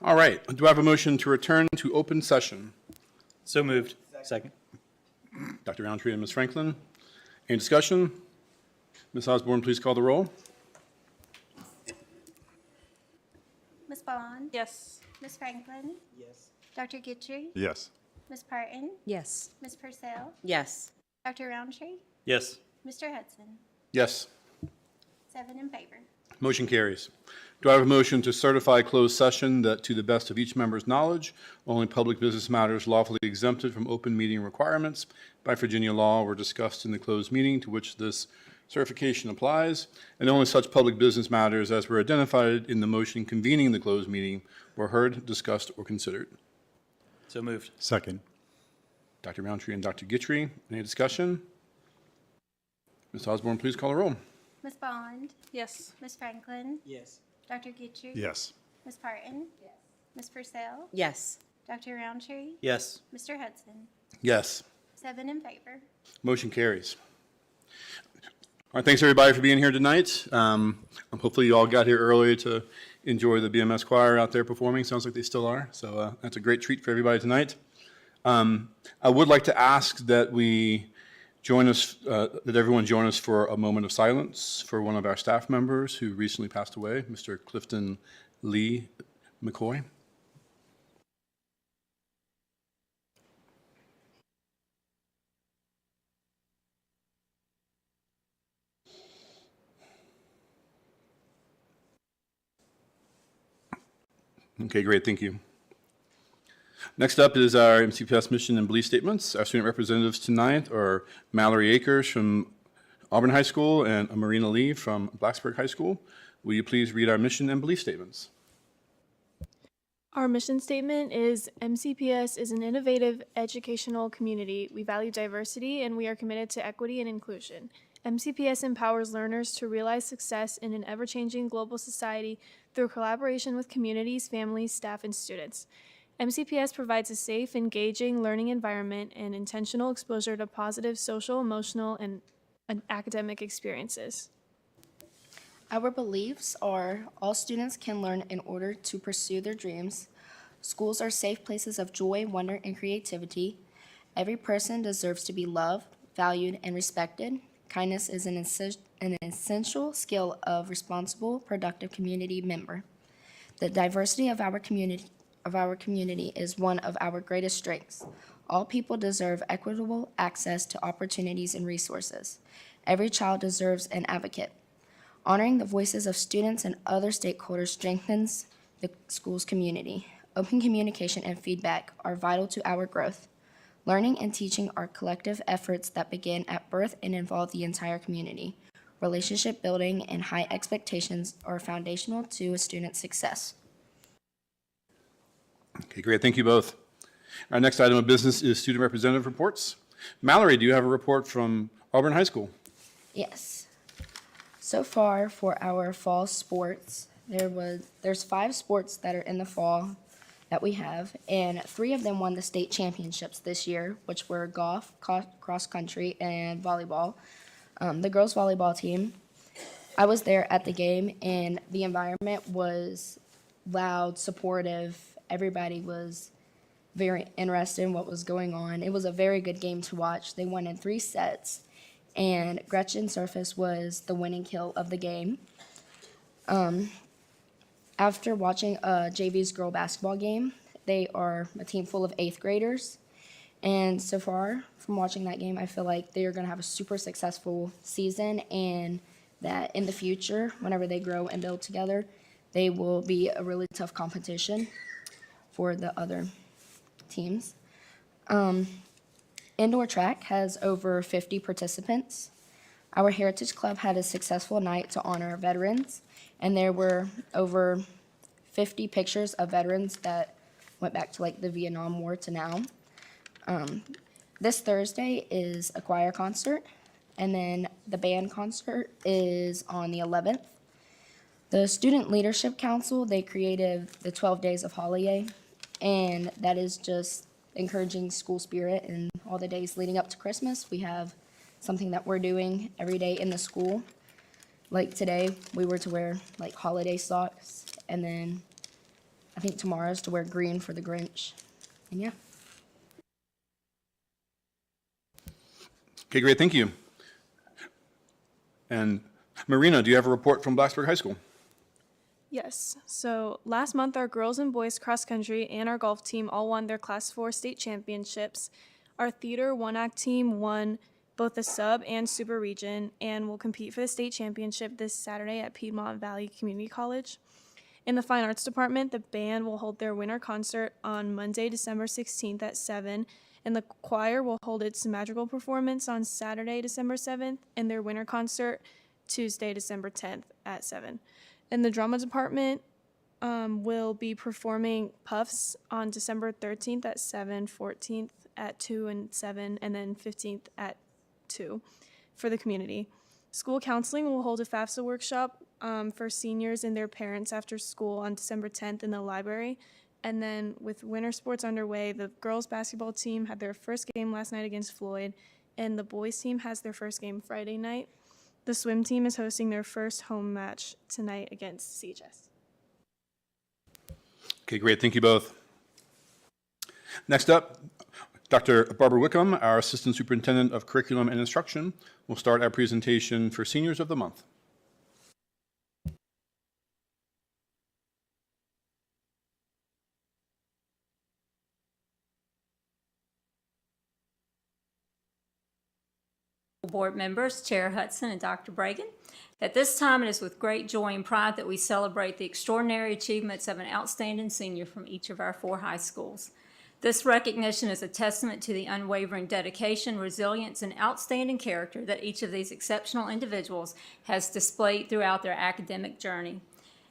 All right, do I have a motion to return to open session? So moved. Second. Dr. Roundtree and Ms. Franklin. Any discussion? Ms. Osborne, please call the roll. Ms. Bond? Yes. Ms. Franklin? Yes. Dr. Guidry? Yes. Ms. Parton? Yes. Ms. Purcell? Yes. Dr. Roundtree? Yes. Mr. Hudson? Yes. 7 in favor. Motion carries. Do I have a motion to certify closed session that, to the best of each member's knowledge, only public business matters lawfully exempted from open meeting requirements by Virginia law were discussed in the closed meeting to which this certification applies, and only such public business matters as were identified in the motion convening the closed meeting were heard, discussed, or considered? So moved. Second. Dr. Roundtree and Dr. Guidry, any discussion? Ms. Osborne, please call the roll. Ms. Bond? Yes. Ms. Franklin? Yes. Dr. Guidry? Yes. Ms. Parton? Yes. Ms. Purcell? Yes. Dr. Roundtree? Yes. Mr. Hudson? Yes. 7 in favor. Motion carries. All right, thanks everybody for being here tonight. Hopefully you all got here early to enjoy the BMS choir out there performing. Sounds like they still are. So that's a great treat for everybody tonight. I would like to ask that we join us, that everyone join us for a moment of silence for one of our staff members who recently passed away, Mr. Clifton Lee McCoy. Okay, great, thank you. Next up is our MCPS mission and belief statements. Our student representatives tonight are Mallory Akers from Auburn High School and Marina Lee from Blacksburg High School. Will you please read our mission and belief statements? Our mission statement is MCPS is an innovative educational community. We value diversity and we are committed to equity and inclusion. MCPS empowers learners to realize success in an ever-changing global society through collaboration with communities, families, staff, and students. MCPS provides a safe, engaging learning environment and intentional exposure to positive social, emotional, and academic experiences. Our beliefs are all students can learn in order to pursue their dreams. Schools are safe places of joy, wonder, and creativity. Every person deserves to be loved, valued, and respected. Kindness is an essential skill of responsible, productive community member. The diversity of our community is one of our greatest strengths. All people deserve equitable access to opportunities and resources. Every child deserves an advocate. Honoring the voices of students and other stakeholders strengthens the school's community. Open communication and feedback are vital to our growth. Learning and teaching are collective efforts that begin at birth and involve the entire community. Relationship building and high expectations are foundational to a student's success. Okay, great, thank you both. Our next item of business is student representative reports. Mallory, do you have a report from Auburn High School? Yes. So far for our fall sports, there's 5 sports that are in the fall that we have, and 3 of them won the state championships this year, which were golf, cross country, and volleyball. The girls volleyball team, I was there at the game, and the environment was loud, supportive. Everybody was very interested in what was going on. It was a very good game to watch. They won in 3 sets, and Gretchen Surface was the winning kill of the game. After watching JV's girl basketball game, they are a team full of 8th graders. And so far, from watching that game, I feel like they are going to have a super successful season, and that in the future, whenever they grow and build together, they will be a really tough competition for the other teams. Indoor track has over 50 participants. Our Heritage Club had a successful night to honor veterans, and there were over 50 pictures of veterans that went back to like the Vietnam War to now. This Thursday is a choir concert, and then the band concert is on the 11th. The Student Leadership Council, they created the 12 Days of Holiday, and that is just encouraging school spirit. And all the days leading up to Christmas, we have something that we're doing every day in the school. Like today, we were to wear like holiday socks, and then I think tomorrow is to wear green for the Grinch. And yeah. Okay, great, thank you. And Marina, do you have a report from Blacksburg High School? Yes. So last month, our girls and boys cross country and our golf team all won their Class 4 state championships. Our theater one-act team won both the sub and super region and will compete for the state championship this Saturday at Piedmont Valley Community College. In the Fine Arts Department, the band will hold their winter concert on Monday, December 16th at 7, and the choir will hold its magical performance on Saturday, December 7th, and their winter concert Tuesday, December 10th at 7. In the Drama Department, will be performing Puffs on December 13th at 7, 14th at 2 and 7, and then 15th at 2 for the community. School counseling will hold a FAFSA workshop for seniors and their parents after school on December 10th in the library. And then with winter sports underway, the girls basketball team had their first game last night against Floyd, and the boys team has their first game Friday night. The swim team is hosting their first home match tonight against CHS. Okay, great, thank you both. Next up, Dr. Barbara Wickham, our Assistant Superintendent of Curriculum and Instruction, will start our presentation for Seniors of the Month. Board members, Chair Hudson and Dr. Bragan. At this time, it is with great joy and pride that we celebrate the extraordinary achievements of an outstanding senior from each of our 4 high schools. This recognition is a testament to the unwavering dedication, resilience, and outstanding character that each of these exceptional individuals has displayed throughout their academic journey.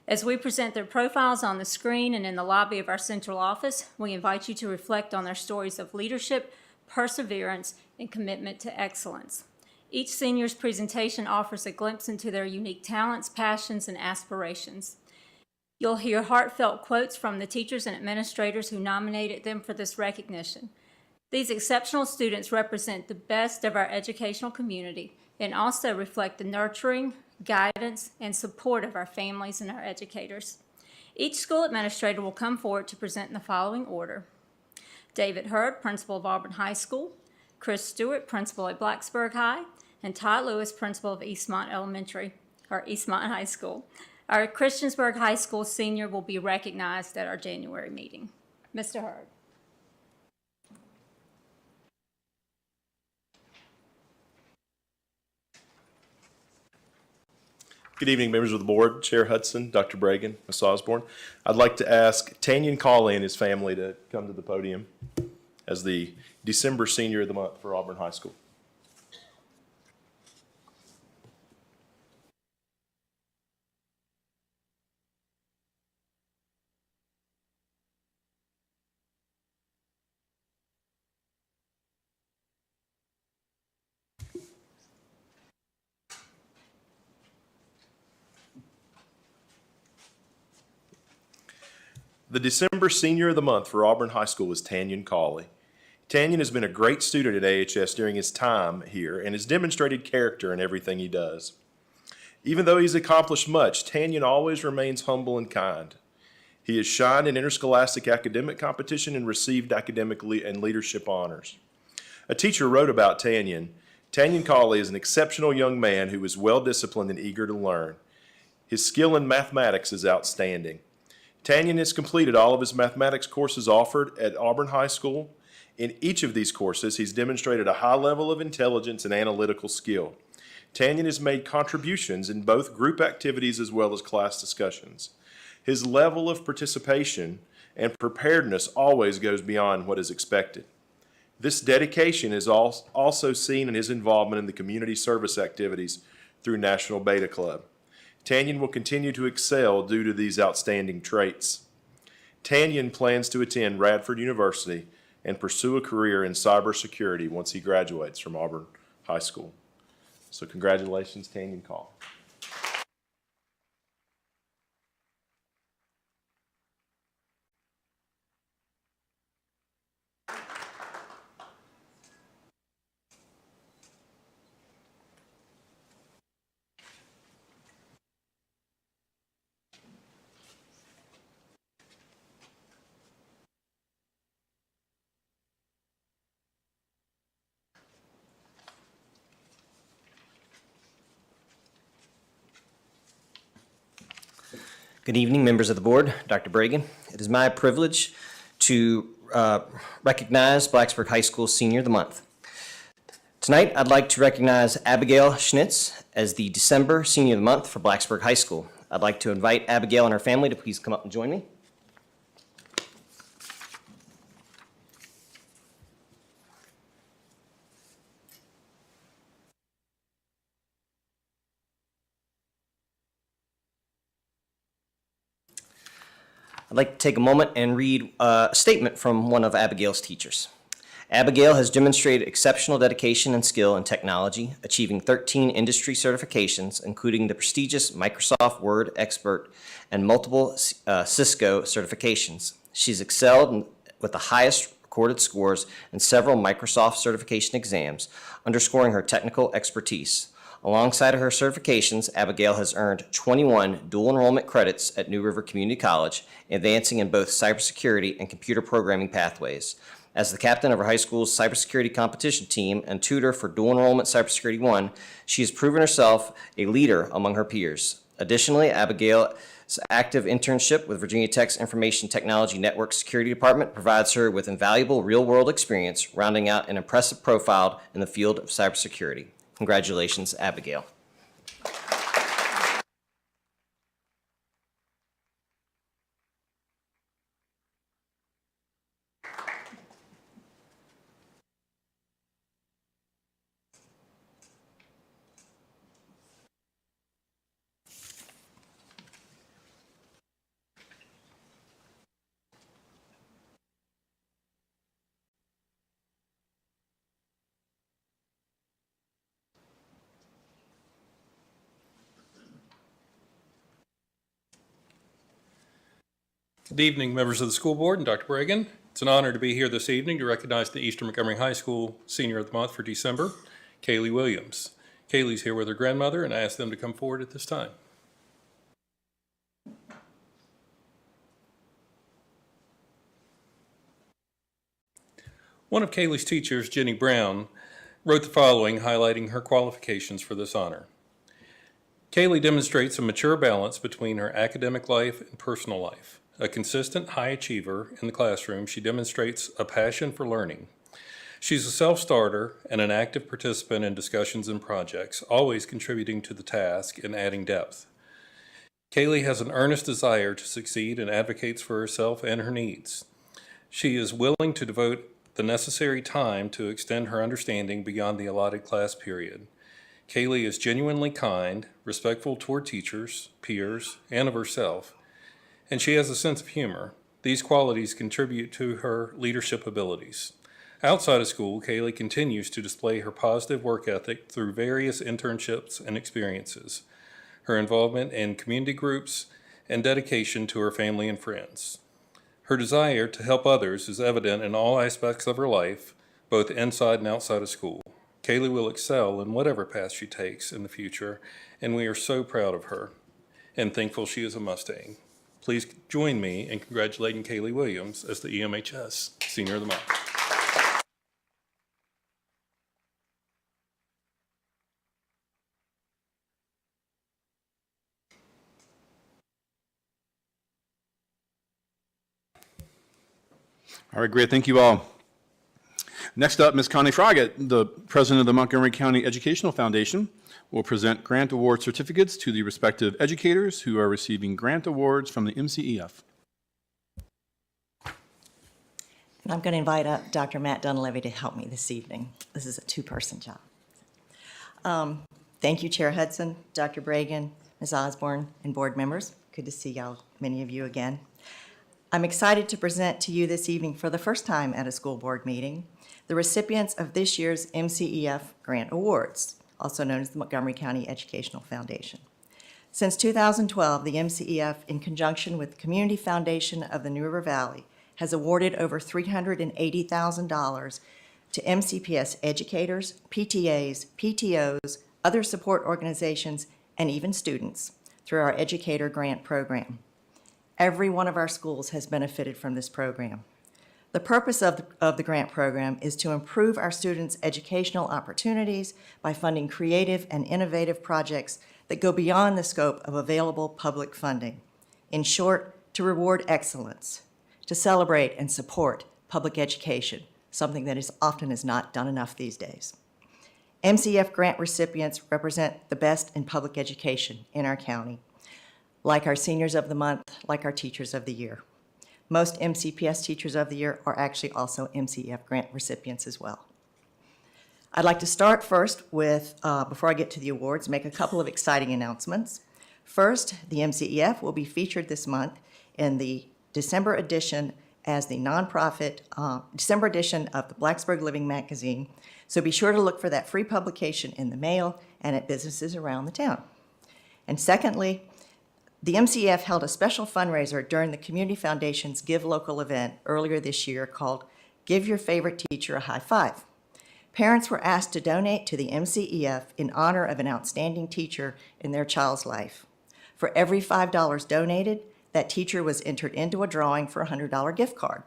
As we present their profiles on the screen and in the lobby of our central office, we invite you to reflect on their stories of leadership, perseverance, and commitment to excellence. Each senior's presentation offers a glimpse into their unique talents, passions, and aspirations. You'll hear heartfelt quotes from the teachers and administrators who nominated them for this recognition. These exceptional students represent the best of our educational community and also reflect the nurturing, guidance, and support of our families and our educators. Each school administrator will come forward to present in the following order: David Hurd, Principal of Auburn High School; Chris Stewart, Principal at Blacksburg High; and Todd Lewis, Principal of Eastmont High School. Our Christiansburg High School senior will be recognized at our January meeting. Mr. Hurd. Good evening, members of the board, Chair Hudson, Dr. Bragan, Ms. Osborne. I'd like to ask Tanyan Cawley and his family to come to the podium as the December Senior of the Month for Auburn High School. The December Senior of the Month for Auburn High School is Tanyan Cawley. Tanyan has been a great student at AHS during his time here and has demonstrated character in everything he does. Even though he's accomplished much, Tanyan always remains humble and kind. He has shined in interscholastic academic competition and received academic and leadership honors. A teacher wrote about Tanyan. Tanyan Cawley is an exceptional young man who is well-disciplined and eager to learn. His skill in mathematics is outstanding. Tanyan has completed all of his mathematics courses offered at Auburn High School. In each of these courses, he's demonstrated a high level of intelligence and analytical skill. Tanyan has made contributions in both group activities as well as class discussions. His level of participation and preparedness always goes beyond what is expected. This dedication is also seen in his involvement in the community service activities through National Beta Club. Tanyan will continue to excel due to these outstanding traits. Tanyan plans to attend Radford University and pursue a career in cybersecurity once he graduates from Auburn High School. So congratulations, Tanyan Cawley. Good evening, members of the board, Dr. Bragan. It is my privilege to recognize Blacksburg High School Senior of the Month. Tonight, I'd like to recognize Abigail Schnitz as the December Senior of the Month for Blacksburg High School. I'd like to invite Abigail and her family to please come up and join me. I'd like to take a moment and read a statement from one of Abigail's teachers. Abigail has demonstrated exceptional dedication and skill in technology, achieving 13 industry certifications, including the prestigious Microsoft Word Expert and multiple Cisco certifications. She's excelled with the highest recorded scores in several Microsoft certification exams, underscoring her technical expertise. Alongside her certifications, Abigail has earned 21 dual enrollment credits at New River Community College, advancing in both cybersecurity and computer programming pathways. As the captain of her high school's cybersecurity competition team and tutor for dual enrollment Cybersecurity 1, she has proven herself a leader among her peers. Additionally, Abigail's active internship with Virginia Tech's Information Technology Network Security Department provides her with invaluable real-world experience, rounding out an impressive profile in the field of cybersecurity. Congratulations, Abigail. Good evening, members of the school board and Dr. Bragan. It's an honor to be here this evening to recognize the Eastern Montgomery High School Senior of the Month for December, Kaylee Williams. Kaylee's here with her grandmother, and I ask them to come forward at this time. One of Kaylee's teachers, Jenny Brown, wrote the following highlighting her qualifications for this honor. Kaylee demonstrates a mature balance between her academic life and personal life. A consistent high achiever in the classroom, she demonstrates a passion for learning. She's a self-starter and an active participant in discussions and projects, always contributing to the task and adding depth. Kaylee has an earnest desire to succeed and advocates for herself and her needs. She is willing to devote the necessary time to extend her understanding beyond the allotted class period. Kaylee is genuinely kind, respectful toward teachers, peers, and of herself, and she has a sense of humor. These qualities contribute to her leadership abilities. Outside of school, Kaylee continues to display her positive work ethic through various internships and experiences, her involvement in community groups, and dedication to her family and friends. Her desire to help others is evident in all aspects of her life, both inside and outside of school. Kaylee will excel in whatever path she takes in the future, and we are so proud of her and thankful she is a Mustang. Please join me in congratulating Kaylee Williams as the EMHS Senior of the Month. All right, great. Thank you all. Next up, Ms. Connie Froggatt, the president of the Montgomery County Educational Foundation, will present grant award certificates to the respective educators who are receiving grant awards from the MCEF. And I'm going to invite up Dr. Matt Dunleavy to help me this evening. This is a two-person job. Thank you, Chair Hudson, Dr. Bragan, Ms. Osborne, and board members. Good to see y'all, many of you again. I'm excited to present to you this evening for the first time at a school board meeting the recipients of this year's MCEF Grant Awards, also known as the Montgomery County Educational Foundation. Since 2012, the MCEF, in conjunction with the Community Foundation of the New River Valley, has awarded over $380,000 to MCPS educators, PTAs, PTOs, other support organizations, and even students through our Educator Grant Program. Every one of our schools has benefited from this program. The purpose of the grant program is to improve our students' educational opportunities by funding creative and innovative projects that go beyond the scope of available public funding. In short, to reward excellence, to celebrate and support public education, something that is often is not done enough these days. MCF grant recipients represent the best in public education in our county, like our Seniors of the Month, like our Teachers of the Year. Most MCPS Teachers of the Year are actually also MCF grant recipients as well. I'd like to start first with, before I get to the awards, make a couple of exciting announcements. First, the MCEF will be featured this month in the December edition as the nonprofit December edition of the Blacksburg Living magazine. So be sure to look for that free publication in the mail and at businesses around the town. And secondly, the MCEF held a special fundraiser during the Community Foundation's Give Local event earlier this year called Give Your Favorite Teacher a High Five. Parents were asked to donate to the MCEF in honor of an outstanding teacher in their child's life. For every $5 donated, that teacher was entered into a drawing for a $100 gift card.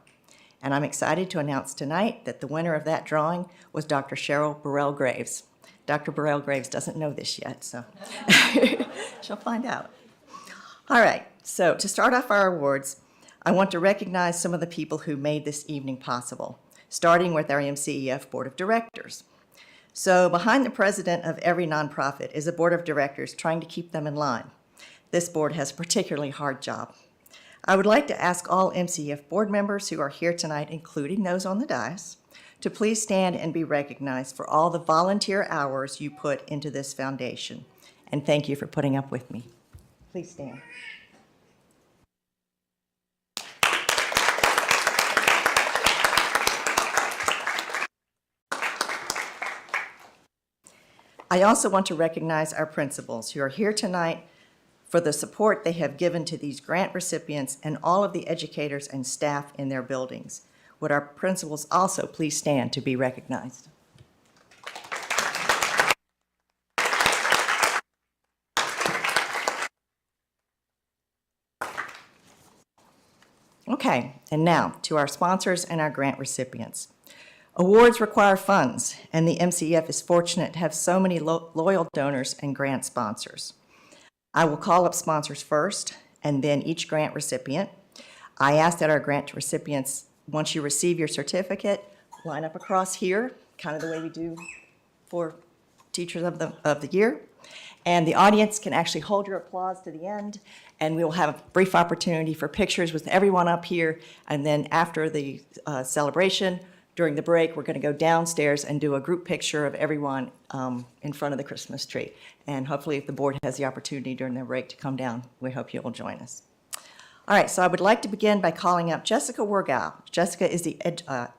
And I'm excited to announce tonight that the winner of that drawing was Dr. Cheryl Burrell-Graves. Dr. Burrell-Graves doesn't know this yet, so she'll find out. All right, so to start off our awards, I want to recognize some of the people who made this evening possible, starting with our MCEF Board of Directors. So behind the president of every nonprofit is a board of directors trying to keep them in line. This board has a particularly hard job. I would like to ask all MCEF board members who are here tonight, including those on the dais, to please stand and be recognized for all the volunteer hours you put into this foundation. And thank you for putting up with me. Please stand. I also want to recognize our principals who are here tonight for the support they have given to these grant recipients and all of the educators and staff in their buildings. Would our principals also please stand to be recognized? Okay, and now to our sponsors and our grant recipients. Awards require funds, and the MCEF is fortunate to have so many loyal donors and grant sponsors. I will call up sponsors first, and then each grant recipient. I ask that our grant recipients, once you receive your certificate, line up across here, kind of the way we do for Teachers of the Year. And the audience can actually hold your applause to the end, and we will have a brief opportunity for pictures with everyone up here. And then after the celebration, during the break, we're going to go downstairs and do a group picture of everyone in front of the Christmas tree. And hopefully, if the board has the opportunity during their break to come down, we hope you will join us. All right, so I would like to begin by calling up Jessica Wergau. Jessica is the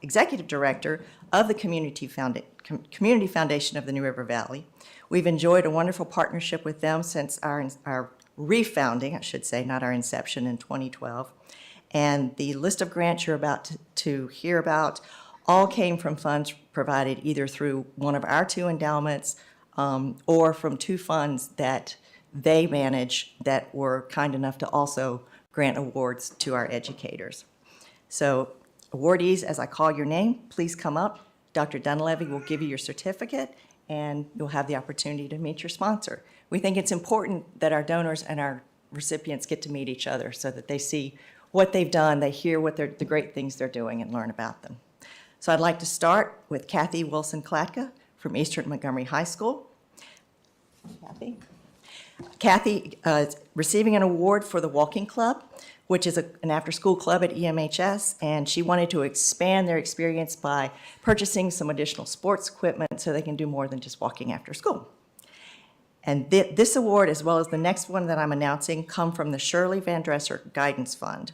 Executive Director of the Community Foundation of the New River Valley. We've enjoyed a wonderful partnership with them since our refounding, I should say, not our inception in 2012. And the list of grants you're about to hear about all came from funds provided either through one of our two endowments or from two funds that they manage that were kind enough to also grant awards to our educators. So awardees, as I call your name, please come up. Dr. Dunleavy will give you your certificate and you'll have the opportunity to meet your sponsor. We think it's important that our donors and our recipients get to meet each other so that they see what they've done, they hear what the great things they're doing and learn about them. So I'd like to start with Kathy Wilson-Klatka from Eastern Montgomery High School. Kathy is receiving an award for the Walking Club, which is an after-school club at EMHS, and she wanted to expand their experience by purchasing some additional sports equipment so they can do more than just walking after school. And this award, as well as the next one that I'm announcing, come from the Shirley Van Dresser Guidance Fund.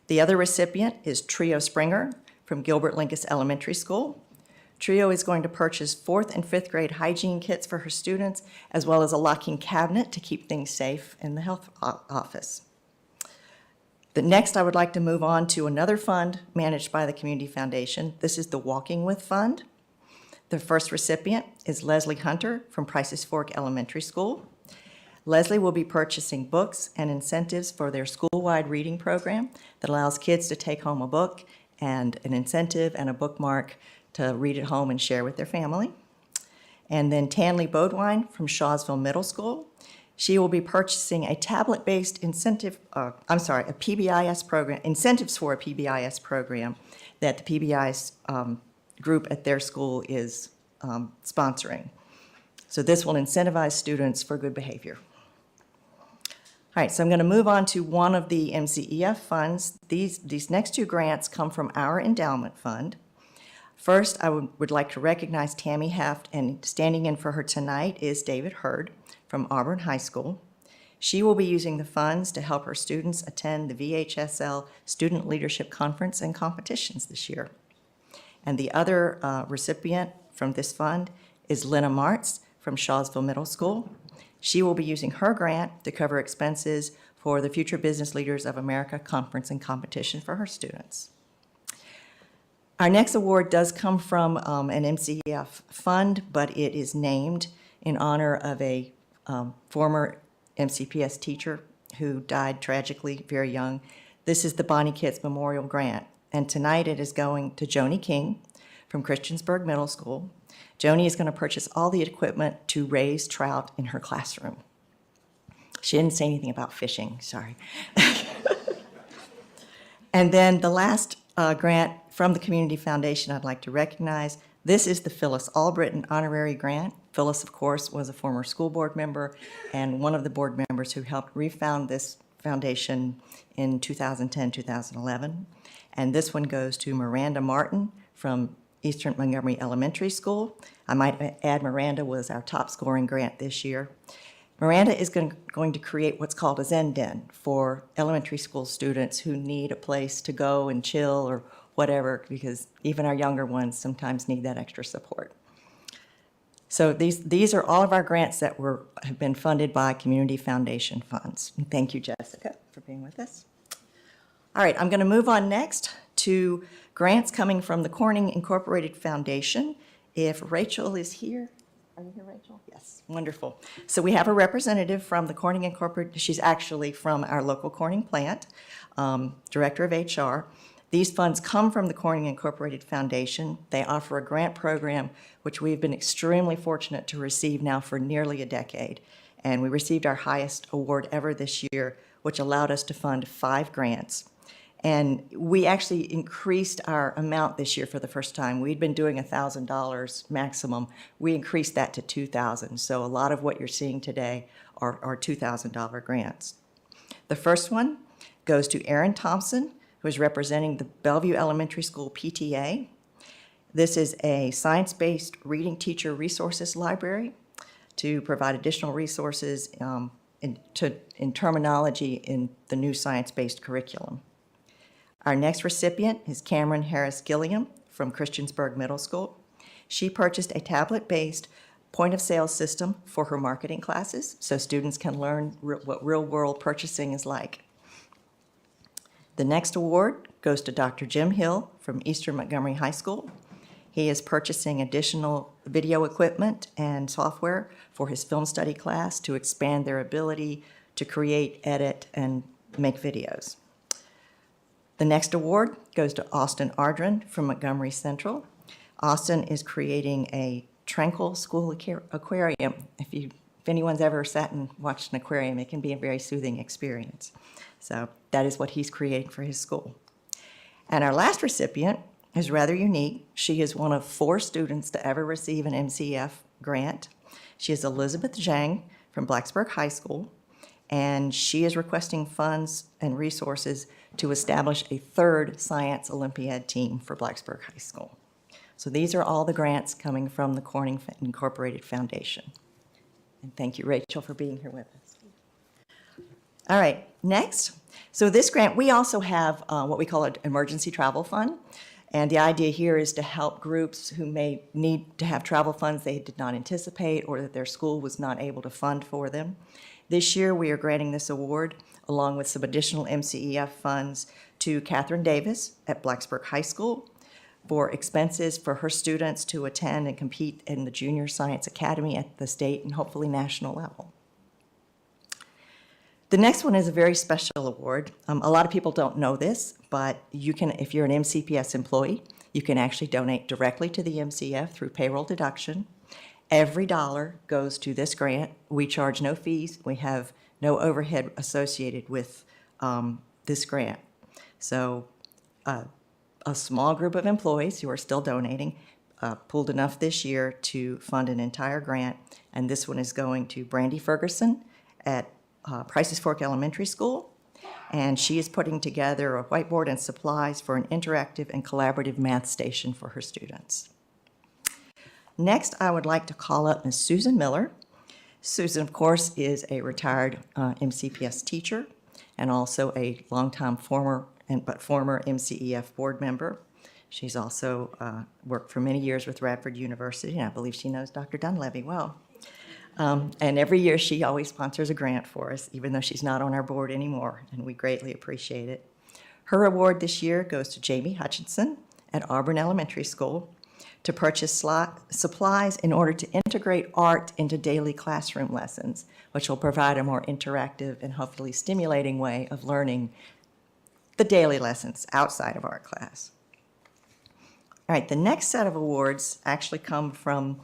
The other recipient is Trio Springer from Gilbert Lincoln Elementary School. Trio is going to purchase 4th and 5th grade hygiene kits for her students, as well as a locking cabinet to keep things safe in the health office. Next, I would like to move on to another fund managed by the Community Foundation. This is the Walking With Fund. The first recipient is Leslie Hunter from Prices Fork Elementary School. Leslie will be purchasing books and incentives for their school-wide reading program that allows kids to take home a book and an incentive and a bookmark to read at home and share with their family. And then Tanley Bodwine from Shawsville Middle School. She will be purchasing a tablet-based a PBIS program, incentives for a PBIS program that the PBIS group at their school is sponsoring. So this will incentivize students for good behavior. All right, so I'm going to move on to one of the MCEF funds. These next two grants come from our endowment fund. First, I would like to recognize Tammy Heft, and standing in for her tonight is David Hurd from Auburn High School. She will be using the funds to help her students attend the VHSL Student Leadership Conference and competitions this year. And the other recipient from this fund is Lena Martz from Shawsville Middle School. She will be using her grant to cover expenses for the Future Business Leaders of America Conference and competition for her students. Our next award does come from an MCEF fund, but it is named in honor of a former MCPS teacher who died tragically very young. This is the Bonnie Kitts Memorial Grant, and tonight it is going to Joni King from Christiansburg Middle School. Joni is going to purchase all the equipment to raise trout in her classroom. She didn't say anything about fishing, sorry. And then the last grant from the Community Foundation I'd like to recognize. This is the Phyllis Albritton Honorary Grant. Phyllis, of course, was a former school board member and one of the board members who helped refound this foundation in 2010, 2011. And this one goes to Miranda Martin from Eastern Montgomery Elementary School. I might add Miranda was our top scoring grant this year. Miranda is going to create what's called a Zen Den for elementary school students who need a place to go and chill or whatever, because even our younger ones sometimes need that extra support. So these are all of our grants that have been funded by Community Foundation funds. And thank you, Jessica, for being with us. All right, I'm going to move on next to grants coming from the Corning Incorporated Foundation. If Rachel is here. Are you here, Rachel? Yes, wonderful. So we have a representative from the Corning Incorporated. She's actually from our local Corning plant, Director of HR. These funds come from the Corning Incorporated Foundation. They offer a grant program which we've been extremely fortunate to receive now for nearly a decade. And we received our highest award ever this year, which allowed us to fund 5 grants. And we actually increased our amount this year for the first time. We'd been doing $1,000 maximum. We increased that to $2,000. So a lot of what you're seeing today are $2,000 grants. The first one goes to Erin Thompson, who is representing the Bellevue Elementary School PTA. This is a science-based reading teacher resources library to provide additional resources in terminology in the new science-based curriculum. Our next recipient is Cameron Harris Gilliam from Christiansburg Middle School. She purchased a tablet-based point-of-sale system for her marketing classes so students can learn what real-world purchasing is like. The next award goes to Dr. Jim Hill from Eastern Montgomery High School. He is purchasing additional video equipment and software for his film study class to expand their ability to create, edit, and make videos. The next award goes to Austin Ardren from Montgomery Central. Austin is creating a tranquil school aquarium. If anyone's ever sat and watched an aquarium, it can be a very soothing experience. So that is what he's creating for his school. And our last recipient is rather unique. She is one of 4 students to ever receive an MCF grant. She is Elizabeth Zhang from Blacksburg High School, and she is requesting funds and resources to establish a 3rd Science Olympiad team for Blacksburg High School. So these are all the grants coming from the Corning Incorporated Foundation. And thank you, Rachel, for being here with us. All right, next. So this grant, we also have what we call an emergency travel fund. And the idea here is to help groups who may need to have travel funds they did not anticipate or that their school was not able to fund for them. This year, we are granting this award along with some additional MCEF funds to Catherine Davis at Blacksburg High School for expenses for her students to attend and compete in the Junior Science Academy at the state and hopefully national level. The next one is a very special award. A lot of people don't know this, but you can, if you're an MCPS employee, you can actually donate directly to the MCF through payroll deduction. Every dollar goes to this grant. We charge no fees. We have no overhead associated with this grant. So a small group of employees who are still donating pulled enough this year to fund an entire grant, and this one is going to Brandy Ferguson at Prices Fork Elementary School, and she is putting together a whiteboard and supplies for an interactive and collaborative math station for her students. Next, I would like to call up Ms. Susan Miller. Susan, of course, is a retired MCPS teacher and also a longtime former MCEF board member. She's also worked for many years with Radford University, and I believe she knows Dr. Dunleavy well. And every year she always sponsors a grant for us, even though she's not on our board anymore, and we greatly appreciate it. Her award this year goes to Jamie Hutchinson at Auburn Elementary School to purchase supplies in order to integrate art into daily classroom lessons, which will provide a more interactive and hopefully stimulating way of learning the daily lessons outside of art class. All right, the next set of awards actually come from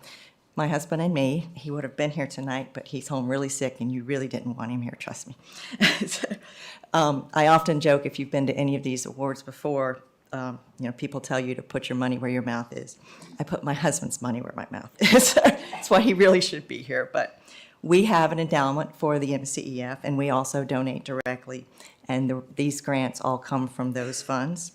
my husband and me. He would have been here tonight, but he's home really sick, and you really didn't want him here, trust me. I often joke, if you've been to any of these awards before, people tell you to put your money where your mouth is. I put my husband's money where my mouth is. That's why he really should be here. But we have an endowment for the MCEF, and we also donate directly, and these grants all come from those funds.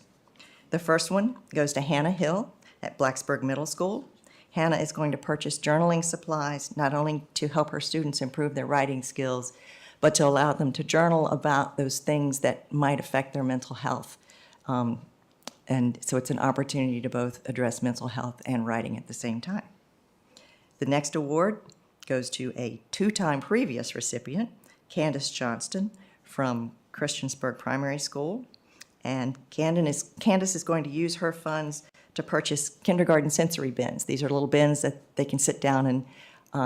The first one goes to Hannah Hill at Blacksburg Middle School. Hannah is going to purchase journaling supplies, not only to help her students improve their writing skills, but to allow them to journal about those things that might affect their mental health. And so it's an opportunity to both address mental health and writing at the same time. The next award goes to a two-time previous recipient, Candace Johnston from Christiansburg Primary School. And Candace is going to use her funds to purchase kindergarten sensory bins. These are little bins that they can sit down and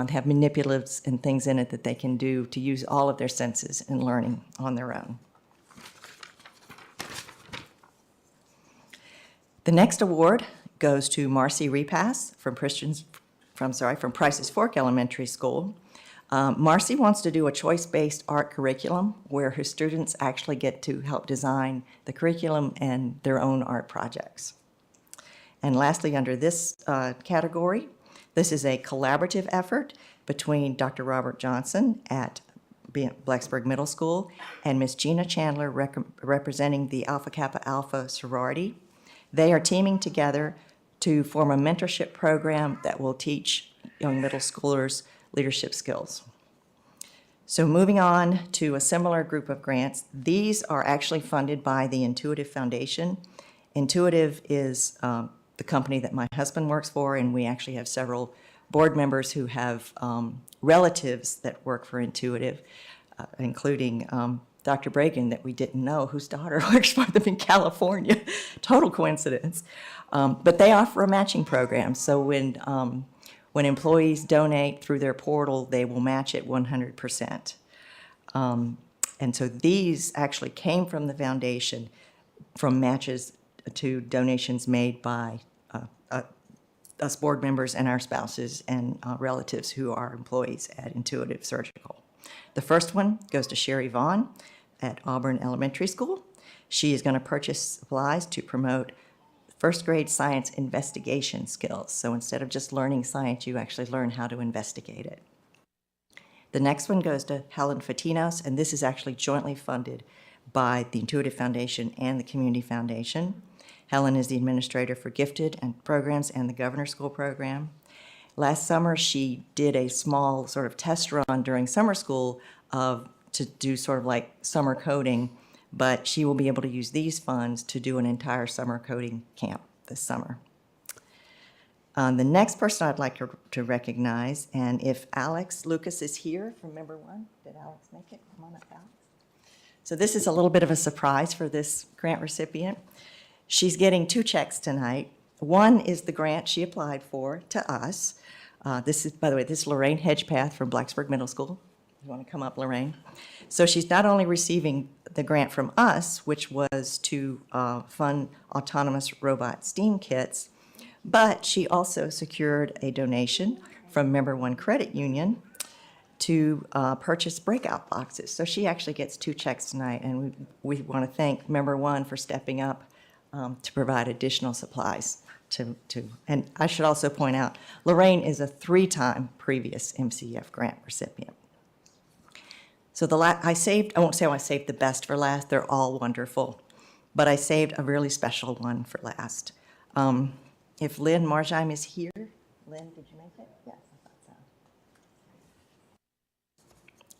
have manipulatives and things in it that they can do to use all of their senses in learning on their own. The next award goes to Marcy Repass from Prices Fork Elementary School. Marcy wants to do a choice-based art curriculum where her students actually get to help design the curriculum and their own art projects. And lastly, under this category, this is a collaborative effort between Dr. Robert Johnson at Blacksburg Middle School and Ms. Gina Chandler representing the Alpha Kappa Alpha sorority. They are teaming together to form a mentorship program that will teach young middle schoolers leadership skills. So moving on to a similar group of grants, these are actually funded by the Intuitive Foundation. Intuitive is the company that my husband works for, and we actually have several board members who have relatives that work for Intuitive, including Dr. Bragan that we didn't know, whose daughter works for them in California. Total coincidence. But they offer a matching program. So when employees donate through their portal, they will match it 100%. And so these actually came from the foundation from matches to donations made by us board members and our spouses and relatives who are employees at Intuitive Surgical. The first one goes to Sherry Vaughn at Auburn Elementary School. She is going to purchase supplies to promote first grade science investigation skills. So instead of just learning science, you actually learn how to investigate it. The next one goes to Helen Fatinos, and this is actually jointly funded by the Intuitive Foundation and the Community Foundation. Helen is the administrator for Gifted and Programs and the Governor School Program. Last summer, she did a small sort of test run during summer school to do sort of like summer coding, but she will be able to use these funds to do an entire summer coding camp this summer. The next person I'd like to recognize, and if Alex Lucas is here from member one, did Alex make it? Come on up, Alex. So this is a little bit of a surprise for this grant recipient. She's getting two checks tonight. One is the grant she applied for to us. This is, by the way, this is Lorraine Hedgepath from Blacksburg Middle School. You want to come up, Lorraine? So she's not only receiving the grant from us, which was to fund autonomous robot STEAM kits, but she also secured a donation from Member One Credit Union to purchase breakout boxes. So she actually gets 2 checks tonight, and we want to thank Member One for stepping up to provide additional supplies and I should also point out, Lorraine is a 3-time previous MCF grant recipient. So I won't say I saved the best for last, they're all wonderful, but I saved a really special one for last. If Lynn Margheim is here, Lynn, did you make it? Yes, I thought so.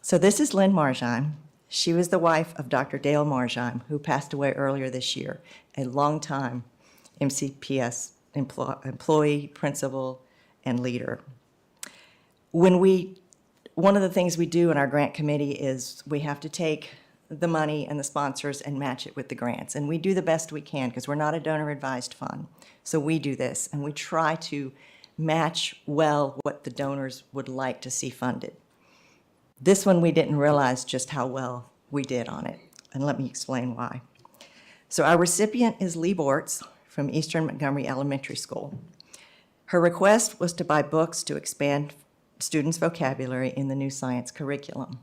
So this is Lynn Margheim. She was the wife of Dr. Dale Margheim, who passed away earlier this year, a longtime MCPS employee, principal, and leader. One of the things we do in our grant committee is we have to take the money and the sponsors and match it with the grants. And we do the best we can because we're not a donor-advised fund. So we do this, and we try to match well what the donors would like to see funded. This one, we didn't realize just how well we did on it, and let me explain why. So our recipient is Lee Bortz from Eastern Montgomery Elementary School. Her request was to buy books to expand students' vocabulary in the new science curriculum.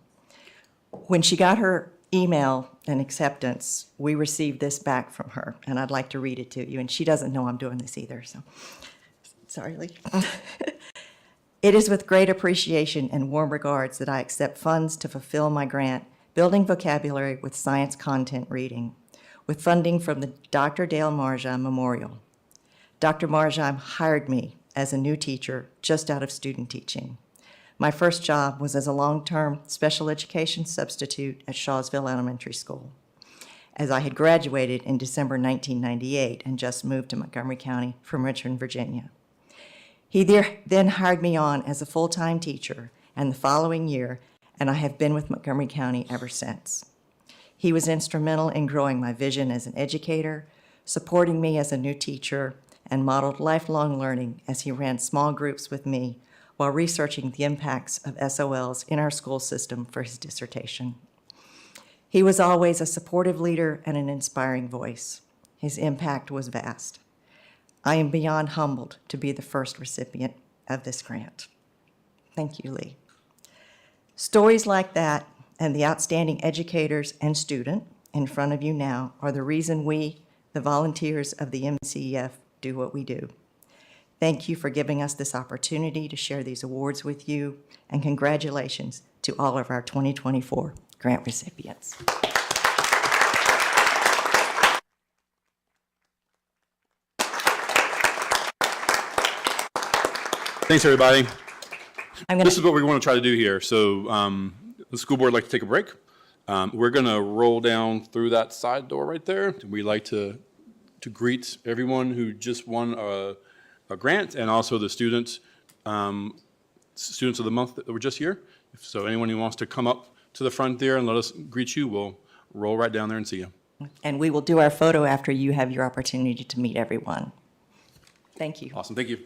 When she got her email and acceptance, we received this back from her, and I'd like to read it to you, and she doesn't know I'm doing this either, so sorry, Lee. It is with great appreciation and warm regards that I accept funds to fulfill my grant, Building Vocabulary with Science Content Reading, with funding from the Dr. Dale Margheim Memorial. Dr. Margheim hired me as a new teacher just out of student teaching. My first job was as a long-term special education substitute at Shawsville Elementary School, as I had graduated in December 1998 and just moved to Montgomery County from Richmond, Virginia. He then hired me on as a full-time teacher, and the following year, and I have been with Montgomery County ever since. He was instrumental in growing my vision as an educator, supporting me as a new teacher, and modeled lifelong learning as he ran small groups with me while researching the impacts of SOLs in our school system for his dissertation. He was always a supportive leader and an inspiring voice. His impact was vast. I am beyond humbled to be the first recipient of this grant. Thank you, Lee. Stories like that and the outstanding educators and student in front of you now are the reason we, the volunteers of the MCEF, do what we do. Thank you for giving us this opportunity to share these awards with you, and congratulations to all of our 2024 grant recipients. Thanks, everybody. I'm This is what we want to try to do here. So the school board would like to take a break. We're going to roll down through that side door right there. We like to greet everyone who just won a grant, and also the students of the month that were just here. So anyone who wants to come up to the front there and let us greet you, we'll roll right down there and see you. And we will do our photo after you have your opportunity to meet everyone. Thank you. Awesome, thank you.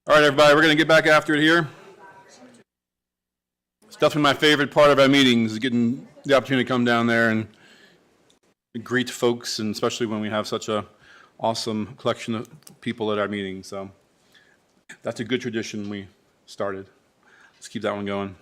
All right, everybody, we're going to get back after it here. It's definitely my favorite part of our meetings, is getting the opportunity to come down there and greet folks, and especially when we have such a awesome collection of people at our meetings. So that's a good tradition we started. Let's keep that one going.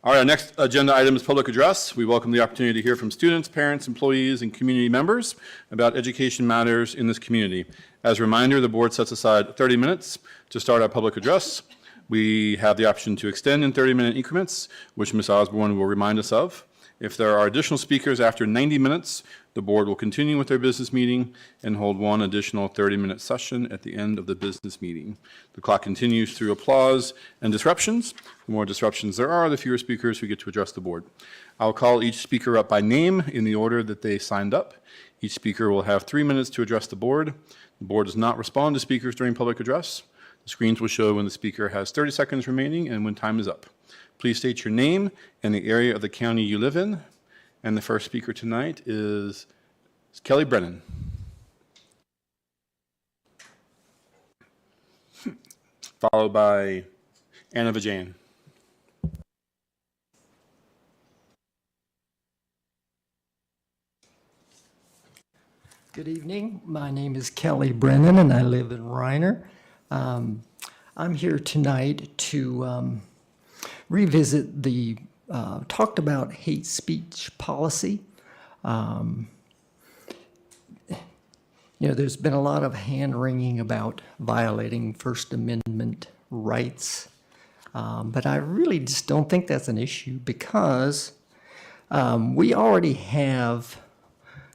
All right, our next agenda item is public address. We welcome the opportunity to hear from students, parents, employees, and community members about education matters in this community. As a reminder, the board sets aside 30 minutes to start our public address. We have the option to extend in 30-minute increments, which Ms. Osborne will remind us of. If there are additional speakers after 90 minutes, the board will continue with their business meeting and hold one additional 30-minute session at the end of the business meeting. The clock continues through applause and disruptions. The more disruptions there are, the fewer speakers who get to address the board. I'll call each speaker up by name in the order that they signed up. Each speaker will have 3 minutes to address the board. The board does not respond to speakers during public address. The screens will show when the speaker has 30 seconds remaining and when time is up. Please state your name and the area of the county you live in. And the first speaker tonight is Kelly Brennan. Followed by Anna Vijay. Good evening. My name is Kelly Brennan, and I live in Reiner. I'm here tonight to revisit the talked about hate speech policy. There's been a lot of hand-wringing about violating First Amendment rights, but I really just don't think that's an issue because we already have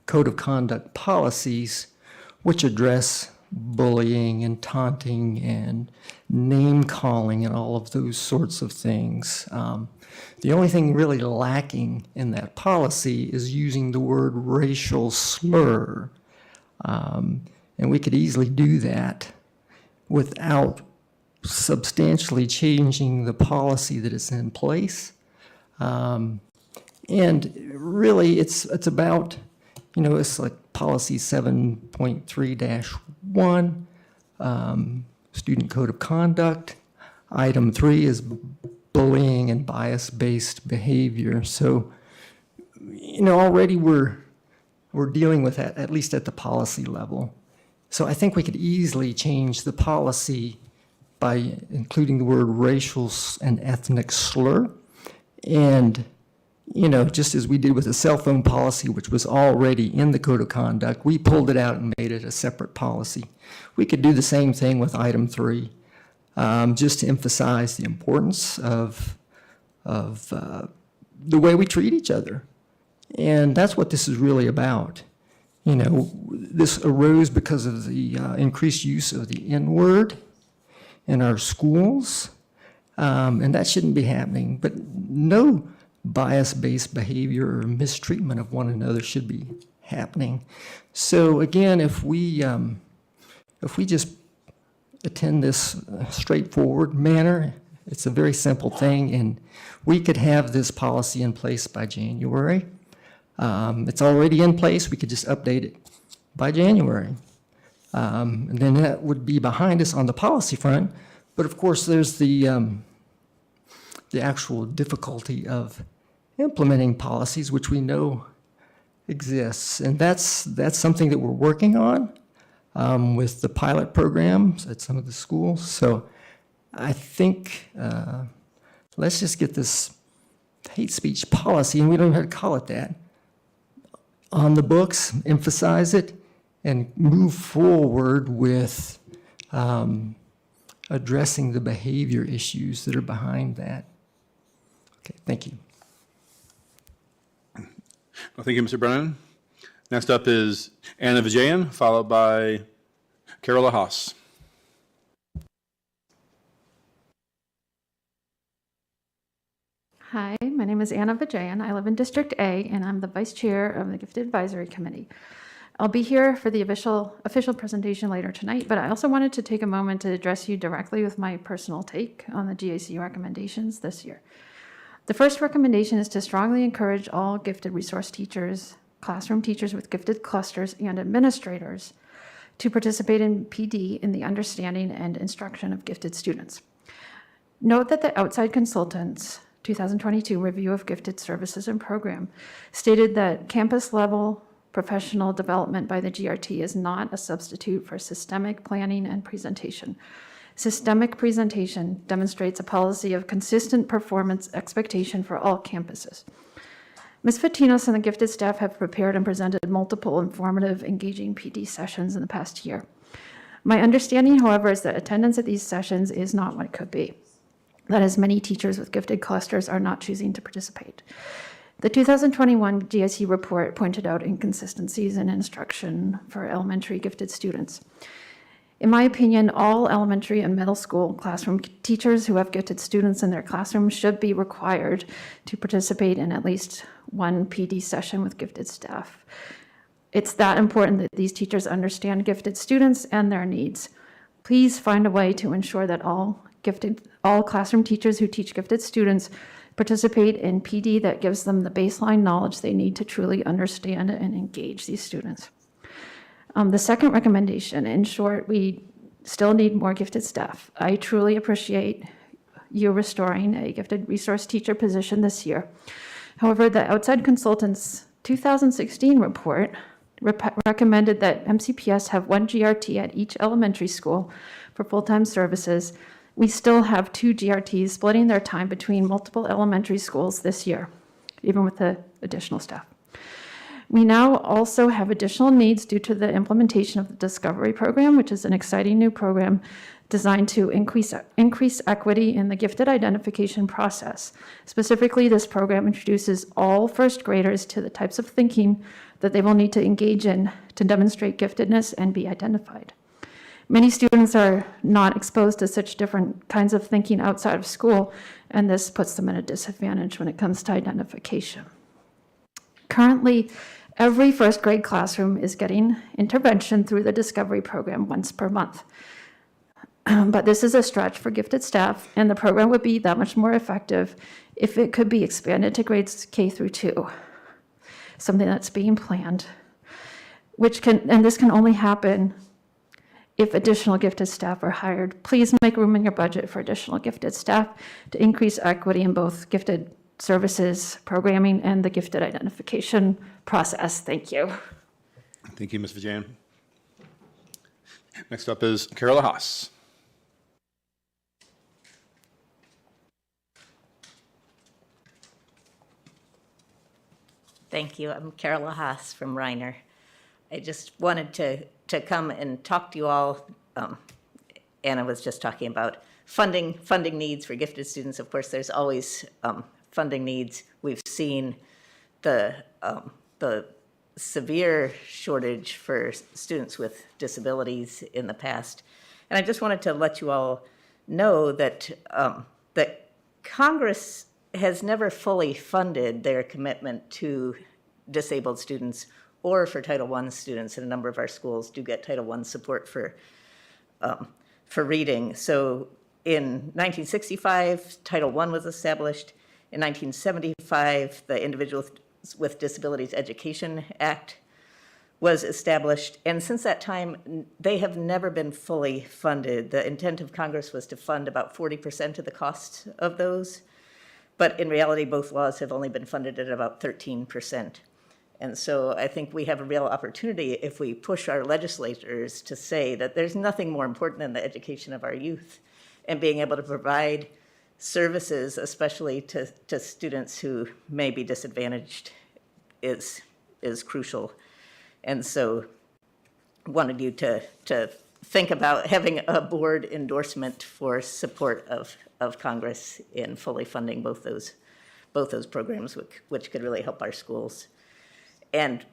code of conduct policies which address bullying and taunting and name calling and all of those sorts of things. The only thing really lacking in that policy is using the word racial slur. And we could easily do that without substantially changing the policy that is in place. And really, it's about, it's like policy 7.3-1, student code of conduct. Item 3 is bullying and bias-based behavior. So, already we're dealing with that, at least at the policy level. So I think we could easily change the policy by including the word racial and ethnic slur. And, just as we did with the cell phone policy, which was already in the code of conduct, we pulled it out and made it a separate policy. We could do the same thing with item 3, just to emphasize the importance of the way we treat each other. And that's what this is really about. This arose because of the increased use of the N-word in our schools, and that shouldn't be happening. But no bias-based behavior or mistreatment of one another should be happening. So again, if we just attend this straightforward manner, it's a very simple thing, and we could have this policy in place by January. It's already in place. We could just update it by January. And then that would be behind us on the policy front. But of course, there's the actual difficulty of implementing policies, which we know exists. And that's something that we're working on with the pilot programs at some of the schools. So I think let's just get this hate speech policy, and we don't have to call it that, on the books, emphasize it, and move forward with addressing the behavior issues that are behind that. Okay, thank you. Well, thank you, Mr. Brennan. Next up is Anna Vijayan, followed by Carola Haas. Hi, my name is Anna Vijayan. I live in District A, and I'm the Vice Chair of the Gifted Advisory Committee. I'll be here for the official presentation later tonight, but I also wanted to take a moment to address you directly with my personal take on the GAC recommendations this year. The first recommendation is to strongly encourage all gifted resource teachers, classroom teachers with gifted clusters, and administrators to participate in PD in the understanding and instruction of gifted students. Note that the outside consultants' 2022 review of gifted services and program stated that campus-level professional development by the GRT is not a substitute for systemic planning and presentation. Systemic presentation demonstrates a policy of consistent performance expectation for all campuses. Ms. Fatinos and the gifted staff have prepared and presented multiple informative, engaging PD sessions in the past year. My understanding, however, is that attendance at these sessions is not what it could be. That is, many teachers with gifted clusters are not choosing to participate. The 2021 GIC report pointed out inconsistencies in instruction for elementary gifted students. In my opinion, all elementary and middle school classroom teachers who have gifted students in their classroom should be required to participate in at least one PD session with gifted staff. It's that important that these teachers understand gifted students and their needs. Please find a way to ensure that all classroom teachers who teach gifted students participate in PD that gives them the baseline knowledge they need to truly understand and engage these students. The second recommendation, in short, we still need more gifted staff. I truly appreciate you restoring a gifted resource teacher position this year. However, the outside consultants' 2016 report recommended that MCPS have one GRT at each elementary school for full-time services. We still have 2 GRTs splitting their time between multiple elementary schools this year, even with the additional staff. We now also have additional needs due to the implementation of the Discovery Program, which is an exciting new program designed to increase equity in the gifted identification process. Specifically, this program introduces all first graders to the types of thinking that they will need to engage in to demonstrate giftedness and be identified. Many students are not exposed to such different kinds of thinking outside of school, and this puts them at a disadvantage when it comes to identification. Currently, every first grade classroom is getting intervention through the Discovery Program once per month. But this is a stretch for gifted staff, and the program would be that much more effective if it could be expanded to grades K through 2, something that's being planned, and this can only happen if additional gifted staff are hired. Please make room in your budget for additional gifted staff to increase equity in both gifted services programming and the gifted identification process. Thank you. Thank you, Ms. Vijayan. Next up is Carola Haas. Thank you. I'm Carola Haas from Reiner. I just wanted to come and talk to you all. Anna was just talking about funding needs for gifted students. Of course, there's always funding needs. We've seen the severe shortage for students with disabilities in the past. And I just wanted to let you all know that that Congress has never fully funded their commitment to disabled students or for Title I students, and a number of our schools do get Title I support for reading. So in 1965, Title I was established. In 1975, the Individuals with Disabilities Education Act was established. And since that time, they have never been fully funded. The intent of Congress was to fund about 40% of the cost of those. But in reality, both laws have only been funded at about 13%. And so I think we have a real opportunity if we push our legislators to say that there's nothing more important than the education of our youth and being able to provide services, especially to students who may be disadvantaged, is is crucial. And so wanted you to think about having a board endorsement for support of Congress in fully funding both those programs, which could really help our schools. And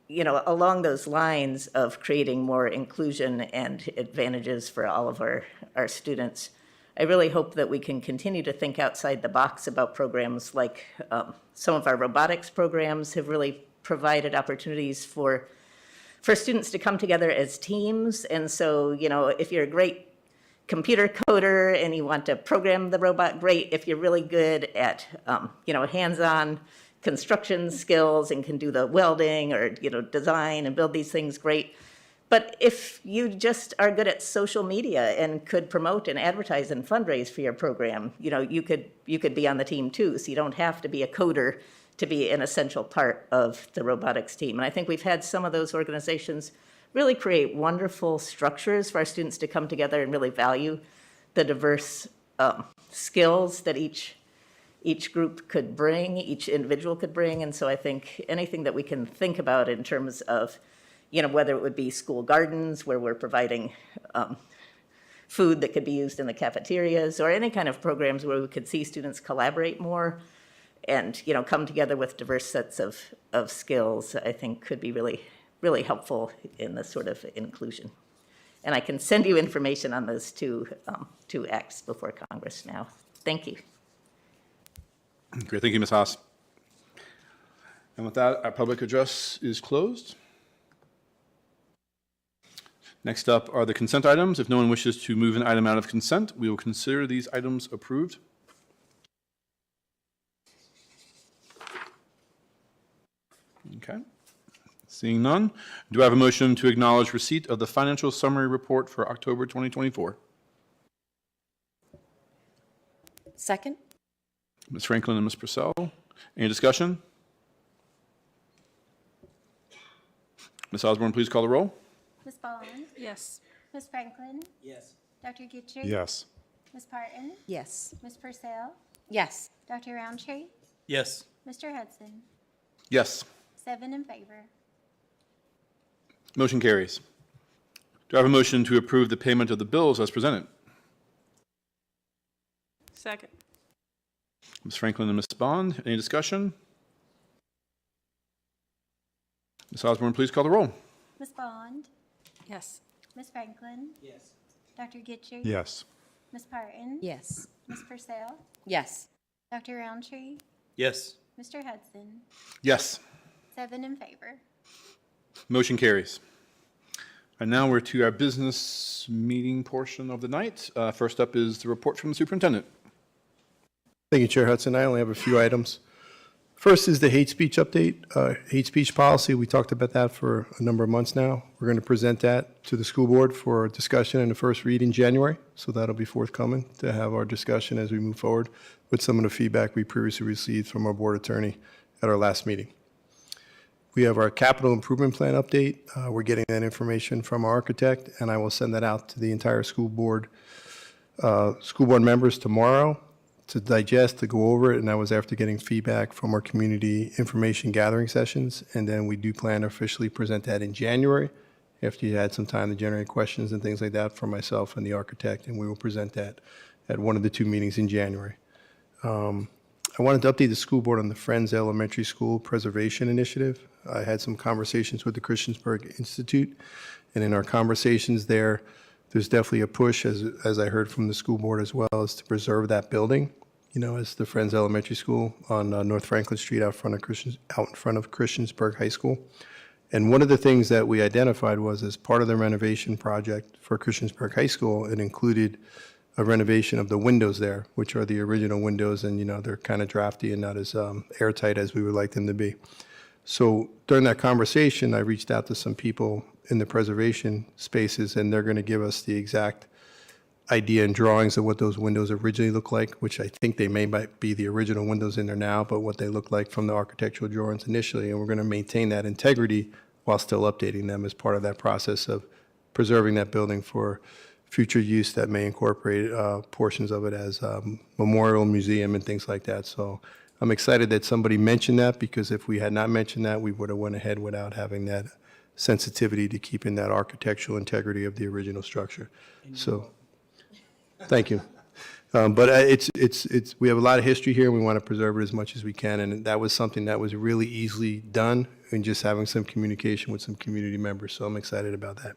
you know, along those lines of creating more inclusion and advantages for all of our students, I really hope that we can continue to think outside the box about programs like some of our robotics programs have really provided opportunities for students to come together as teams. And so, you know, if you're a great computer coder and you want to program the robot, great. If you're really good at, you know, hands-on construction skills and can do the welding or, you know, design and build these things, great. But if you just are good at social media and could promote and advertise and fundraise for your program, you know, you could be on the team too. So you don't have to be a coder to be an essential part of the robotics team. And I think we've had some of those organizations really create wonderful structures for our students to come together and really value the diverse skills that each group could bring, each individual could bring. And so I think anything that we can think about in terms of, you know, whether it would be school gardens where we're providing food that could be used in the cafeterias, or any kind of programs where we could see students collaborate more and, you know, come together with diverse sets of skills, I think could be really, really helpful in this sort of inclusion. And I can send you information on those two acts before Congress now. Thank you. Great, thank you, Ms. Haas. And with that, our public address is closed. Next up are the consent items. If no one wishes to move an item out of consent, we will consider these items approved. Okay. Seeing none, do I have a motion to acknowledge receipt of the financial summary report for October 2024? Second? Ms. Franklin and Ms. Purcell, any discussion? Ms. Osborne, please call the roll. Ms. Bond? Yes. Ms. Franklin? Yes. Dr. Guthrie? Yes. Ms. Parton? Yes. Ms. Purcell? Yes. Dr. Roundtree? Yes. Mr. Hudson? Yes. 7 in favor. Motion carries. Do I have a motion to approve the payment of the bills as presented? Second? Ms. Franklin and Ms. Bond, any discussion? Ms. Osborne, please call the roll. Ms. Bond? Yes. Ms. Franklin? Yes. Dr. Guthrie? Yes. Ms. Parton? Yes. Ms. Purcell? Yes. Dr. Roundtree? Yes. Mr. Hudson? Yes. 7 in favor. Motion carries. And now we're to our business meeting portion of the night. First up is the report from the superintendent. Thank you, Chair Hudson. I only have a few items. First is the hate speech update. Hate speech policy, we talked about that for a number of months now. We're going to present that to the school board for discussion in the first read in January. So that'll be forthcoming to have our discussion as we move forward with some of the feedback we previously received from our board attorney at our last meeting. We have our capital improvement plan update. We're getting that information from our architect, and I will send that out to the entire school board members tomorrow to digest, to go over it, and that was after getting feedback from our community information gathering sessions. And then we do plan to officially present that in January, after you had some time to generate questions and things like that from myself and the architect, and we will present that at one of the 2 meetings in January. I wanted to update the school board on the Friends Elementary School Preservation Initiative. I had some conversations with the Christiansburg Institute, and in our conversations there, there's definitely a push, as I heard from the school board as well, is to preserve that building, you know, as the Friends Elementary School on North Franklin Street out in front of Christiansburg High School. And one of the things that we identified was, as part of the renovation project for Christiansburg High School, it included a renovation of the windows there, which are the original windows, and, you know, they're kind of drafty and not as airtight as we would like them to be. So during that conversation, I reached out to some people in the preservation spaces, and they're going to give us the exact idea and drawings of what those windows originally look like, which I think they might be the original windows in there now, but what they look like from the architectural drawings initially. And we're going to maintain that integrity while still updating them as part of that process of preserving that building for future use that may incorporate portions of it as memorial museum and things like that. So I'm excited that somebody mentioned that, because if we had not mentioned that, we would have went ahead without having that sensitivity to keeping that architectural integrity of the original structure. So, thank you. But we have a lot of history here, and we want to preserve it as much as we can, and that was something that was really easily done in just having some communication with some community members, so I'm excited about that.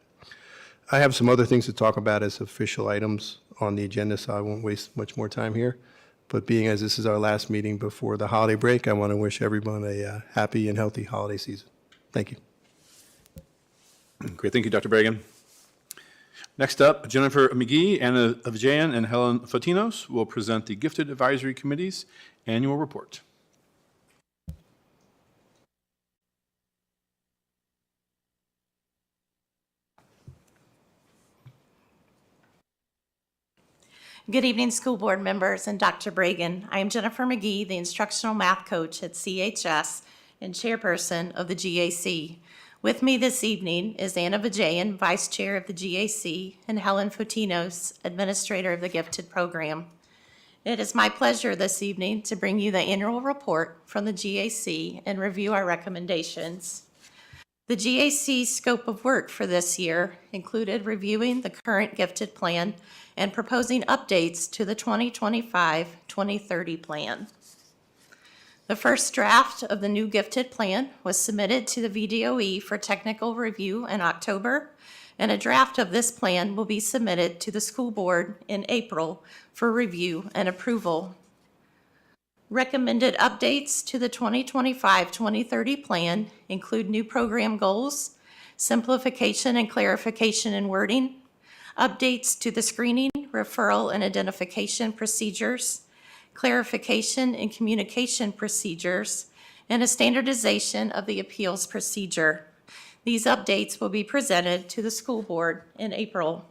I have some other things to talk about as official items on the agenda, so I won't waste much more time here. But being as this is our last meeting before the holiday break, I want to wish everyone a happy and healthy holiday season. Thank you. Great, thank you, Dr. Bragan. Next up, Jennifer McGee, Anna Avajayan, and Helen Fotinos will present the Gifted Advisory Committee's annual report. Good evening, school board members and Dr. Bragan. I am Jennifer McGee, the instructional math coach at CHS and chairperson of the GAC. With me this evening is Anna Vajayan, vice chair of the GAC, and Helen Fotinos, administrator of the gifted program. It is my pleasure this evening to bring you the annual report from the GAC and review our recommendations. The GAC's scope of work for this year included reviewing the current gifted plan and proposing updates to the 2025-2030 plan. The first draft of the new gifted plan was submitted to the VDOE for technical review in October, and a draft of this plan will be submitted to the school board in April for review and approval. Recommended updates to the 2025-2030 plan include new program goals, simplification and clarification in wording, updates to the screening, referral, and identification procedures, clarification and communication procedures, and a standardization of the appeals procedure. These updates will be presented to the school board in April.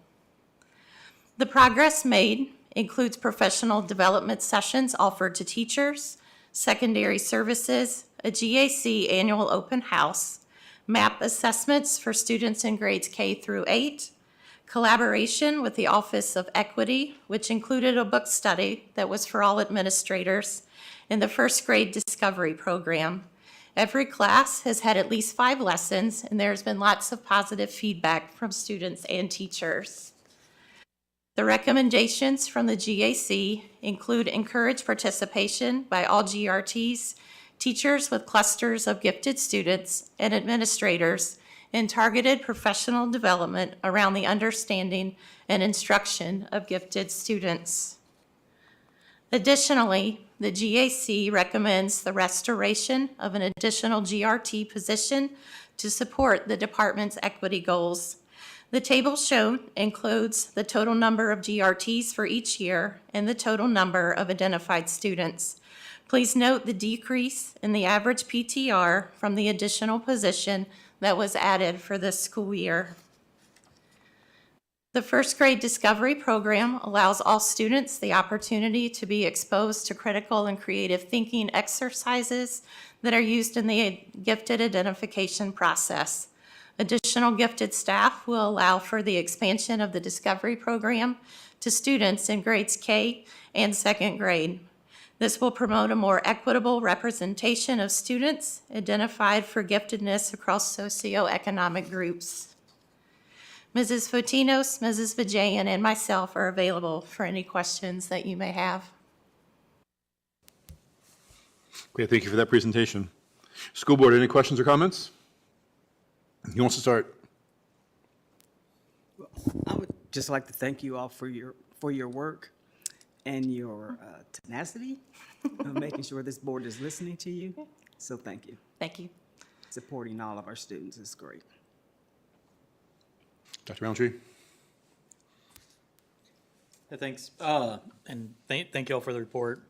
The progress made includes professional development sessions offered to teachers, secondary services, a GAC annual open house, MAP assessments for students in grades K through 8, collaboration with the Office of Equity, which included a book study that was for all administrators, and the first grade discovery program. Every class has had at least 5 lessons, and there's been lots of positive feedback from students and teachers. The recommendations from the GAC include encourage participation by all GRTs, teachers with clusters of gifted students, and administrators in targeted professional development around the understanding and instruction of gifted students. Additionally, the GAC recommends the restoration of an additional GRT position to support the department's equity goals. The table shown includes the total number of GRTs for each year and the total number of identified students. Please note the decrease in the average PTR from the additional position that was added for this school year. The first grade discovery program allows all students the opportunity to be exposed to critical and creative thinking exercises that are used in the gifted identification process. Additional gifted staff will allow for the expansion of the discovery program to students in grades K and 2nd grade. This will promote a more equitable representation of students identified for giftedness across socioeconomic groups. Mrs. Fotinos, Mrs. Vajayan, and myself are available for any questions that you may have. Great, thank you for that presentation. School board, any questions or comments? Who wants to start? I would just like to thank you all for your work and your tenacity of making sure this board is listening to you. So thank you. Thank you. Supporting all of our students is great. Dr. Roundtree? Yeah, thanks. And thank you all for the report.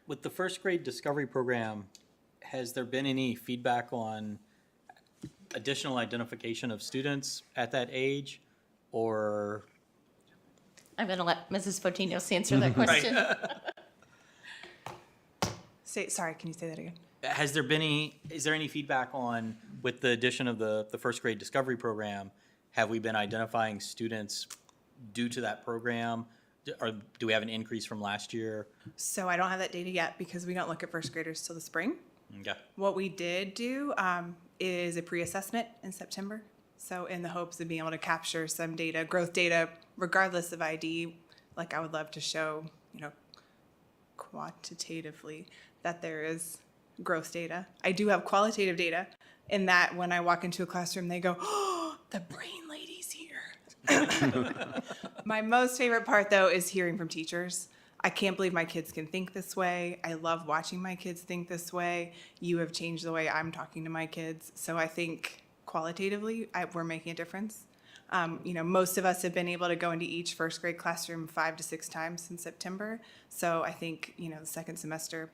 With the first grade discovery program, has there been any feedback on additional identification of students at that age, or? I'm going to let Mrs. Fotinos answer that question. Sorry, can you say that again? Is there any feedback on, with the addition of the first grade discovery program, have we been identifying students due to that program Do we have an increase from last year? So I don't have that data yet because we don't look at first graders till the spring. Okay. What we did do is a pre-assessment in September. So in the hopes of being able to capture some data, growth data, regardless of ID, like I would love to show, quantitatively that there is growth data. I do have qualitative data in that when I walk into a classroom, they go, "Oh, the brain lady's here." My most favorite part, though, is hearing from teachers. I can't believe my kids can think this way. I love watching my kids think this way. You have changed the way I'm talking to my kids. So I think qualitatively, we're making a difference. Most of us have been able to go into each first grade classroom 5 to 6 times since September. So I think, the second semester,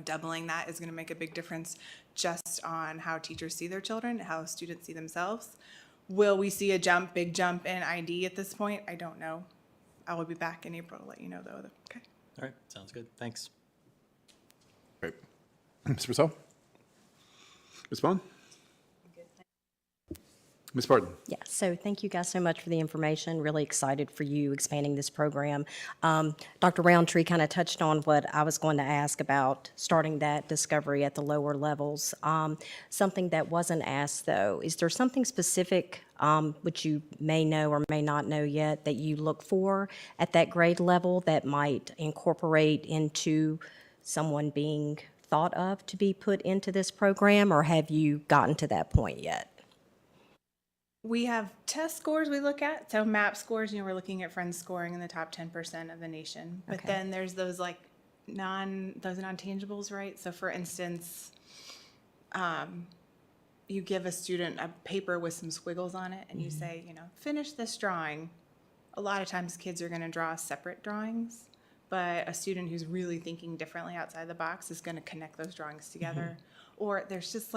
doubling that is going to make a big difference just on how teachers see their children, how students see themselves. Will we see a big jump in ID at this point? I don't know. I will be back in April to let you know, though. Okay. All right, sounds good. Thanks. Great. Mr. Purcell? Ms. Bond? Ms. Barton? Yeah, so thank you guys so much for the information. Really excited for you expanding this program. Dr. Roundtree kind of touched on what I was going to ask about starting that discovery at the lower levels. Something that wasn't asked, though, is there something specific which you may know or may not know yet that you look for at that grade level that might incorporate into someone being thought of to be put into this program, or have you gotten to that point yet? We have test scores we look at. So MAP scores, we're looking at friends scoring in the top 10% of the nation. But Okay. then there's those non-tangibles, right? So for instance, you give a student a paper with some squiggles on it and you say, finish this drawing. A lot of times kids are going to draw separate drawings, but a student who's really thinking differently outside the box is going to connect those drawings together. Or there's just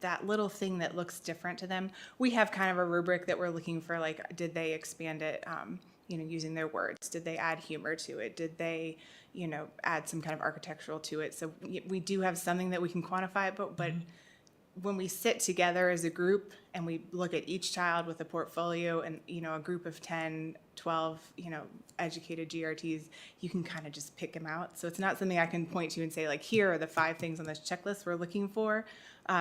that little thing that looks different to them. We have kind of a rubric that we're looking for, did they expand it, using their words? Did they add humor to it? Did they, add some kind of architectural to it? So we do have something that we can quantify it, but when we sit together as a group and we look at each child with a portfolio and, a group of 10, 12, educated GRTs, you can kind of just pick them out. So it's not something I can point to and say, here are the 5 things on this checklist we're looking for.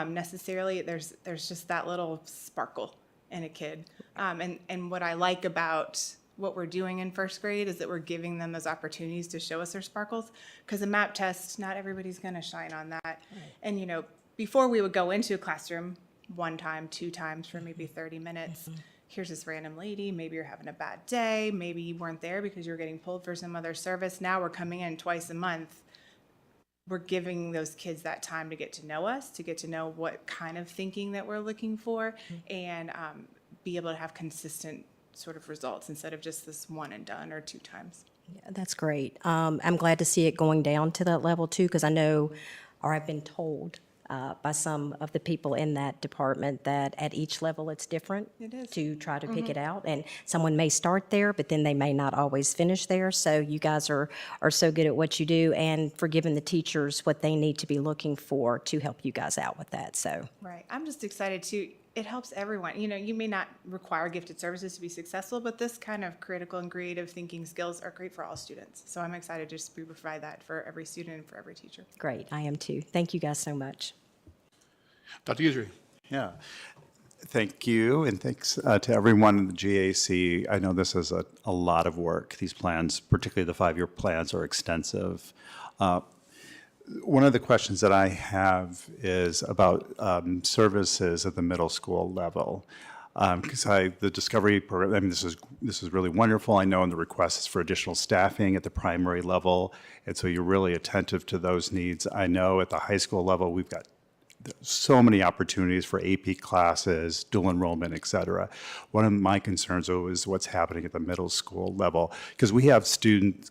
Necessarily, there's just that little sparkle in a kid. And what I like about what we're doing in first grade is that we're giving them those opportunities to show us their sparkles. Because a MAP test, not everybody's going to shine on that. Right. And, before we would go into a classroom 1 time, 2 times for maybe 30 minutes, here's this random lady, maybe you're having a bad day, maybe you weren't there because you're getting pulled for some other service. Now we're coming in twice a month. We're giving those kids that time to get to know us, to get to know what kind of thinking that we're looking for, and be able to have consistent sort of results instead of just this one and done or 2 times. Yeah, that's great. I'm glad to see it going down to that level too, because I know, or I've been told by some of the people in that department that at each level it's different. It is. To try to pick it out, and someone may start there, but then they may not always finish there. So you guys are so good at what you do, and for giving the teachers what they need to be looking for to help you guys out with that. So Right. I'm just excited too. It helps everyone. You may not require gifted services to be successful, but this kind of critical and creative thinking skills are great for all students. So I'm excited to just provide that for every student and for every teacher. great, I am too. Thank you guys so much. Dr. Guidry? Yeah. Thank you, and thanks to everyone in the GAC. I know this is a lot of work. These plans, particularly the 5-year plans, are extensive. One of the questions that I have is about services at the middle school level. Because the Discovery program, this is really wonderful. I know in the request is for additional staffing at the primary level, and so you're really attentive to those needs. I know at the high school level, we've got so many opportunities for AP classes, dual enrollment, et cetera. One of my concerns, though, is what's happening at the middle school level, because we have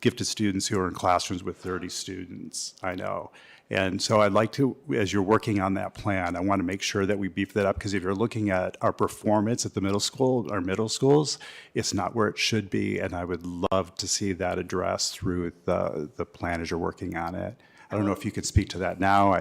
gifted students who are in classrooms with 30 students, I know. And so I'd like to, as you're working on that plan, I want to make sure that we beef that up, because if you're looking at our performance at the middle school, our middle schools, it's not where it should be, and I would love to see that addressed through the plan as you're working on it. I don't know if you could speak to that now.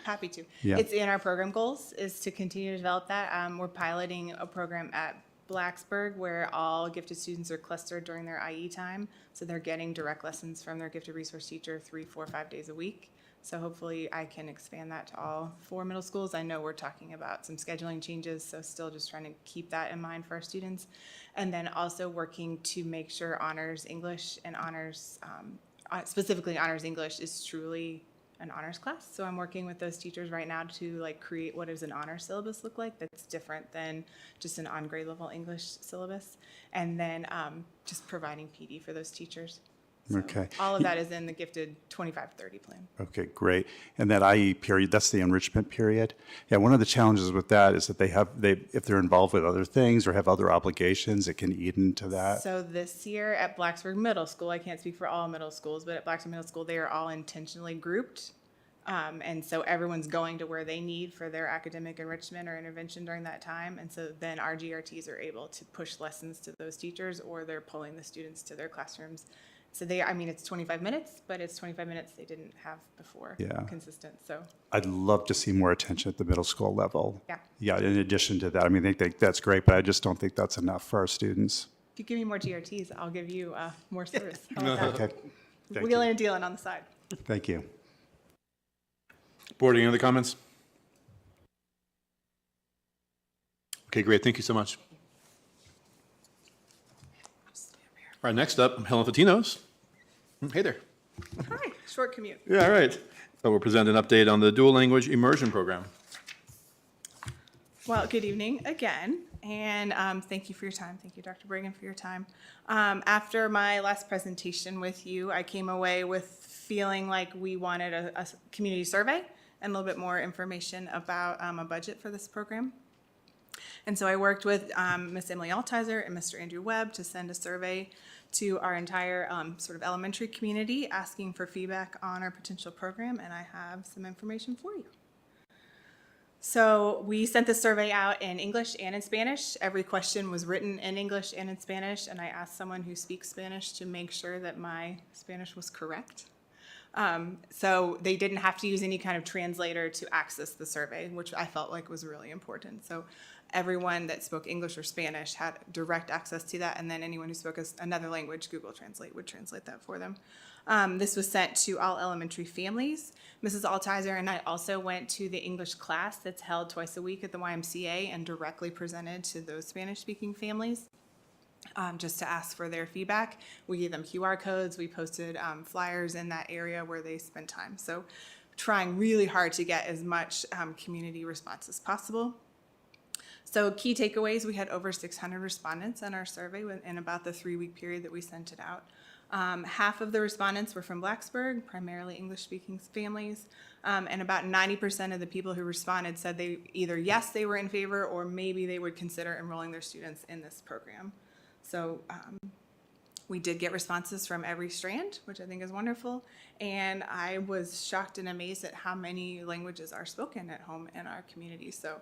Happy to. Yeah. It's in our program goals is to continue to develop that. We're piloting a program at Blacksburg, where all gifted students are clustered during their IE time. So they're getting direct lessons from their gifted resource teacher 3, 4, 5 days a week. So hopefully I can expand that to all 4 middle schools. I know we're talking about some scheduling changes, so still just trying to keep that in mind for our students. And then also working to make sure honors English and honors, specifically honors English, is truly an honors class. So I'm working with those teachers right now to like create what does an honors syllabus look like that's different than just an on grade level English syllabus. And then just providing PD for those teachers. So Okay. all of that is in the gifted 25-30 plan. Okay, great. And that IE period, that's the enrichment period. Yeah, one of the challenges with that is that if they're involved with other things or have other obligations, it can eat into that. So this year at Blacksburg Middle School, I can't speak for all middle schools, but at Blacksburg Middle School, they are all intentionally grouped. And so everyone's going to where they need for their academic enrichment or intervention during that time. And so then our GRTs are able to push lessons to those teachers, or they're pulling the students to their classrooms. So it's 25 minutes, but it's 25 minutes they didn't have before. Yeah. Consistent, so. I'd love to see more attention at the middle school level. Yeah. Yeah, in addition to that, I mean, they think that's great, but I just don't think that's enough for our students. If you give me more GRTs, I'll give you more service. How about that? Okay, thank Wheeling you. and dealing on the side. Thank you. Board, any other comments? Okay, great. Thank you so much. All right, next up, Helen Fatinos. Hey there. Hi, short commute. Yeah, all right. So we'll present an update on the dual language immersion program. Well, good evening again, and thank you for your time. Thank you, Dr. Bragan, for your time. After my last presentation with you, I came away with feeling like we wanted a community survey and a little bit more information about a budget for this program. And so I worked with Ms. Emily Altizer and Mr. Andrew Webb to send a survey to our entire sort of elementary community asking for feedback on our potential program, and I have some information for you. So we sent the survey out in English and in Spanish. Every question was written in English and in Spanish, and I asked someone who speaks Spanish to make sure that my Spanish was correct. So they didn't have to use any kind of translator to access the survey, which I felt like was really important. So everyone that spoke English or Spanish had direct access to that, and then anyone who spoke another language, Google Translate would translate that for them. This was sent to all elementary families. Mrs. Altizer and I also went to the English class that's held twice a week at the YMCA and directly presented to those Spanish-speaking families. Just to ask for their feedback. We gave them QR codes. We posted flyers in that area where they spend time. So trying really hard to get as much community response as possible. So key takeaways, we had over 600 respondents in our survey in about the 3-week period that we sent it out. Half of the respondents were from Blacksburg, primarily English-speaking families, and about 90% of the people who responded said they either yes, they were in favor, or maybe they would consider enrolling their students in this program. So we did get responses from every strand, which I think is wonderful. And I was shocked and amazed at how many languages are spoken at home in our community. So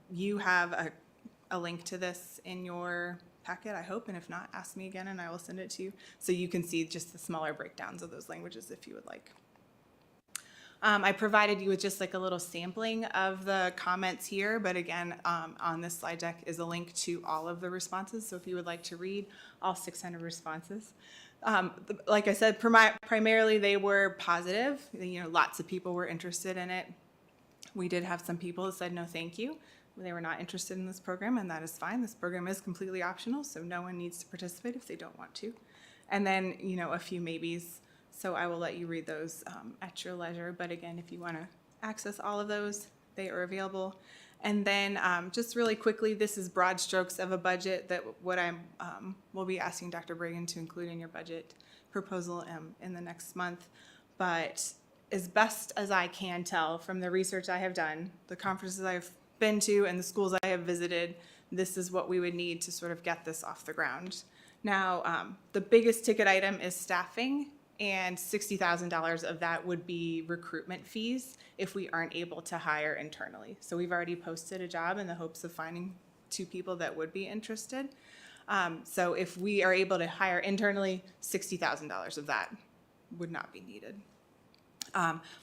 you have a link to this in your packet, I hope. And if not, ask me again and I will send it to you. So you can see just the smaller breakdowns of those languages if you would like. I provided you with just like a little sampling of the comments here, but again, on this slide deck is a link to all of the responses. So if you would like to read all 600 responses. Like I said, primarily they were positive. You know, lots of people were interested in it. We did have some people that said no thank you. They were not interested in this program, and that is fine. This program is completely optional, so no one needs to participate if they don't want to. And then, you know, a few maybes. So I will let you read those at your leisure. But again, if you want to access all of those, they are available. And then just really quickly, this is broad strokes of a budget that what I will be asking Dr. Bragan to include in your budget proposal in the next month. But as best as I can tell from the research I have done, the conferences I've been to and the schools I have visited, this is what we would need to sort of get this off the ground. Now, the biggest ticket item is staffing. And $60,000 of that would be recruitment fees if we aren't able to hire internally. So we've already posted a job in the hopes of finding 2 people that would be interested. So if we are able to hire internally, $60,000 of that would not be needed.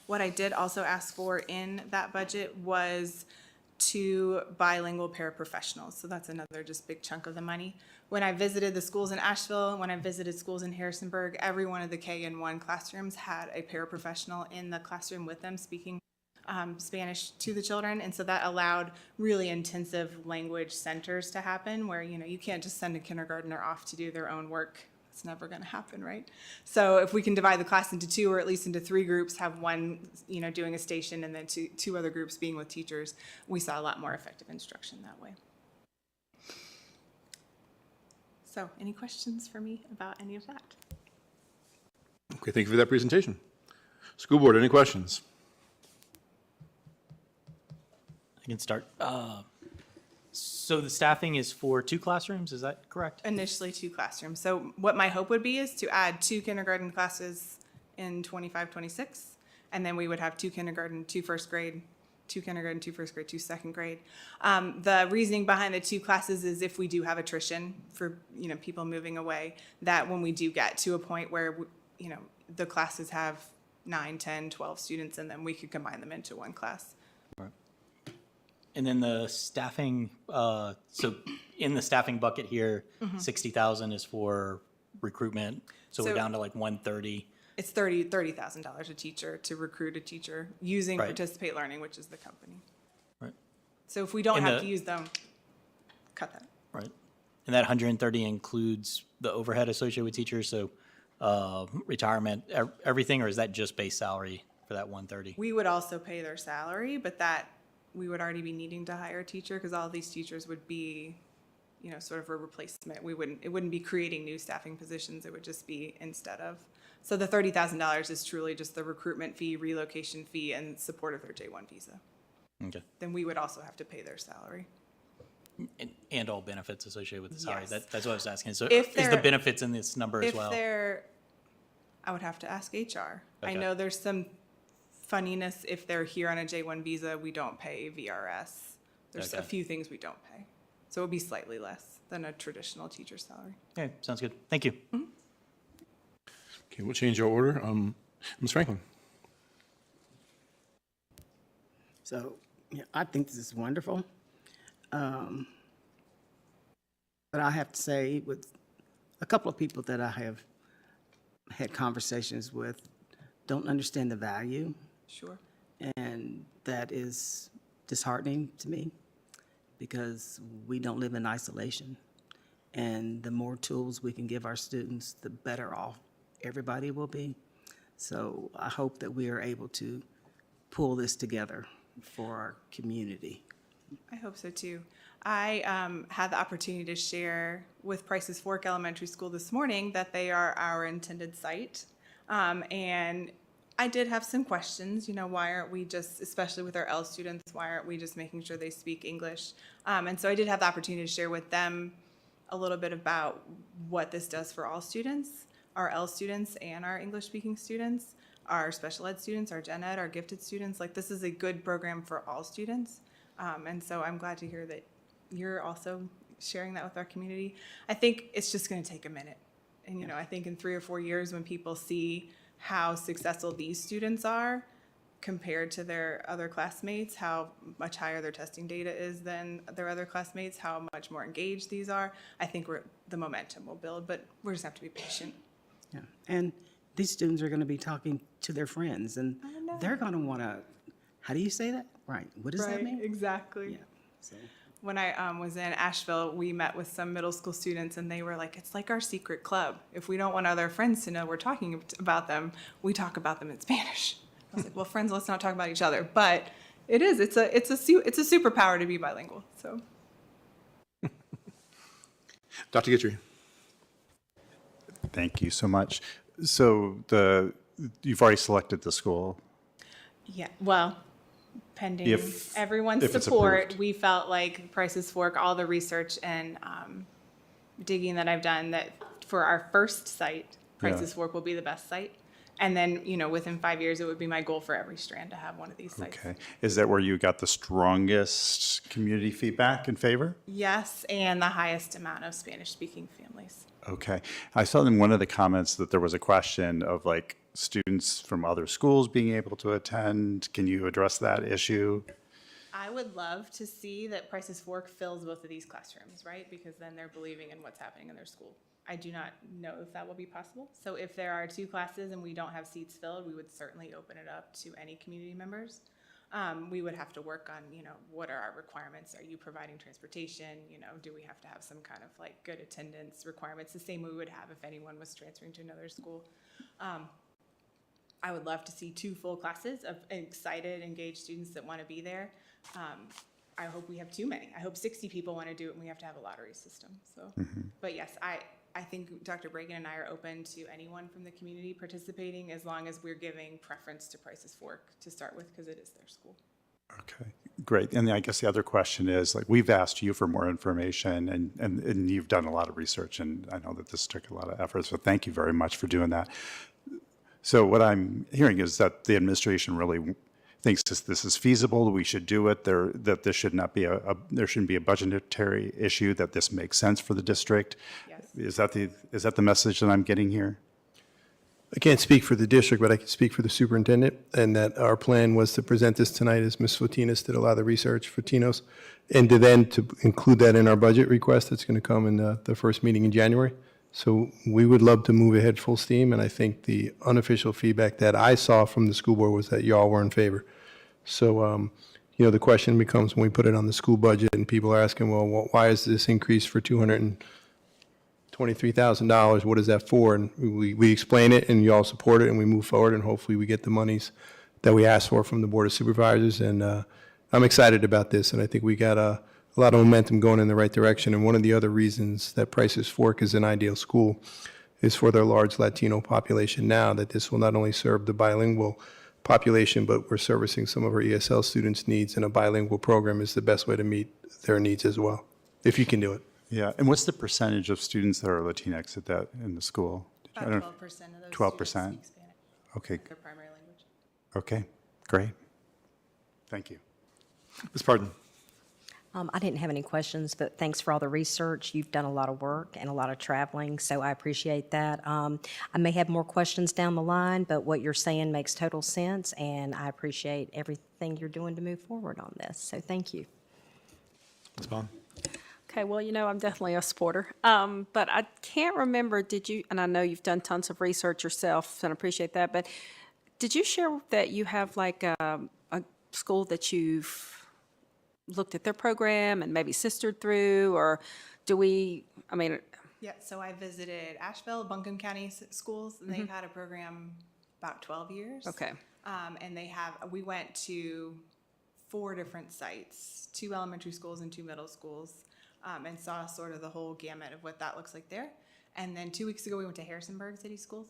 What I did also ask for in that budget was 2 bilingual paraprofessionals. So that's another just big chunk of the money. When I visited the schools in Asheville, when I visited schools in Harrisonburg, every one of the K-1 classrooms had a paraprofessional in the classroom with them speaking Spanish to the children. And so that allowed really intensive language centers to happen where, you can't just send a kindergartner off to do their own work. It's never going to happen, right? So if we can divide the class into 2 or at least into 3 groups, have one, doing a station and then two other groups being with teachers, we saw a lot more effective instruction that way. So any questions for me about any of that? Okay, thank you for that presentation. School board, any questions? I can start. So the staffing is for 2 classrooms, is that correct? Initially 2 classrooms. So what my hope would be is to add 2 kindergarten classes in 25-26, and then we would have 2 kindergarten, 2 first grade, 2 kindergarten, 2 first grade, 2 second grade. The reasoning behind the 2 classes is if we do have attrition for people moving away, that when we do get to a point where the classes have 9, 10, 12 students in them, we could combine them into one class. And then the staffing, so in the staffing bucket here, 60,000 is for recruitment. So we're down to like 130. It's $30,000 a teacher to recruit a teacher using Right. Participate Learning, which is the company. Right. So if we don't And have the- to use them, cut that. Right. And that 130 includes the overhead associated with teachers, so retirement, everything, or is that just base salary for that 130? We would also pay their salary, but that we would already be needing to hire a teacher because all of these teachers would be, sort of a replacement. It wouldn't be creating new staffing positions. It would just be instead of. So the $30,000 is truly just the recruitment fee, relocation fee, and support of their J-1 visa. Okay. Then we would also have to pay their salary. And all benefits associated with the salary. Yes. That's what I was asking. So If is the they're- benefits in this number as well? I would have to ask HR. I Okay. know there's some funniness if they're here on a J-1 visa, we don't pay VRS. There's a Okay. few things we don't pay. So it would be slightly less than a traditional teacher salary. Okay, sounds good. Thank you. Okay, we'll change our order. Ms. Franklin. So, yeah, I think this is wonderful. But I have to say, with a couple of people that I have had conversations with, don't understand the value, Sure. and that is disheartening to me because we don't live in isolation. And the more tools we can give our students, the better off everybody will be. So I hope that we are able to pull this together for our community. I hope so too. I had the opportunity to share with Price's Fork Elementary School this morning that they are our intended site. And I did have some questions, why aren't we just, especially with our L students, why aren't we just making sure they speak English? And so I did have the opportunity to share with them a little bit about what this does for all students, our L students and our English speaking students, our special ed students, our gen ed, our gifted students. Like, this is a good program for all students. And so I'm glad to hear that you're also sharing that with our community. I think it's just going to take a minute. And, I think in 3 or 4 years when people see how successful these students are compared to their other classmates, how much higher their testing data is than their other classmates, how much more engaged these are, I think the momentum will build, but we just have to be patient. Yeah, and these students are going to be talking to their friends, and they're going to want to, how do you say that? Right, what does that Right, mean? exactly. Yeah, so. When I was in Asheville, we met with some middle school students, and they were like, it's like our secret club. If we don't want other friends to know we're talking about them, we talk about them in Spanish. I was like, well, friends, let's not talk about each other. But it is. It's a superpower to be bilingual. So, Dr. Guidry. Thank you so much. So you've already selected the school. yeah. Well, pending If everyone's it's support, approved. we felt like Price's Fork, all the research and digging that I've done, that for our first site, Price's Yeah. Fork will be the best site. And then, within 5 years, it would be my goal for every strand to have one of these sites. Okay. Is that where you got the strongest community feedback in favor? Yes, and the highest amount of Spanish-speaking families. Okay. I saw in one of the comments that there was a question of like students from other schools being able to attend. Can you address that issue? I would love to see that Price's Fork fills both of these classrooms, right? Because then they're believing in what's happening in their school. I do not know if that will be possible. So if there are 2 classes and we don't have seats filled, we would certainly open it up to any community members. We would have to work on, what are our requirements? Are you providing transportation? Do we have to have some kind of like good attendance requirements? The same we would have if anyone was transferring to another school. I would love to see 2 full classes of excited, engaged students that want to be there. I hope we have too many. I hope 60 people want to do it and we have to have a lottery system. So, But yes, I think Dr. Bragan and I are open to anyone from the community participating as long as we're giving preference to Price's Fork to start with because it is their school. Okay, great. And I guess the other question is, like, we've asked you for more information and you've done a lot of research, and I know that this took a lot of effort, so thank you very much for doing that. So what I'm hearing is that the administration really thinks this is feasible, we should do it, that this should not be there shouldn't be a budgetary issue, that this makes sense for the district. Yes. Is that the message that I'm getting here? I can't speak for the district, but I can speak for the superintendent, and that our plan was to present this tonight as Ms. Fotinas did a lot of the research for Tinos, and to include that in our budget request that's going to come in the first meeting in January. So we would love to move ahead full steam, and I think the unofficial feedback that I saw from the school board was that y'all were in favor. So, the question becomes when we put it on the school budget and people are asking, well, why is this increase for $223,000? What is that for? And we explain it and y'all support it and we move forward and hopefully we get the monies that we asked for from the Board of Supervisors. And I'm excited about this, and I think we got a lot of momentum going in the right direction. And one of the other reasons that Price's Fork is an ideal school is for their large Latino population now, that this will not only serve the bilingual population, but we're servicing some of our ESL students' needs, and a bilingual program is the best way to meet their needs as well, if you can do it. Yeah, and what's the percentage of students that are Latinx in the school? About 12% of those 12%? students speak Spanish. Okay. Their primary language. Okay, great. Thank you. Ms. Pardon. I didn't have any questions, but thanks for all the research. You've done a lot of work and a lot of traveling, so I appreciate that. I may have more questions down the line, but what you're saying makes total sense, and I appreciate everything you're doing to move forward on this, so thank you. Ms. Bond. Okay, well, I'm definitely a supporter. But I can't remember, and I know you've done tons of research yourself, and I appreciate that, but did you share that you have like a school that you've looked at their program and maybe sistered through, or Yeah, so I visited Asheville, Buncombe County schools, and they've had a program about 12 years. Okay. And we went to 4 different sites, 2 elementary schools and 2 middle schools, and saw sort of the whole gamut of what that looks like there. And then 2 weeks ago, we went to Harrisonburg City Schools.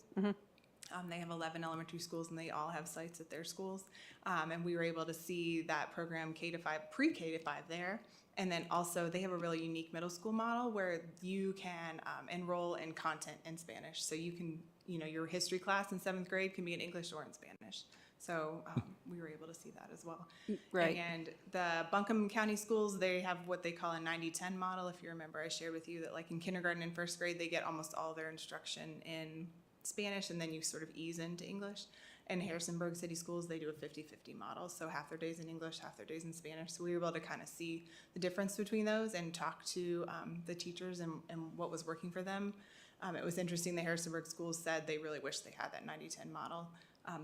They have 11 elementary schools, and they all have sites at their schools. And we were able to see that program K-5, pre-K to 5 there. And then also they have a really unique middle school model where you can enroll in content in Spanish. So you can, your history class in 7th grade can be in English or in Spanish. So we were able to see that as well. Right. And the Buncombe County schools, they have what they call a 90-10 model. If you remember, I shared with you that like in kindergarten and 1st grade, they get almost all their instruction in Spanish, and then you sort of ease into English. In Harrisonburg City Schools, they do a 50-50 model, so half their days in English, half their days in Spanish. So we were able to kind of see the difference between those and talk to the teachers and what was working for them. It was interesting, the Harrisonburg schools said they really wish they had that 90-10 model,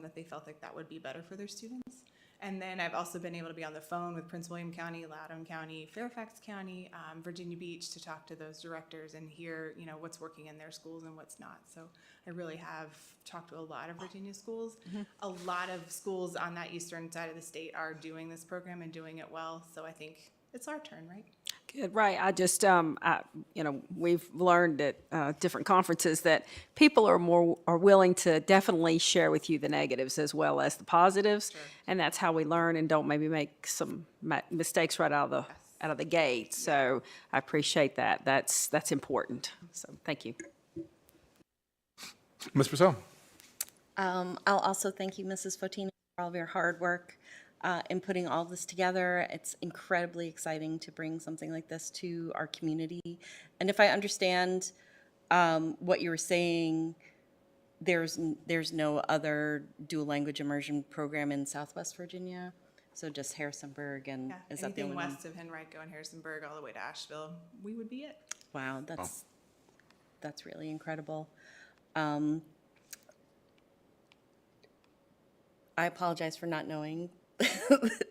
that they felt like that would be better for their students. And then I've also been able to be on the phone with Prince William County, Loudoun County, Fairfax County, Virginia Beach to talk to those directors and hear, what's working in their schools and what's not. So I really have talked to a lot of Virginia schools. A lot of schools on that eastern side of the state are doing this program and doing it well. So I think it's our turn, right? Good, right. I just, we've learned at different conferences that people are willing to definitely share with you the negatives as well as the positives, and that's how we learn and don't maybe make some mistakes right out of the gate. So I appreciate that. That's important. So thank you. Ms. Purcell. I'll also thank you, Mrs. Fotina, for all of your hard work in putting all this together. It's incredibly exciting to bring something like this to our community. And if I understand what you were saying, there's no other dual language immersion program in Southwest Virginia. So just Harrisonburg, and Yeah, is that the anything only one? west of Henrico and Harrisonburg all the way to Asheville, we would be it. Wow, that's really incredible. I apologize for not knowing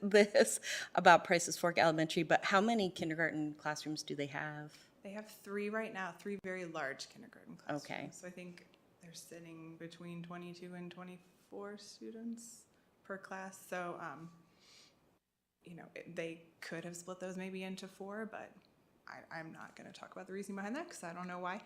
this about Price's Fork Elementary, but how many kindergarten classrooms do they have? They have 3 right now, 3 very large kindergarten classrooms. Okay. So I think they're sitting between 22 and 24 students per class. So, you know, they could have split those maybe into 4, but I'm not going to talk about the reason behind that because I don't know why.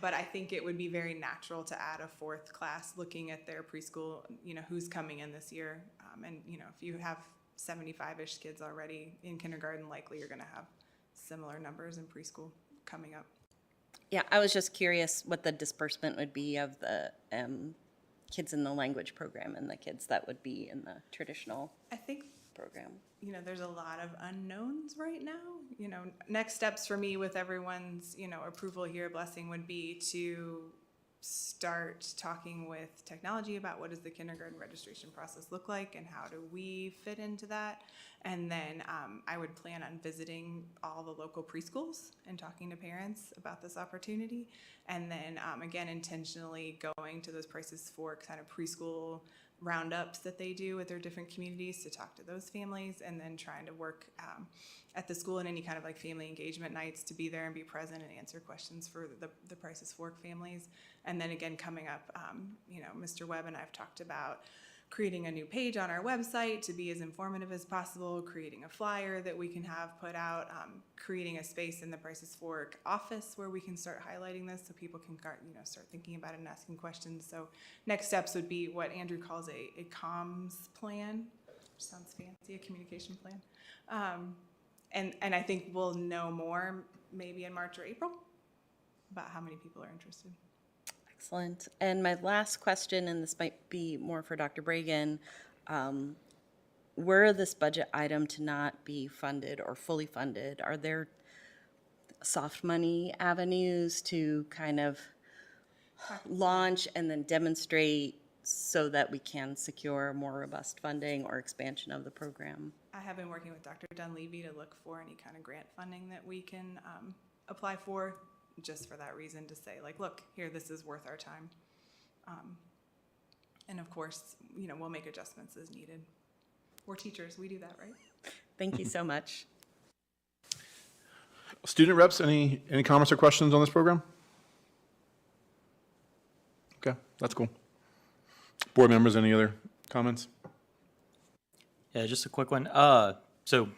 But I think it would be very natural to add a 4th class looking at their preschool, you know, who's coming in this year. And, you know, if you have 75-ish kids already in kindergarten, likely you're going to have similar numbers in preschool coming up. Yeah, I was just curious what the disbursement would be of the kids in the language program and the kids that would be in the traditional I think program. You know, there's a lot of unknowns right now. You know, next steps for me with everyone's, you know, approval here, blessing would be to start talking with technology about what does the kindergarten registration process look like and how do we fit into that. And then I would plan on visiting all the local preschools and talking to parents about this opportunity. And then again, intentionally going to those Price's Fork kind of preschool roundups that they do with their different communities to talk to those families, and then trying to work at the school in any kind of like family engagement nights to be there and be present and answer questions for the Price's Fork families. And then again, coming up, you know, Mr. Webb and I have talked about creating a new page on our website to be as informative as possible, creating a flyer that we can have put out, creating a space in the Price's Fork office where we can start highlighting this so people can, you know, start thinking about it and asking questions. So next steps would be what Andrew calls a comms plan, which sounds fancy, a communication plan. And I think we'll know more maybe in March or April about how many people are interested. Excellent. And my last question, and this might be more for Dr. Bragan, were this budget item to not be funded or fully funded, are there soft money avenues to kind of launch and then demonstrate so that we can secure more robust funding or expansion of the program? I have been working with Dr. Dunleavy to look for any kind of grant funding that we can apply for, just for that reason, to say like, look, here, this is worth our time. And of course, you know, we'll make adjustments as needed. We're teachers, we do that, right? Thank you so much. Student reps, any comments or questions on this program? Okay, that's cool. Board members, any other comments? Yeah, just a quick one. So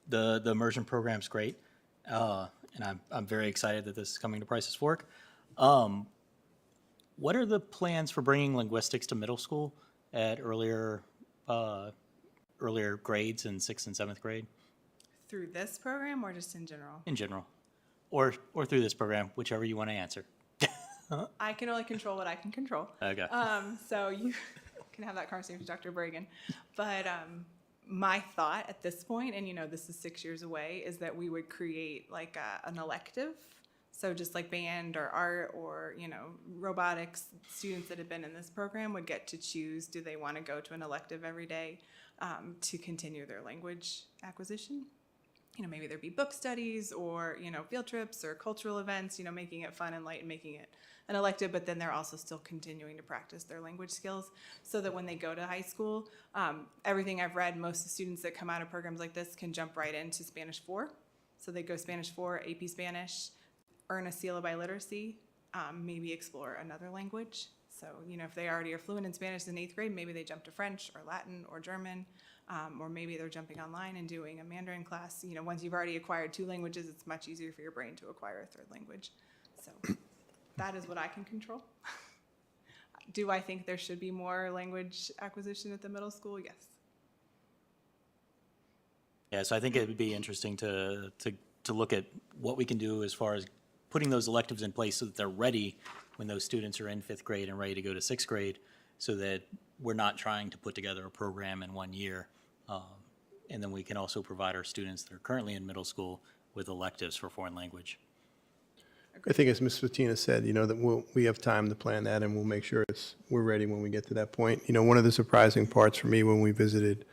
the immersion program's great, and I'm very excited that this is coming to Price's Fork. What are the plans for bringing linguistics to middle school at earlier grades in 6th and 7th grade? Through this program or just in general? In general, or through this program, whichever you want to answer. I can only control what I can control. Okay. So you can have that conversation with Dr. Bragan. But my thought at this point, and you know, this is 6 years away, is that we would create like an elective. So just like band or art or, you know, robotics, students that have been in this program would get to choose, do they want to go to an elective every day to continue their language acquisition? You know, maybe there'd be book studies or, you know, field trips or cultural events, you know, making it fun and light and making it an elective, but then they're also still continuing to practice their language skills so that when they go to high school, everything I've read, most of the students that come out of programs like this can jump right into Spanish 4. So they go Spanish 4, AP Spanish, earn a seal of biliteracy, maybe explore another language. So, you know, if they already are fluent in Spanish in 8th grade, maybe they jump to French or Latin or German, or maybe they're jumping online and doing a Mandarin class. You know, once you've already acquired 2 languages, it's much easier for your brain to acquire a 3rd language. So that is what I can control. Do I think there should be more language acquisition at the middle school? Yes. Yeah, so I think it would be interesting to look at what we can do as far as putting those electives in place so that they're ready when those students are in 5th grade and ready to go to 6th grade, so that we're not trying to put together a program in 1 year. And then we can also provide our students that are currently in middle school with electives for foreign language. I think as Ms. Fatina said, you know, that we have time to plan that, and we'll make sure we're ready when we get to that point. You know, one of the surprising parts for me when we visited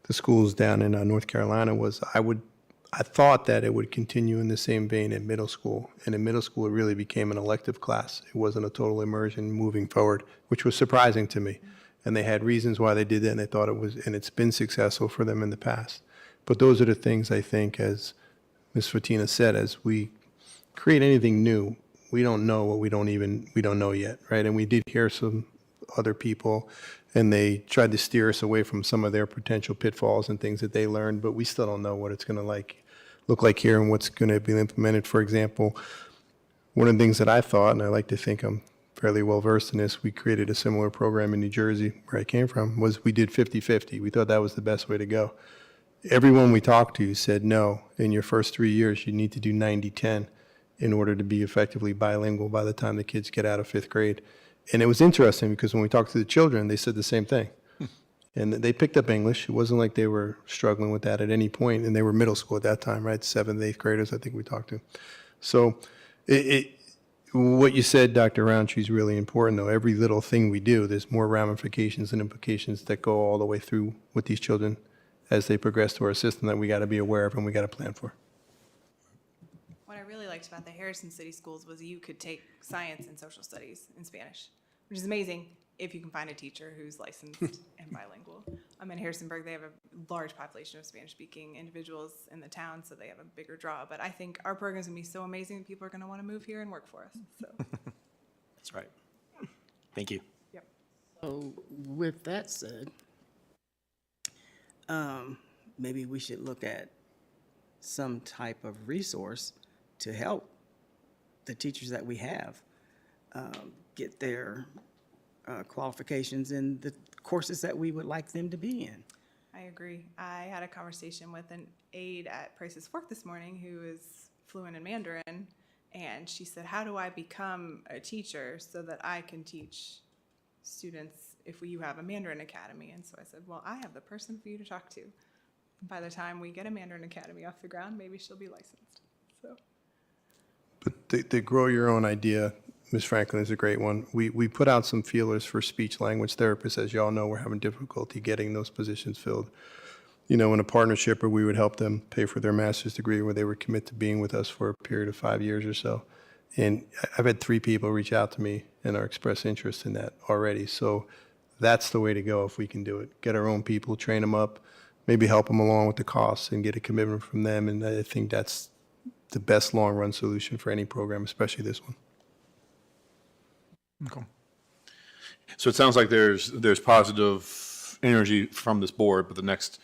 the schools down in North Carolina was I thought that it would continue in the same vein in middle school. And in middle school, it really became an elective class. It wasn't a total immersion moving forward, which was surprising to me. And they had reasons why they did that, and they thought it was, and it's been successful for them in the past. But those are the things I think, as Ms. Fatina said, as we create anything new, we don't know what we don't know yet, right? And we did hear some other people, and they tried to steer us away from some of their potential pitfalls and things that they learned, but we still don't know what it's going to look like here and what's going to be implemented. For example, one of the things that I thought, and I like to think I'm fairly well versed in this, we created a similar program in New Jersey, where I came from, was we did 50-50. We thought that was the best way to go. Everyone we talked to said, no, in your first 3 years, you need to do 90-10 in order to be effectively bilingual by the time the kids get out of 5th grade. And it was interesting because when we talked to the children, they said the same thing. And they picked up English. It wasn't like they were struggling with that at any point, and they were middle school at that time, right? 7th, 8th graders, I think we talked to. So what you said, Dr. Roundtree, is really important, though. Every little thing we do, there's more ramifications and implications that go all the way through with these children as they progress through our system that we got to be aware of and we got to plan for. What I really liked about the Harrison City schools was you could take science and social studies in Spanish, which is amazing if you can find a teacher who's licensed and bilingual. In Harrisonburg, they have a large population of Spanish-speaking individuals in the town, so they have a bigger draw. But I think our program's going to be so amazing that people are going to want to move here and work for us. So. That's right. Thank you. Yep. So with that said, maybe we should look at some type of resource to help the teachers that we have get their qualifications in the courses that we would like them to be in. I agree. I had a conversation with an aide at Price's Fork this morning who is fluent in Mandarin, and she said, how do I become a teacher so that I can teach students if you have a Mandarin Academy? And so I said, well, I have the person for you to talk to. By the time we get a Mandarin Academy off the ground, maybe she'll be licensed. So. But the grow your own idea, Ms. Franklin, is a great one. We put out some feelers for speech language therapists. As you all know, we're having difficulty getting those positions filled. In a partnership where we would help them pay for their master's degree, where they would commit to being with us for a period of 5 years or so. And I've had 3 people reach out to me and express interest in that already. So that's the way to go if we can do it. Get our own people, train them up, maybe help them along with the costs and get a commitment from them. And I think that's the best long-run solution for any program, especially this one. Okay. So it sounds like there's positive energy from this board, but the next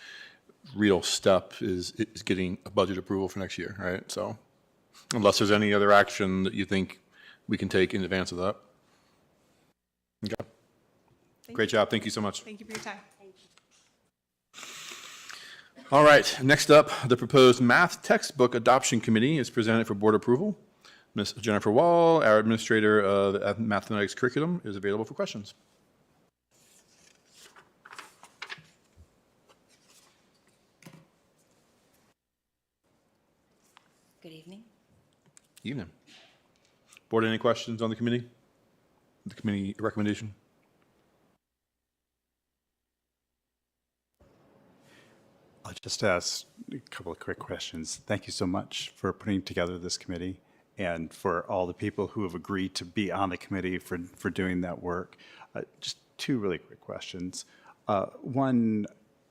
real step is getting a budget approval for next year, right? So unless there's any other action that you think we can take in advance of that. Okay. Great job. Thank you so much. Thank you for your time. All right, next up, the proposed math textbook adoption committee is presented for board approval. Ms. Jennifer Wall, our administrator of the mathematics curriculum, is available for questions. Good evening. Evening. Board, any questions on the committee? The committee recommendation? I'll just ask a couple of quick questions. Thank you so much for putting together this committee and for all the people who have agreed to be on the committee for doing that work. Just 2 really quick questions. One,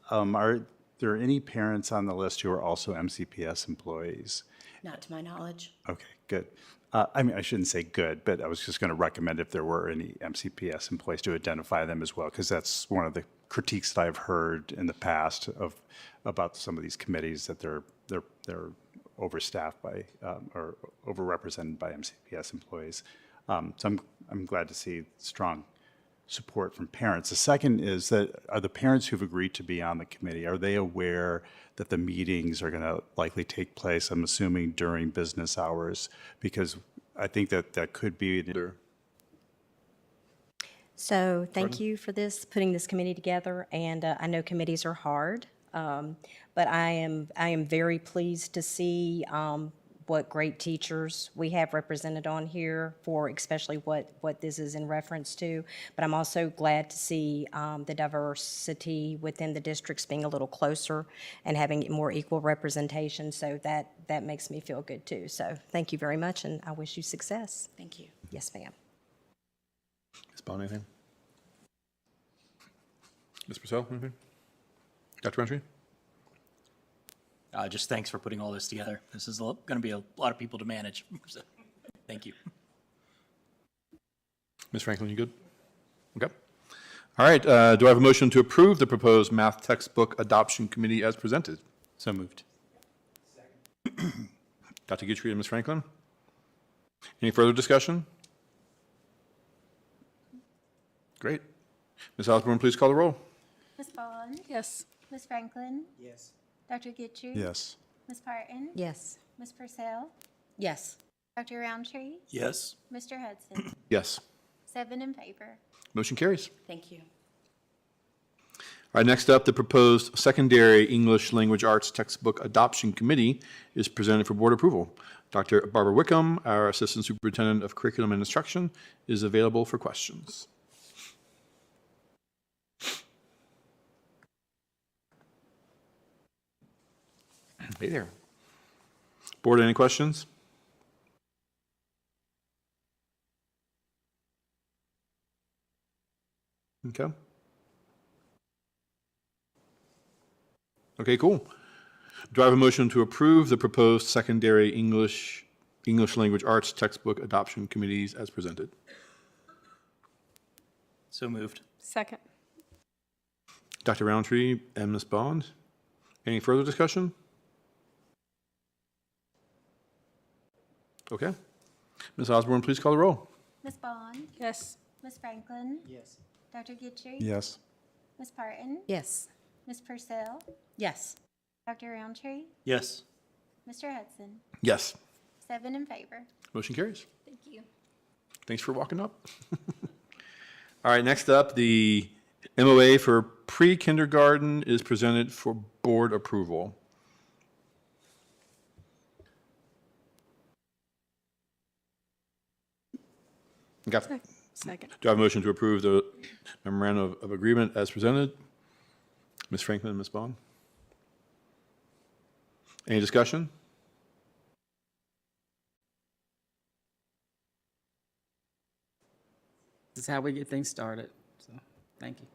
are there any parents on the list who are also MCPS employees? Not to my knowledge. Okay, good. I mean, I shouldn't say good, but I was just going to recommend if there were any MCPS employees to identify them as well, because that's one of the critiques that I've heard in the past about some of these committees, that they're overstaffed by or overrepresented by MCPS employees. So I'm glad to see strong support from parents. The second is that are the parents who've agreed to be on the committee, are they aware that the meetings are going to likely take place, I'm assuming, during business hours? Because I think that could be. So thank you for putting this committee together. And I know committees are hard, but I am very pleased to see what great teachers we have represented on here for especially what this is in reference to. But I'm also glad to see the diversity within the districts being a little closer and having more equal representation. So that makes me feel good too. So thank you very much, and I wish you success. Thank you. Yes, ma'am. Ms. Bond, anything? Ms. Purcell, anything? Dr. Roundtree? Just thanks for putting all this together. This is going to be a lot of people to manage. So, thank you. Ms. Franklin, you good? Okay. All right, do I have a motion to approve the proposed math textbook adoption committee as presented? So moved. Dr. Guthrie and Ms. Franklin? Any further discussion? Great. Ms. Osborne, please call the roll. Ms. Bond? Yes. Ms. Franklin? Yes. Dr. Guthrie? Yes. Ms. Parton? Yes. Ms. Purcell? Yes. Dr. Roundtree? Yes. Mr. Hudson? Yes. 7 in favor. Motion carries. Thank you. All right, next up, the proposed secondary English language arts textbook adoption committee is presented for board approval. Dr. Barbara Wickham, our Assistant Superintendent of Curriculum and Instruction, is available for questions. Hey there. Board, any questions? Okay. Okay, cool. Do I have a motion to approve the proposed secondary English language arts textbook adoption committees as presented? So moved. Second. Dr. Roundtree and Ms. Bond, any further discussion? Okay. Ms. Osborne, please call the roll. Ms. Bond? Yes. Ms. Franklin? Yes. Dr. Guthrie? Yes. Ms. Parton? Yes. Ms. Purcell? Yes. Dr. Roundtree? Yes. Mr. Hudson? Yes. 7 in favor. Motion carries. Thank you. Thanks for walking up. All right, next up, the MOA for pre-kindergarten is presented for board approval. Okay. Second. Do I have a motion to approve the memorandum of agreement as presented? Ms. Franklin and Ms. Bond? Any discussion? This is how we get things started. So, thank you.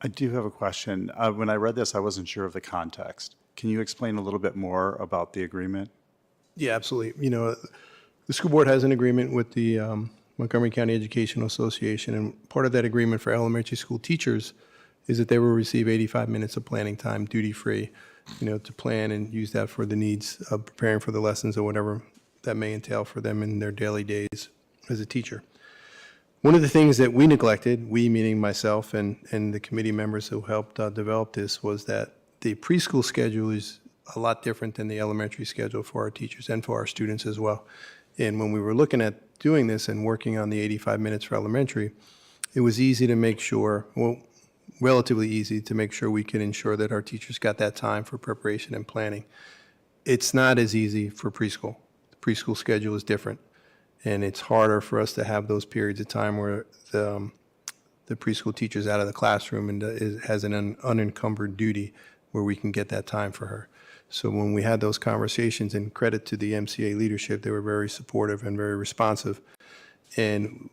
I do have a question. When I read this, I wasn't sure of the context. Can you explain a little bit more about the agreement? Yeah, absolutely. You know, the school board has an agreement with the Montgomery County Educational Association, and part of that agreement for elementary school teachers is that they will receive 85 minutes of planning time, duty-free, you know, to plan and use that for the needs of preparing for the lessons or whatever that may entail for them in their daily days as a teacher. One of the things that we neglected, we meaning myself and the committee members who helped develop this, was that the preschool schedule is a lot different than the elementary schedule for our teachers and for our students as well. And when we were looking at doing this and working on the 85 minutes for elementary, it was easy to make sure, well, relatively easy to make sure we could ensure that our teachers got that time for preparation and planning. It's not as easy for preschool. The preschool schedule is different, and it's harder for us to have those periods of time where the preschool teacher's out of the classroom and has an unencumbered duty where we can get that time for her. So when we had those conversations, and credit to the MCA leadership, they were very supportive and very responsive. And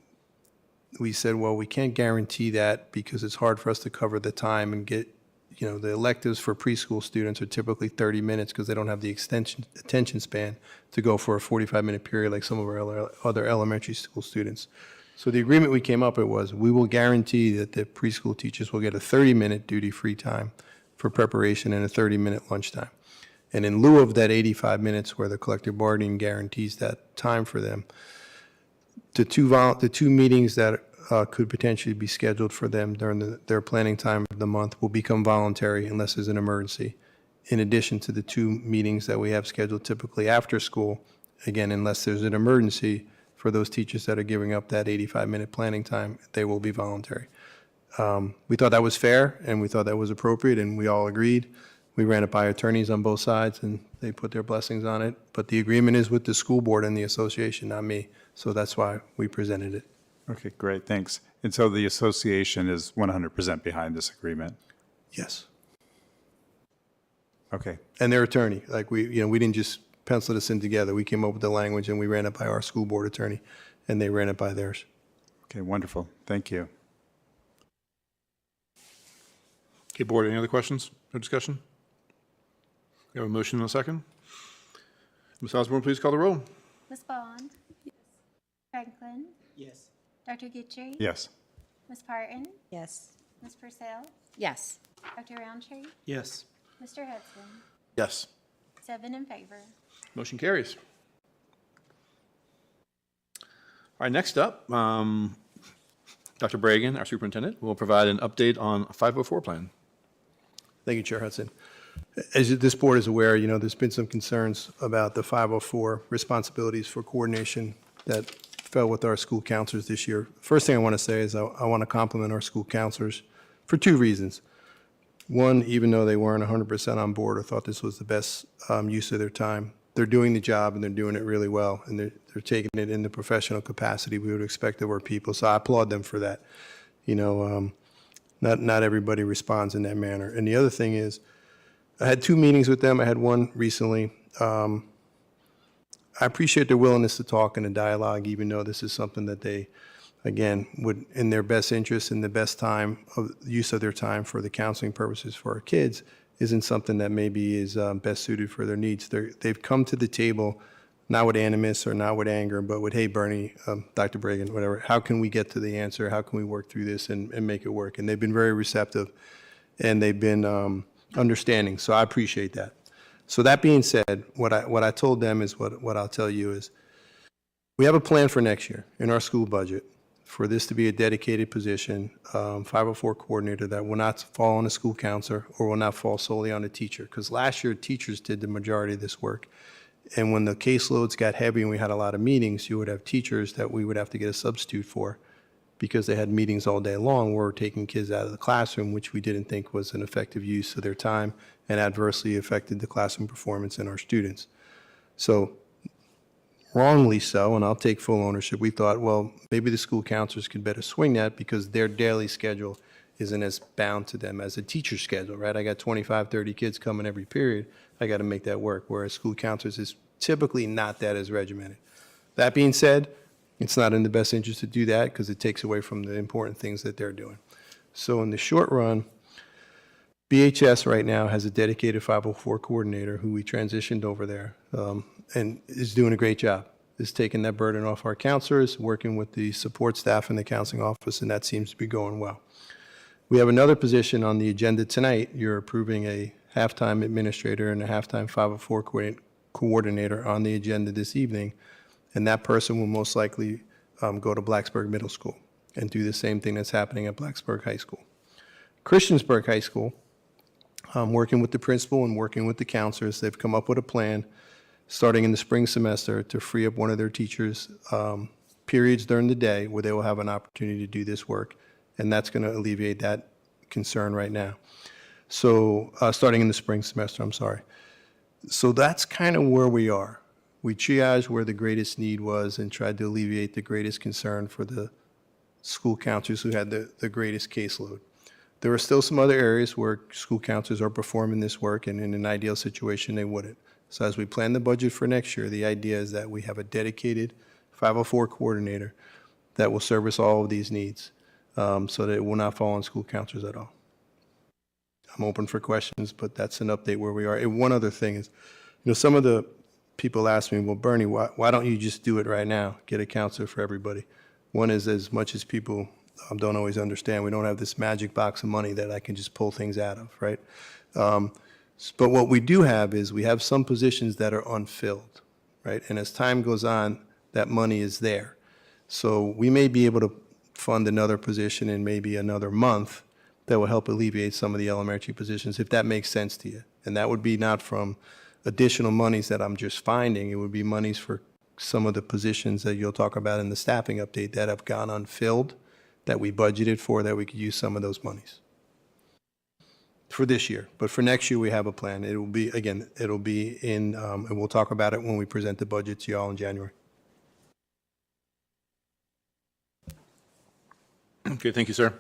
we said, well, we can't guarantee that because it's hard for us to cover the time and get, you know, the electives for preschool students are typically 30 minutes because they don't have the attention span to go for a 45-minute period like some of our other elementary school students. So the agreement we came up with was we will guarantee that the preschool teachers will get a 30-minute duty-free time for preparation and a 30-minute lunchtime. And in lieu of that 85 minutes where the collective bargaining guarantees that time for them, the two meetings that could potentially be scheduled for them during their planning time of the month will become voluntary unless there's an emergency. In addition to the 2 meetings that we have scheduled typically after school, again, unless there's an emergency for those teachers that are giving up that 85-minute planning time, they will be voluntary. We thought that was fair, and we thought that was appropriate, and we all agreed. We ran it by attorneys on both sides, and they put their blessings on it. But the agreement is with the school board and the association, not me. So that's why we presented it. Okay, great, thanks. And so the association is 100% behind this agreement? Yes. Okay, And their attorney, like we didn't just pencil this in together. We came up with the language and we ran it by our school board attorney, and they ran it by theirs. okay, wonderful, thank you. Okay, board, any other questions or discussion? We have a motion and a second. Ms. Osborne, please call the roll. Ms. Bond? Yes. Franklin? Yes. Dr. Guthrie? Yes. Ms. Parton? Yes. Ms. Purcell? Yes. Dr. Roundtree? Yes. Mr. Hudson? Yes. 7 in favor. Motion carries. All right, next up, Dr. Bragan, our superintendent, will provide an update on a 504 plan. Thank you, Chair Hudson. As this board is aware, there's been some concerns about the 504 responsibilities for coordination that fell with our school counselors this year. First thing I want to say is I want to compliment our school counselors for 2 reasons. One, even though they weren't 100% on board or thought this was the best use of their time, they're doing the job and they're doing it really well, and they're taking it in the professional capacity we would expect of our people. So I applaud them for that. Not everybody responds in that manner. And the other thing is, I had 2 meetings with them. I had one recently. I appreciate their willingness to talk and a dialogue, even though this is something that they, again, would, in their best interest, in the best time of use of their time for the counseling purposes for our kids, isn't something that maybe is best suited for their needs. They've come to the table not with animus or not with anger, but with, hey, Bernie, Dr. Bragan, whatever, how can we get to the answer? How can we work through this and make it work? And they've been very receptive, and they've been understanding. So I appreciate that. So that being said, what I told them is what I'll tell you is, we have a plan for next year in our school budget for this to be a dedicated position, 504 coordinator, that will not fall on a school counselor or will not fall solely on a teacher. Because last year, teachers did the majority of this work. And when the caseloads got heavy and we had a lot of meetings, you would have teachers that we would have to get a substitute for because they had meetings all day long. We're taking kids out of the classroom, which we didn't think was an effective use of their time and adversely affected the classroom performance in our students. So wrongly so, and I'll take full ownership, we thought, well, maybe the school counselors could better swing that because their daily schedule isn't as bound to them as a teacher's schedule, right? I got 25, 30 kids coming every period. I got to make that work, whereas school counselors is typically not that as regimented. That being said, it's not in the best interest to do that because it takes away from the important things that they're doing. So in the short run, BHS right now has a dedicated 504 coordinator who we transitioned over there and is doing a great job. Is taking that burden off our counselors, working with the support staff in the counseling office, and that seems to be going well. We have another position on the agenda tonight. You're approving a halftime administrator and a halftime 504 coordinator on the agenda this evening, and that person will most likely go to Blacksburg Middle School and do the same thing that's happening at Blacksburg High School. Christiansburg High School, working with the principal and working with the counselors, they've come up with a plan starting in the spring semester to free up one of their teachers' periods during the day where they will have an opportunity to do this work, and that's going to alleviate that concern right now. So starting in the spring semester, I'm sorry. So that's kind of where we are. We triaged where the greatest need was and tried to alleviate the greatest concern for the school counselors who had the greatest caseload. There are still some other areas where school counselors are performing this work, and in an ideal situation, they wouldn't. So as we plan the budget for next year, the idea is that we have a dedicated 504 coordinator that will service all of these needs so that it will not fall on school counselors at all. I'm open for questions, but that's an update where we are. And one other thing is, some of the people ask me, well, Bernie, why don't you just do it right now? Get a counselor for everybody. One is, as much as people don't always understand, we don't have this magic box of money that I can just pull things out of, right? But what we do have is we have some positions that are unfilled, right? And as time goes on, that money is there. So we may be able to fund another position in maybe another month that will help alleviate some of the elementary positions, if that makes sense to you. And that would be not from additional monies that I'm just finding. It would be monies for some of the positions that you'll talk about in the staffing update that have gone unfilled, that we budgeted for, that we could use some of those monies. for this year. But for next year, we have a plan. It will be, again, it'll be in, and we'll talk about it when we present the budget to y'all in January. Okay, thank you, sir.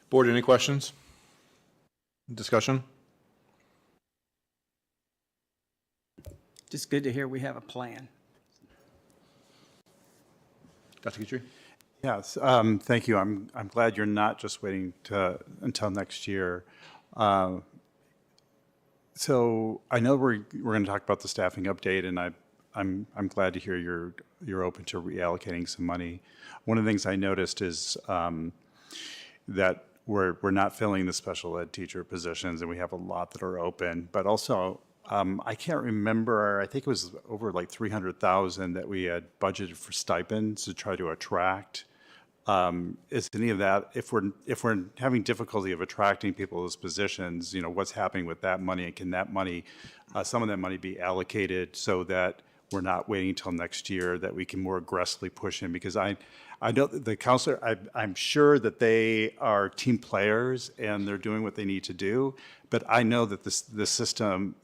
Board, any questions? Discussion? Just good to hear we have a plan. Dr. Guthrie? Yes, thank you. I'm glad you're not just waiting until next year. So I know we're going to talk about the staffing update, and I'm glad to hear you're open to reallocating some money. One of the things I noticed is that we're not filling the special ed teacher positions, and we have a lot that are open. But also, I can't remember. I think it was over like 300,000 that we had budgeted for stipends to try to attract. Is any of that, if we're having difficulty of attracting people to those positions, what's happening with that money, and can that money, some of that money, be allocated so that we're not waiting until next year, that we can more aggressively push in? Because I know the counselor, I'm sure that they are team players and they're doing what they need to do, but I know that the system,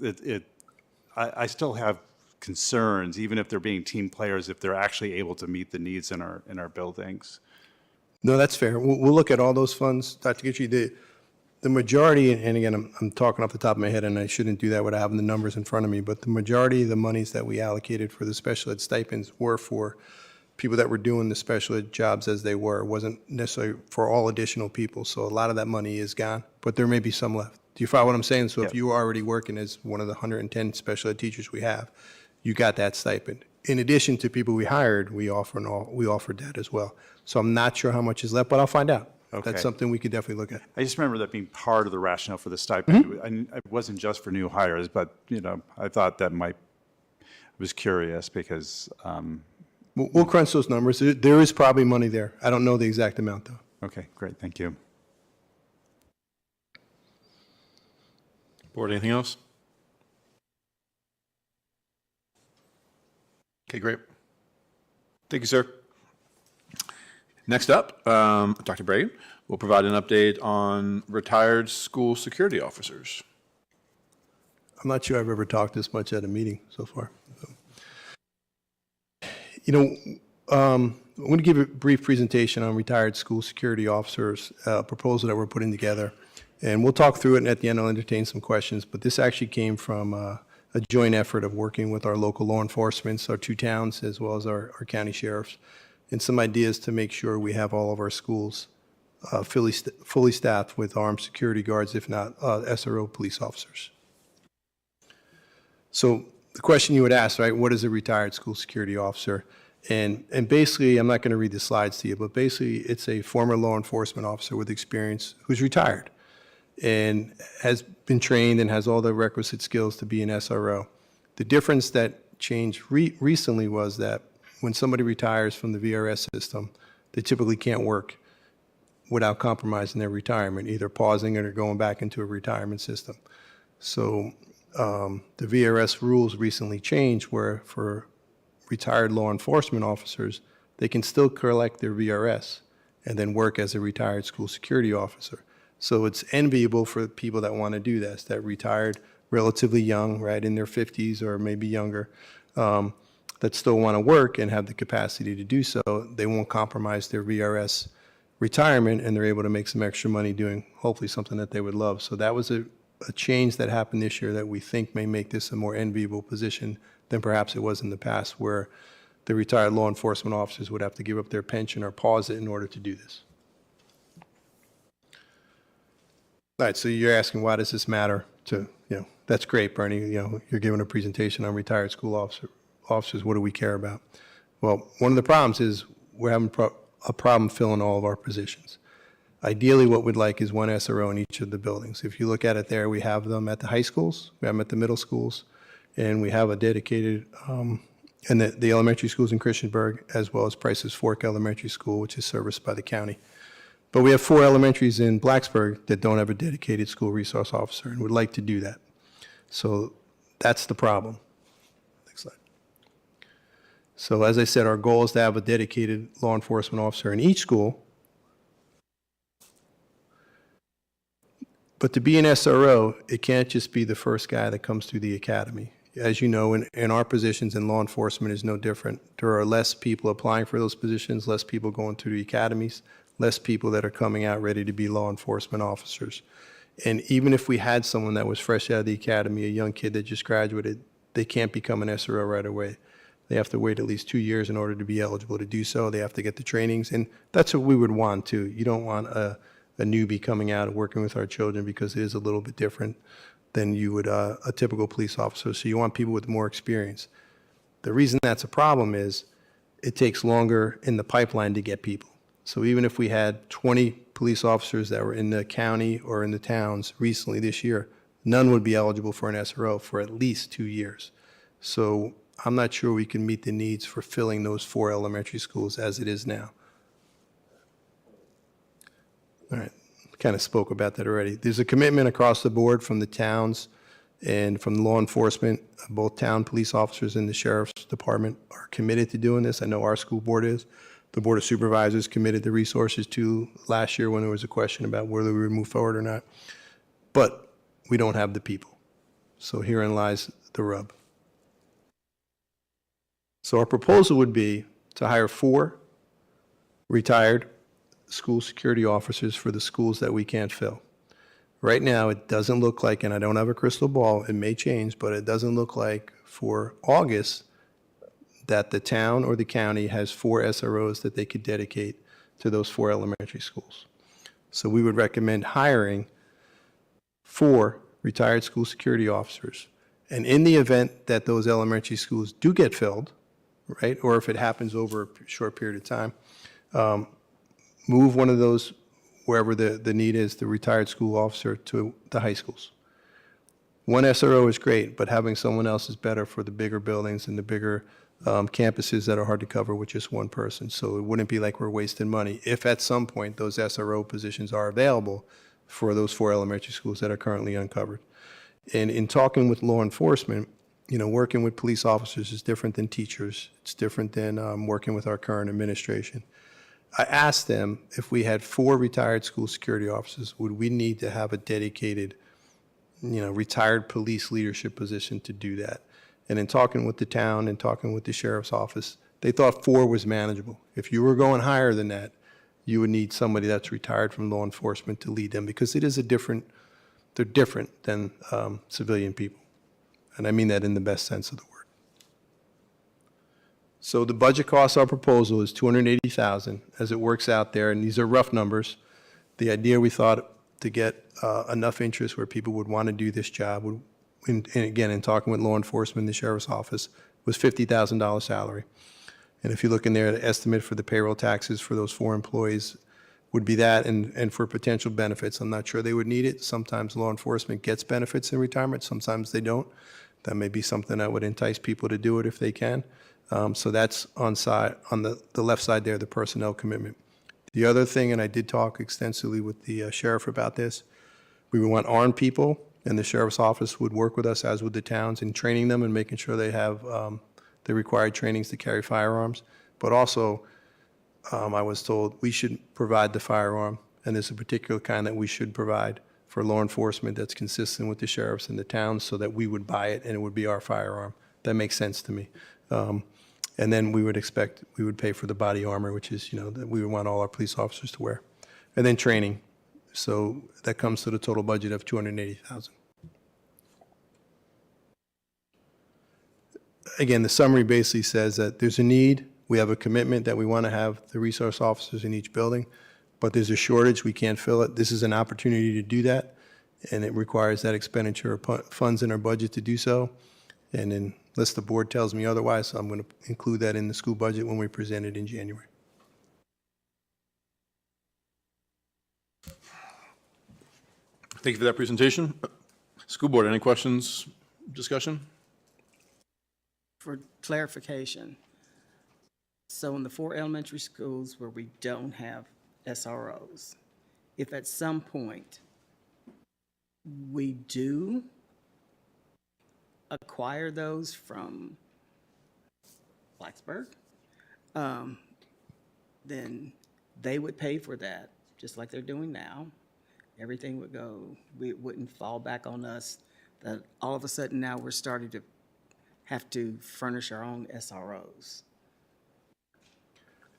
I still have concerns, even if they're being team players, if they're actually able to meet the needs in our buildings. No, that's fair. We'll look at all those funds, Dr. Guthrie. The majority, and again, I'm talking off the top of my head, and I shouldn't do that without having the numbers in front of me, but the majority of the monies that we allocated for the special ed stipends were for people that were doing the special ed jobs as they were. It wasn't necessarily for all additional people, so a lot of that money is gone, but there may be some left. Do you follow what I'm saying? So if you are already working as one of the 110 special ed teachers we have, you got that stipend. In addition to people we hired, we offered that as well. So I'm not sure how much is left, but I'll find out. Okay. That's something we could definitely look at. I just remember that being part of the rationale for the stipend. It wasn't just for new hires, but, I thought that I was curious because. We'll crunch those numbers. There is probably money there. I don't know the exact amount, though. Okay, great, thank you. Board, anything else? Okay, great. Thank you, sir. Next up, Dr. Bragan will provide an update on retired school security officers. I'm not sure I've ever talked this much at a meeting so far. I'm going to give a brief presentation on retired school security officers, a proposal that we're putting together. And we'll talk through it, and at the end I'll entertain some questions. But this actually came from a joint effort of working with our local law enforcement, our two towns, as well as our county sheriffs, and some ideas to make sure we have all of our schools fully staffed with armed security guards, if not SRO police officers. So the question you would ask, right, what is a retired school security officer? And basically, I'm not going to read the slides to you, but basically it's a former law enforcement officer with experience who's retired and has been trained and has all the requisite skills to be an SRO. The difference that changed recently was that when somebody retires from the VRS system, they typically can't work without compromising their retirement, either pausing it or going back into a retirement system. So the VRS rules recently changed where for retired law enforcement officers, they can still collect their VRS and then work as a retired school security officer. So it's enviable for people that want to do this, that retired relatively young, right, in their 50s or maybe younger, that still want to work and have the capacity to do so. They won't compromise their VRS retirement, and they're able to make some extra money doing hopefully something that they would love. So that was a change that happened this year that we think may make this a more enviable position than perhaps it was in the past, where the retired law enforcement officers would have to give up their pension or pause it in order to do this. All right, so you're asking, why does this matter to, that's great, Bernie, you're giving a presentation on retired school officers, what do we care about? Well, one of the problems is we're having a problem filling all of our positions. Ideally, what we'd like is one SRO in each of the buildings. If you look at it there, we have them at the high schools, we have them at the middle schools, and we have a dedicated, and the elementary schools in Christiansburg, as well as Price's Fork Elementary School, which is serviced by the county. But we have 4 elementaries in Blacksburg that don't have a dedicated school resource officer, and would like to do that. So that's the problem. Next slide. So as I said, our goal is to have a dedicated law enforcement officer in each school. But to be an SRO, it can't just be the first guy that comes through the academy. As you know, in our positions in law enforcement is no different. There are less people applying for those positions, less people going through the academies, less people that are coming out ready to be law enforcement officers. And even if we had someone that was fresh out of the academy, a young kid that just graduated, they can't become an SRO right away. They have to wait at least 2 years in order to be eligible to do so. They have to get the trainings, and that's what we would want too. You don't want a newbie coming out and working with our children because it is a little bit different than you would a typical police officer. So you want people with more experience. The reason that's a problem is it takes longer in the pipeline to get people. So even if we had 20 police officers that were in the county or in the towns recently this year, none would be eligible for an SRO for at least 2 years. So I'm not sure we can meet the needs for filling those 4 elementary schools as it is now. All right, kind of spoke about that already. There's a commitment across the board from the towns and from law enforcement. Both town police officers and the sheriff's department are committed to doing this. I know our school board is. The Board of Supervisors committed the resources to last year when there was a question about whether we would move forward or not. But we don't have the people. So herein lies the rub. So our proposal would be to hire 4 retired school security officers for the schools that we can't fill. Right now, it doesn't look like, and I don't have a crystal ball, it may change, but it doesn't look like for August that the town or the county has 4 SROs that they could dedicate to those 4 elementary schools. So we would recommend hiring 4 retired school security officers. And in the event that those elementary schools do get filled, right, or if it happens over a short period of time, move one of those, wherever the need is, the retired school officer to the high schools. One SRO is great, but having someone else is better for the bigger buildings and the bigger campuses that are hard to cover with just one person. So it wouldn't be like we're wasting money if at some point those SRO positions are available for those 4 elementary schools that are currently uncovered. And in talking with law enforcement, you know, working with police officers is different than teachers. It's different than working with our current administration. I asked them if we had 4 retired school security officers, would we need to have a dedicated, you know, retired police leadership position to do that? And in talking with the town and talking with the sheriff's office, they thought 4 was manageable. If you were going higher than that, you would need somebody that's retired from law enforcement to lead them, because it is a different, they're different than civilian people. And I mean that in the best sense of the word. So the budget cost, our proposal is $280,000 as it works out there, and these are rough numbers. The idea, we thought, to get enough interest where people would want to do this job, would, and again, in talking with law enforcement, the sheriff's office, was $50,000 salary. And if you look in there, the estimate for the payroll taxes for those 4 employees would be that, and for potential benefits, I'm not sure they would need it. Sometimes law enforcement gets benefits in retirement, sometimes they don't. That may be something that would entice people to do it if they can. So that's on the left side there, the personnel commitment. The other thing, and I did talk extensively with the sheriff about this, we would want armed people, and the sheriff's office would work with us, as would the towns, in training them and making sure they have the required trainings to carry firearms. But also, I was told we should provide the firearm, and there's a particular kind that we should provide for law enforcement that's consistent with the sheriffs and the towns, so that we would buy it and it would be our firearm. That makes sense to me. And then we would pay for the body armor, which is, you know, that we would want all our police officers to wear. And then training. So that comes to the total budget of $280,000. Again, the summary basically says that there's a need. We have a commitment that we want to have the resource officers in each building, but there's a shortage. We can't fill it. This is an opportunity to do that, and it requires that expenditure of funds in our budget to do so. And then, unless the board tells me otherwise, I'm going to include that in the school budget when we present it in January. Thank you for that presentation. School board, any questions, discussion? For clarification, so in the 4 elementary schools where we don't have SROs, if at some point we do acquire those from Blacksburg, then they would pay for that, just like they're doing now. everything would go, it wouldn't fall back on us, that all of a sudden now we're starting to have to furnish our own SROs.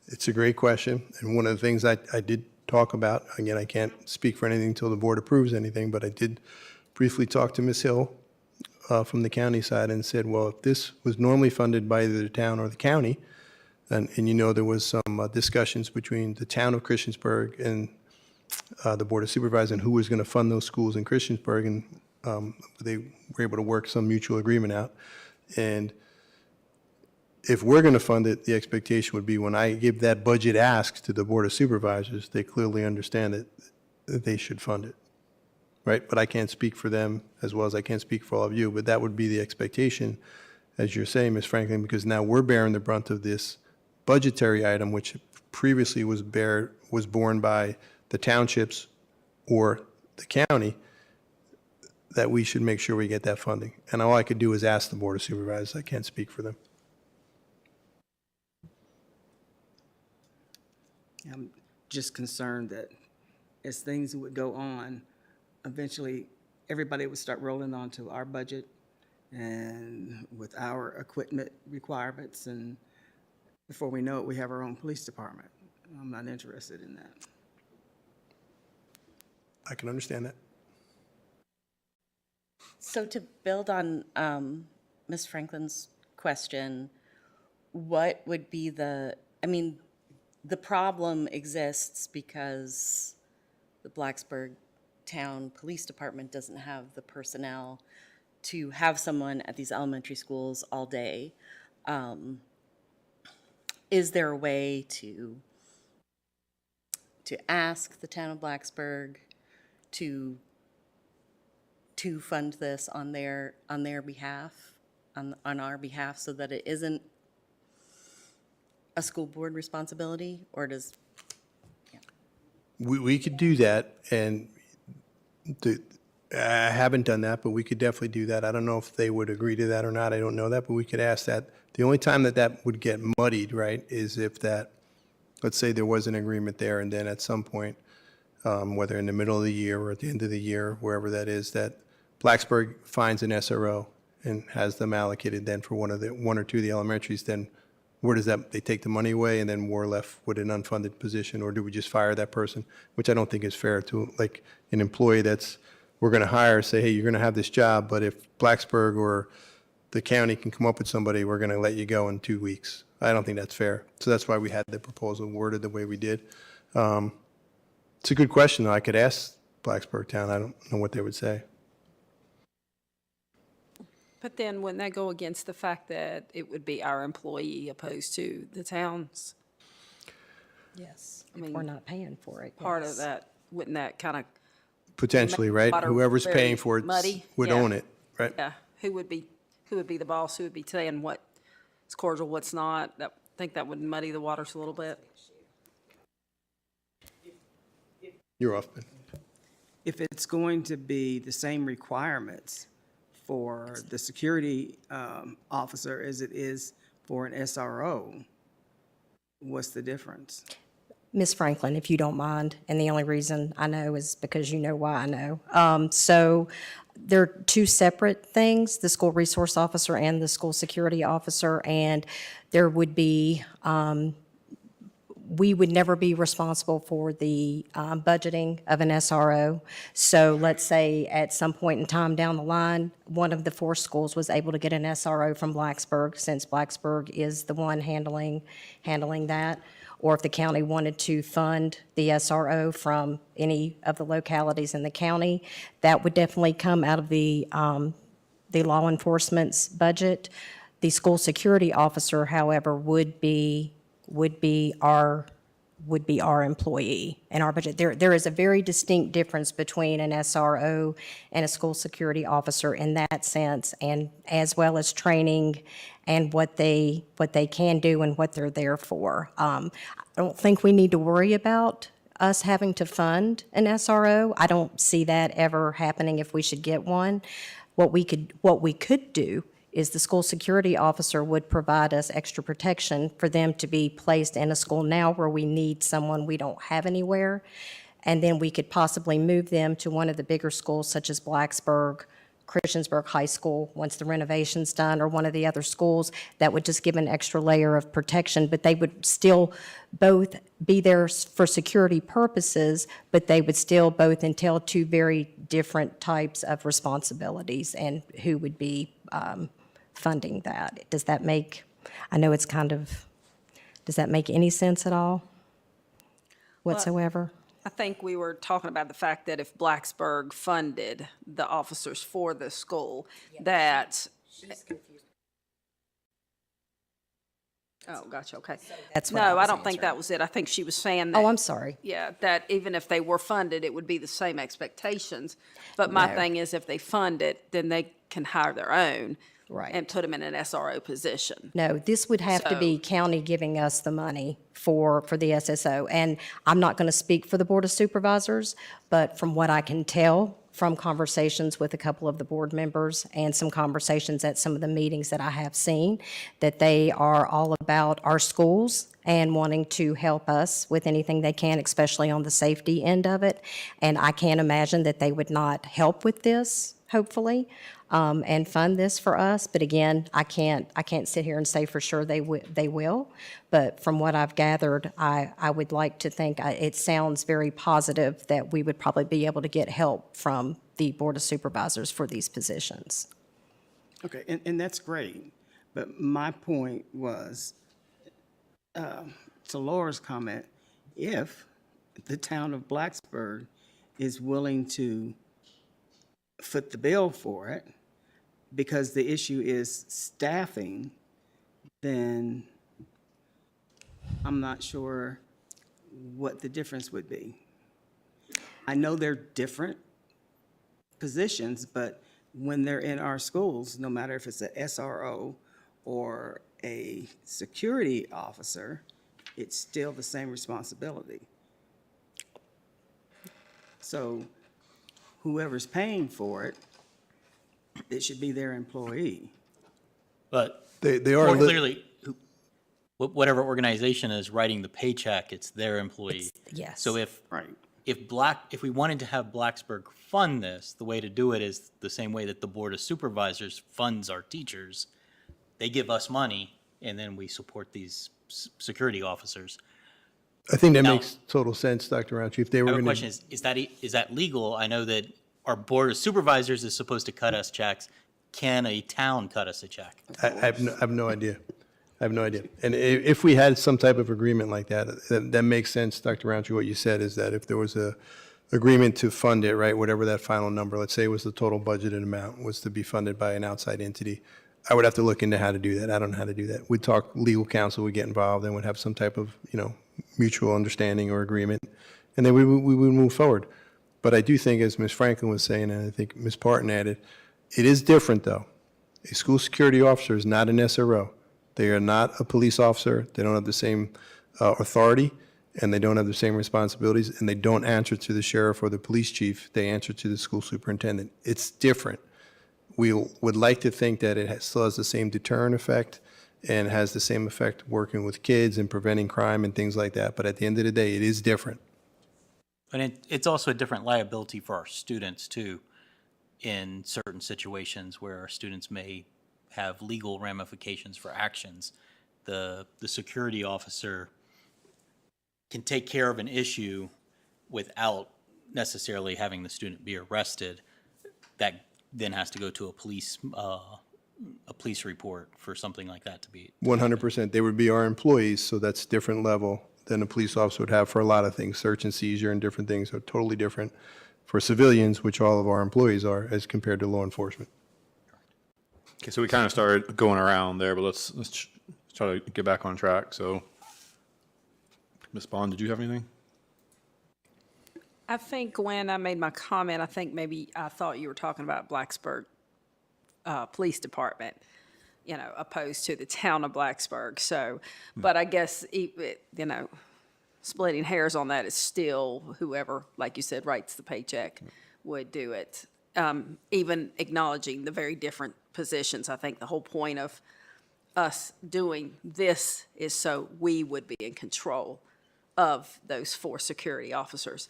It's a great question, and one of the things I did talk about, again, I can't speak for anything until the board approves anything, but I did briefly talk to Ms. Hill from the county side and said, well, if this was normally funded by either the town or the county, and you know there was some discussions between the town of Christiansburg and the Board of Supervisors and who was going to fund those schools in Christiansburg, and they were able to work some mutual agreement out. And if we're going to fund it, the expectation would be when I give that budget ask to the Board of Supervisors, they clearly understand that they should fund it, right? But I can't speak for them as well as I can't speak for all of you, but that would be the expectation, as you're saying, Ms. Franklin, because now we're bearing the brunt of this budgetary item, which previously was borne by the townships or the county, that we should make sure we get that funding. And all I could do is ask the Board of Supervisors. I can't speak for them. I'm just concerned that as things would go on, eventually everybody would start rolling onto our budget and with our equipment requirements, and before we know it, we have our own police department. I'm not interested in that. I can understand that. So to build on Ms. Franklin's question, what would be the problem exists because the Blacksburg Town Police Department doesn't have the personnel to have someone at these elementary schools all day. Is there a way to ask the town of Blacksburg to fund this on their behalf, on our behalf, so that it isn't a school board responsibility, or does? We could do that, and I haven't done that, but we could definitely do that. I don't know if they would agree to that or not. I don't know that, but we could ask that. The only time that would get muddied, right, is if that, let's say there was an agreement there, and then at some point, whether in the middle of the year or at the end of the year, wherever that is, that Blacksburg finds an SRO and has them allocated then for one or two of the elementaries, then where does that, they take the money away and then we're left with an unfunded position, or do we just fire that person? Which I don't think is fair to, like, an employee we're going to hire, say, hey, you're going to have this job, but if Blacksburg or the county can come up with somebody, we're going to let you go in 2 weeks. I don't think that's fair. So that's why we had the proposal worded the way we did. It's a good question, though. I could ask Blacksburg Town. I don't know what they would say. But then wouldn't that go against the fact that it would be our employee opposed to the town's? Yes, I mean, we're not paying for it. Part yes. of that, wouldn't that kind of? Potentially, right? Water Whoever's very paying for it muddy. would Yeah. own it, right? Yeah, who would be the boss? Who would be saying what's cordial, what's not? I think that would muddy the waters a little bit. You're off, Ben. If it's going to be the same requirements for the security officer as it is for an SRO, what's the difference? Ms. Franklin, if you don't mind, and the only reason I know is because you know why I know. So they're two separate things, the school resource officer and the school security officer, and there would be, we would never be responsible for the budgeting of an SRO. So let's say at some point in time down the line, one of the 4 schools was able to get an SRO from Blacksburg, since Blacksburg is the one handling that. Or if the county wanted to fund the SRO from any of the localities in the county, that would definitely come out of the law enforcement's budget. The school security officer, however, would be our employee in our budget. There is a very distinct difference between an SRO and a school security officer in that sense, and as well as training and what they can do and what they're there for. I don't think we need to worry about us having to fund an SRO. I don't see that ever happening if we should get one. What we could do is the school security officer would provide us extra protection for them to be placed in a school now where we need someone we don't have anywhere. and then we could possibly move them to one of the bigger schools such as Blacksburg, Christiansburg High School, once the renovation's done, or one of the other schools. That would just give an extra layer of protection, but they would still both be there for security purposes, but they would still both entail two very different types of responsibilities and who would be funding that. Does that make, I know it's kind of, does that make any sense at all whatsoever? I think we were talking about the fact that if Blacksburg funded the officers for the school, that. She's confused. Oh, gotcha, okay. That's what I No, was I don't think answering. that was it. I think she was saying that. Oh, I'm sorry. Yeah, that even if they were funded, it would be the same expectations. But my No. thing is, if they fund it, then they can hire their own. Right. And put them in an SRO position. No, this would have to be county giving us the money for the SSO. And I'm not going to speak for the Board of Supervisors, but from what I can tell from conversations with a couple of the board members and some conversations at some of the meetings that I have seen, that they are all about our schools and wanting to help us with anything they can, especially on the safety end of it. And I can't imagine that they would not help with this, hopefully, and fund this for us. But again, I can't sit here and say for sure they will. But from what I've gathered, I would like to think, it sounds very positive that we would probably be able to get help from the Board of Supervisors for these positions. Okay, and that's great. But my point was, to Laura's comment, if the town of Blacksburg is willing to foot the bill for it, because the issue is staffing, then I'm not sure what the difference would be. I know they're different positions, but when they're in our schools, no matter if it's a SRO or a security officer, it's still the same responsibility. So whoever's paying for it, it should be their employee. But They are more li- clearly, whatever organization is writing the paycheck, it's their employee. Yes. So if Right. if we wanted to have Blacksburg fund this, the way to do it is the same way that the Board of Supervisors funds our teachers. They give us money, and then we support these security officers. I think that Now- makes total sense, Dr. Roundtree. If they I were have a going question, is that legal? I know that our Board of Supervisors is supposed to cut us checks. Can a town cut us a check? I have no idea. I have no idea. And if we had some type of agreement like that, that makes sense, Dr. Roundtree. What you said is that if there was a agreement to fund it, right, whatever that final number, let's say it was the total budgeted amount, was to be funded by an outside entity, I would have to look into how to do that. I don't know how to do that. We'd talk, legal counsel would get involved, and would have some type of, mutual understanding or agreement, and then we would move forward. But I do think, as Ms. Franklin was saying, and I think Ms. Parton added, it is different, though. A school security officer is not an SRO. They are not a police officer. They don't have the same authority, and they don't have the same responsibilities, and they don't answer to the sheriff or the police chief. They answer to the school superintendent. It's different. We would like to think that it still has the same deterrent effect and has the same effect working with kids and preventing crime and things like that. But at the end of the day, it is different. And it's also a different liability for our students, too, in certain situations where our students may have legal ramifications for actions. The security officer can take care of an issue without necessarily having the student be arrested. That then has to go to a police report for something like that to be. 100%. They would be our employees, so that's a different level than a police officer would have for a lot of things. Search and seizure and different things are totally different for civilians, which all of our employees are, as compared to law enforcement. Okay, so we kind of started going around there, but let's try to get back on track. So, Ms. Bond, did you have anything? I think when I made my comment, I think maybe I thought you were talking about Blacksburg Police Department, opposed to the town of Blacksburg. So, but I guess, splitting hairs on that is still whoever, like you said, writes the paycheck would do it. Even acknowledging the very different positions, I think the whole point of us doing this is so we would be in control of those 4 security officers.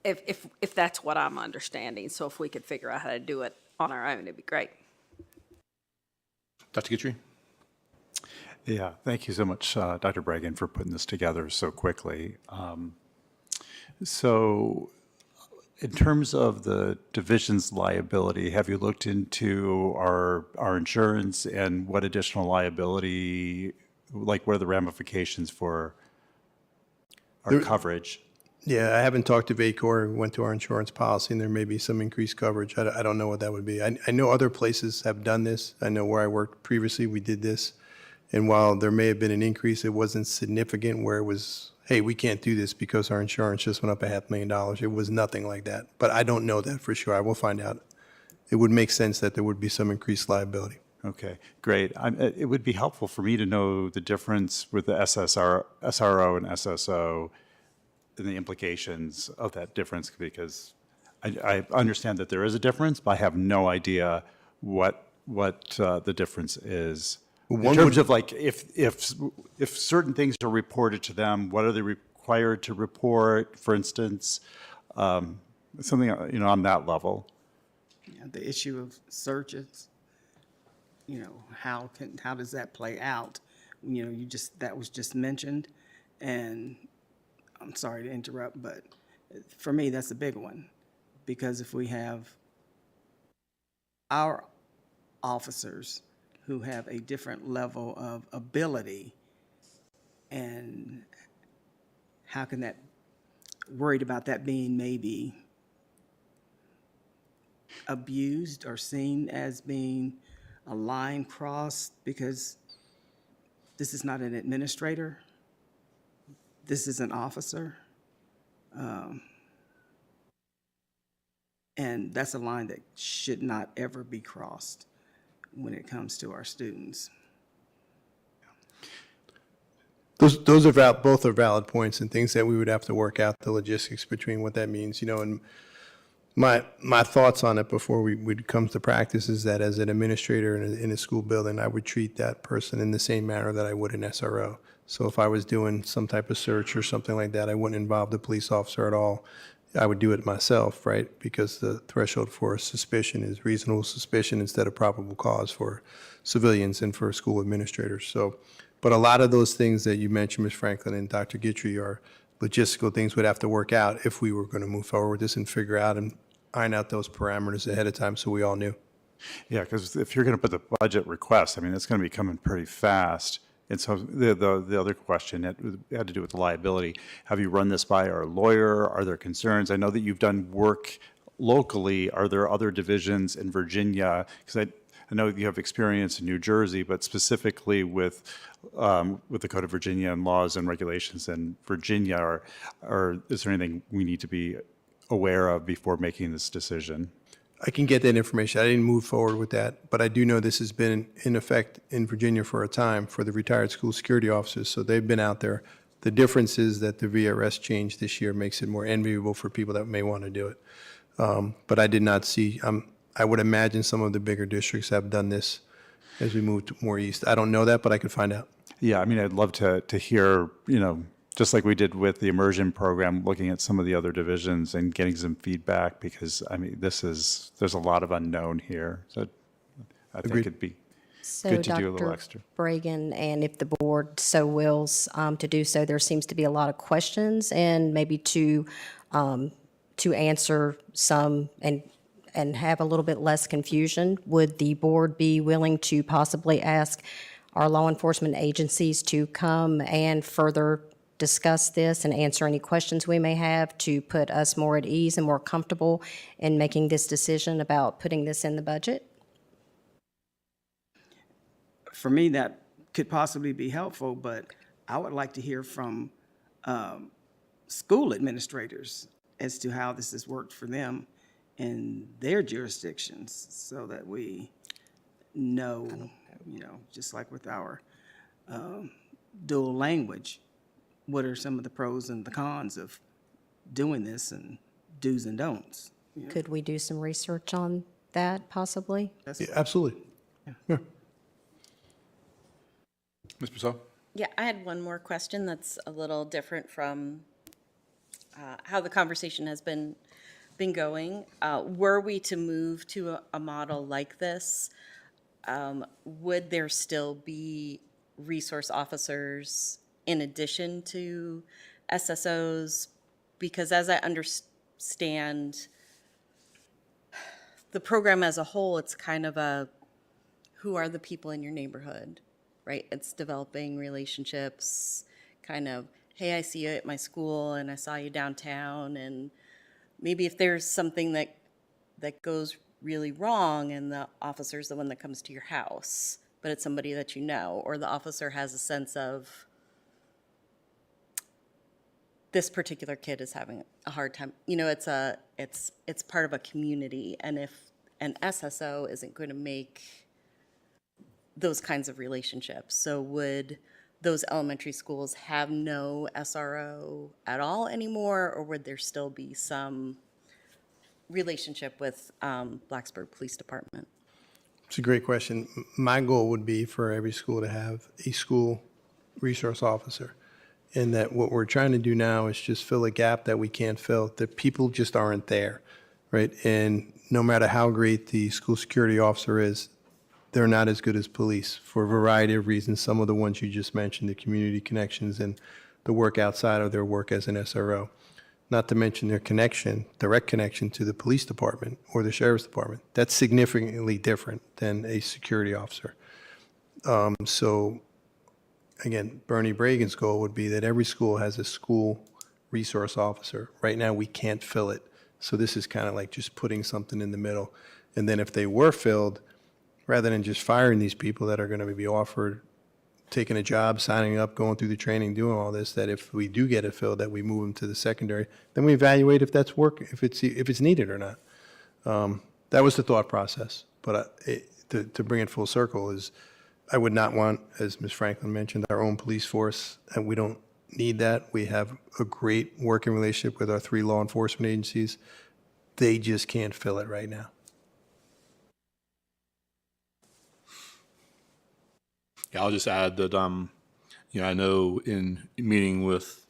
if that's what I'm understanding. So if we could figure out how to do it on our own, it'd be great. Dr. Guthrie? Yeah, thank you so much, Dr. Bregan, for putting this together so quickly. So in terms of the division's liability, have you looked into our insurance and what additional liability, like what are the ramifications for our coverage? Yeah, I haven't talked to VACOR, went to our insurance policy, and there may be some increased coverage. I don't know what that would be. I know other places have done this. I know where I worked previously, we did this. And while there may have been an increase, it wasn't significant where it was, hey, we can't do this because our insurance just went up $500,000. It was nothing like that. But I don't know that for sure. I will find out. It would make sense that there would be some increased liability. Okay, great. It would be helpful for me to know the difference with the SRO and SSO and the implications of that difference, because I understand that there is a difference, but I have no idea what the difference is. In terms of like, if certain things are reported to them, what are they required to report, for instance? Something, on that level. Yeah, the issue of searches, how does that play out? That was just mentioned, and I'm sorry to interrupt, but for me, that's a big one, because if we have our officers who have a different level of ability, and how can that, worried about that being maybe abused or seen as being a line crossed, because this is not an administrator, this is an officer, and that's a line that should not ever be crossed when it comes to our students. Those are both are valid points and things that we would have to work out the logistics between what that means, and my thoughts on it before we'd come to practice is that as an administrator in a school building, I would treat that person in the same manner that I would an SRO. So if I was doing some type of search or something like that, I wouldn't involve the police officer at all. I would do it myself, right? Because the threshold for suspicion is reasonable suspicion instead of probable cause for civilians and for school administrators. So, but a lot of those things that you mentioned, Ms. Franklin and Dr. Guthrie, are logistical things we'd have to work out if we were going to move forward with this and figure out and iron out those parameters ahead of time so we all knew. Yeah, because if you're going to put the budget request, it's going to be coming pretty fast. And so the other question that had to do with the liability, have you run this by our lawyer? Are there concerns? I know that you've done work locally. Are there other divisions in Virginia? Because I know you have experience in New Jersey, but specifically with the Code of Virginia and laws and regulations in Virginia, or is there anything we need to be aware of before making this decision? I can get that information. I didn't move forward with that, but I do know this has been in effect in Virginia for a time for the retired school security officers, so they've been out there. The difference is that the VRS change this year makes it more enviable for people that may want to do it. But I did not see, I would imagine some of the bigger districts have done this as we move more east. I don't know that, but I could find out. Yeah, I'd love to hear, just like we did with the immersion program, looking at some of the other divisions and getting some feedback, because there's a lot of unknown here. So I think it'd be good to do a little extra. Bregan, and if the board so wills to do so, there seems to be a lot of questions, and maybe to answer some and have a little bit less confusion, would the board be willing to possibly ask our law enforcement agencies to come and further discuss this and answer any questions we may have to put us more at ease and more comfortable in making this decision about putting this in the budget? For me, that could possibly be helpful, but I would like to hear from school administrators as to how this has worked for them in their jurisdictions, so that we know, just like with our dual language, what are some of the pros and the cons of doing this, and do's and don'ts? Could we do some research on that possibly? Yeah, absolutely. Yeah. Ms. Purcell? Yeah, I had one more question that's a little different from how the conversation has been going. Were we to move to a model like this, would there still be resource officers in addition to SSOs? Because as I understand the program as a whole, it's kind of a, who are the people in your neighborhood, right? It's developing relationships, kind of, hey, I see you at my school and I saw you downtown, and maybe if there's something that goes really wrong and the officer's the one that comes to your house, but it's somebody that you know, or the officer has a sense of this particular kid is having a hard time. You know, it's part of a community, and if an SSO isn't going to make those kinds of relationships, so would those elementary schools have no SRO at all anymore, or would there still be some relationship with Blacksburg Police Department? It's a great question. My goal would be for every school to have a school resource officer. And that what we're trying to do now is just fill a gap that we can't fill, that people just aren't there, right? And no matter how great the school security officer is, they're not as good as police for a variety of reasons. Some of the ones you just mentioned, the community connections and the work outside of their work as an SRO. Not to mention their connection, direct connection to the police department or the sheriff's department. That's significantly different than a security officer. So again, Bernie Bragan's goal would be that every school has a school resource officer. Right now, we can't fill it. So this is kind of like just putting something in the middle. And then if they were filled, rather than just firing these people that are going to be offered, taking a job, signing up, going through the training, doing all this, that if we do get it filled, that we move them to the secondary, then we evaluate if that's if it's needed or not. That was the thought process. But to bring it full circle is, I would not want, as Ms. Franklin mentioned, our own police force, and we don't need that. We have a great working relationship with our 3 law enforcement agencies. They just can't fill it right now. Yeah, I'll just add that, I know in meeting with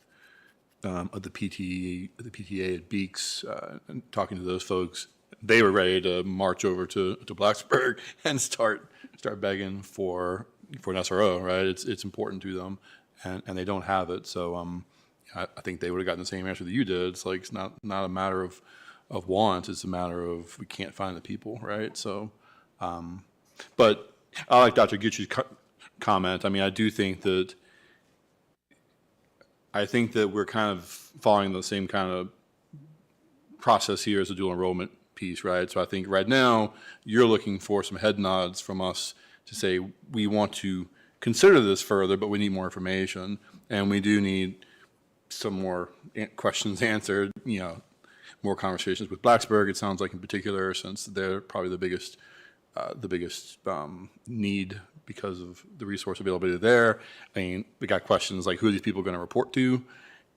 the PTA at Beeks, and talking to those folks, they were ready to march over to Blacksburg and start begging for an SRO, right? It's important to them, and they don't have it. So I think they would have gotten the same answer that you did. It's like, it's not a matter of want, it's a matter of we can't find the people, right? So, but I like Dr. Gucci's comment. I mean, I do think that we're kind of following the same kind of process here as the dual enrollment piece, right? So I think right now you're looking for some head nods from us to say we want to consider this further, but we need more information, and we do need some more questions answered. More conversations with Blacksburg. It sounds like in particular, since they're probably the biggest need because of the resource availability there. I mean, we got questions like, who are these people going to report to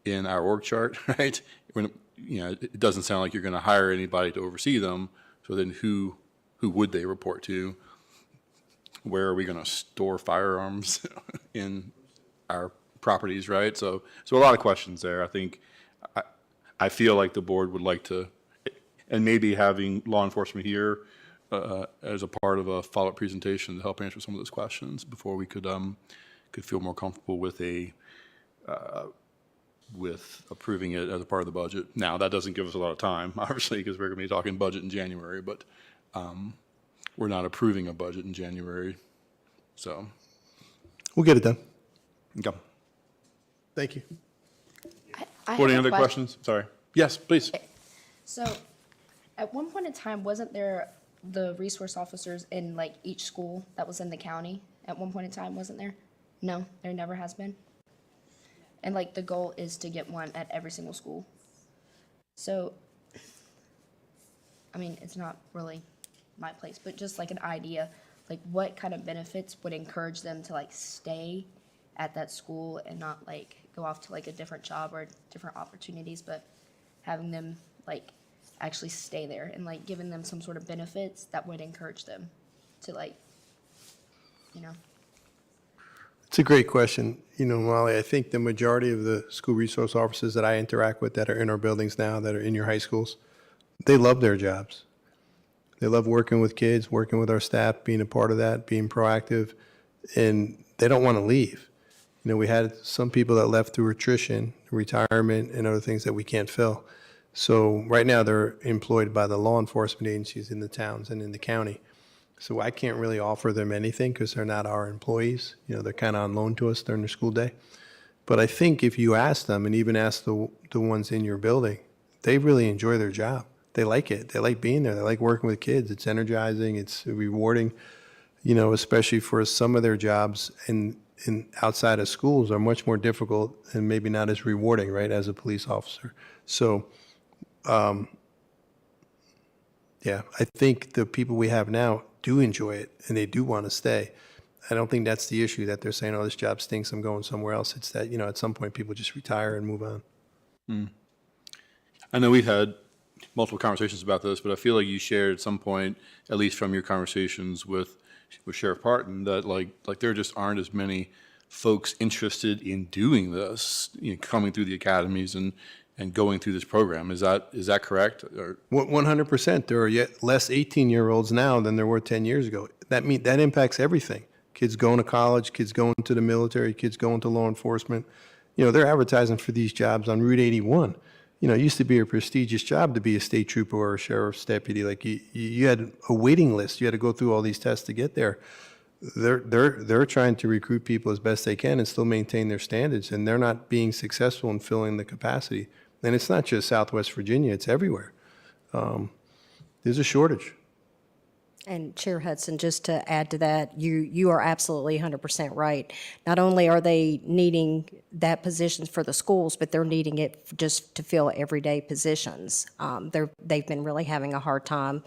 in our org chart, right? When, it doesn't sound like you're going to hire anybody to oversee them. So then who would they report to? Where are we going to store firearms in our properties, right? So a lot of questions there. I think, I feel like the board would like to, and maybe having law enforcement here as a part of a follow-up presentation to help answer some of those questions before we could feel more comfortable with approving it as a part of the budget. Now, that doesn't give us a lot of time, obviously, because we're going to be talking budget in January, but we're not approving a budget in January, so. We'll get it done. Okay. Thank you. Any other questions? Sorry. Yes, please. So, at one point in time, wasn't there the resource officers in like each school that was in the county? At one point in time, wasn't there? No, there never has been. And like the goal is to get one at every single school. So, I mean, it's not really my place, but just like an idea, like what kind of benefits would encourage them to like stay at that school and not like go off to like a different job or different opportunities, but having them like actually stay there and like giving them some sort of benefits that would encourage them to like, It's a great question. You know, Molly, I think the majority of the school resource officers that I interact with that are in our buildings now, that are in your high schools, they love their jobs. They love working with kids, working with our staff, being a part of that, being proactive, and they don't want to leave. You know, we had some people that left through attrition, retirement, and other things that we can't fill. So right now, they're employed by the law enforcement agencies in the towns and in the county. So I can't really offer them anything because they're not our employees. You know, they're kind of on loan to us during their school day. But I think if you ask them, and even ask the ones in your building, they really enjoy their job. They like it. They like being there. They like working with kids. It's energizing. It's rewarding, you know, especially for some of their jobs in outside of schools are much more difficult and maybe not as rewarding, right, as a police officer. So, yeah, I think the people we have now do enjoy it and they do want to stay. I don't think that's the issue that they're saying, oh, this job stinks, I'm going somewhere else. It's that, you know, at some point people just retire and move on. I know we've had multiple conversations about this, but I feel like you shared at some point, at least from your conversations with Sheriff Parton, that like there just aren't as many folks interested in doing this, you know, coming through the academies and going through this program. Is that correct? Or 100%. There are yet less 18-year-olds now than there were 10 years ago. That impacts everything. Kids going to college, kids going to the military, kids going to law enforcement. You know, they're advertising for these jobs on Route 81. You know, it used to be a prestigious job to be a state trooper or a sheriff's deputy. Like you had a waiting list. You had to go through all these tests to get there. They're trying to recruit people as best they can and still maintain their standards, and they're not being successful in filling the capacity. And it's not just Southwest Virginia, it's everywhere. There's a shortage. And Chair Hudson, just to add to that, you are absolutely 100% right. Not only are they needing that positions for the schools, but they're needing it just to fill everyday positions. They've been really having a hard time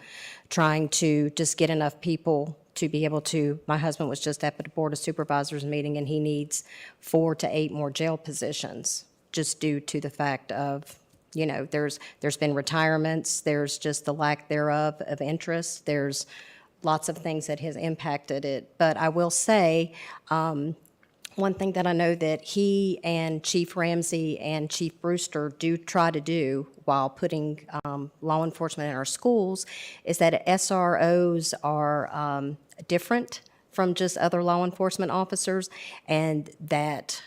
trying to just get enough people to be able to, my husband was just at the Board of Supervisors meeting, and he needs 4 to 8 more jail positions, just due to the fact of, you know, there's been retirements, there's just the lack thereof of interest, there's lots of things that has impacted it. But I will say, one thing that I know that he and Chief Ramsey and Chief Brewster do try to do while putting law enforcement in our schools is that SROs are different from just other law enforcement officers, and that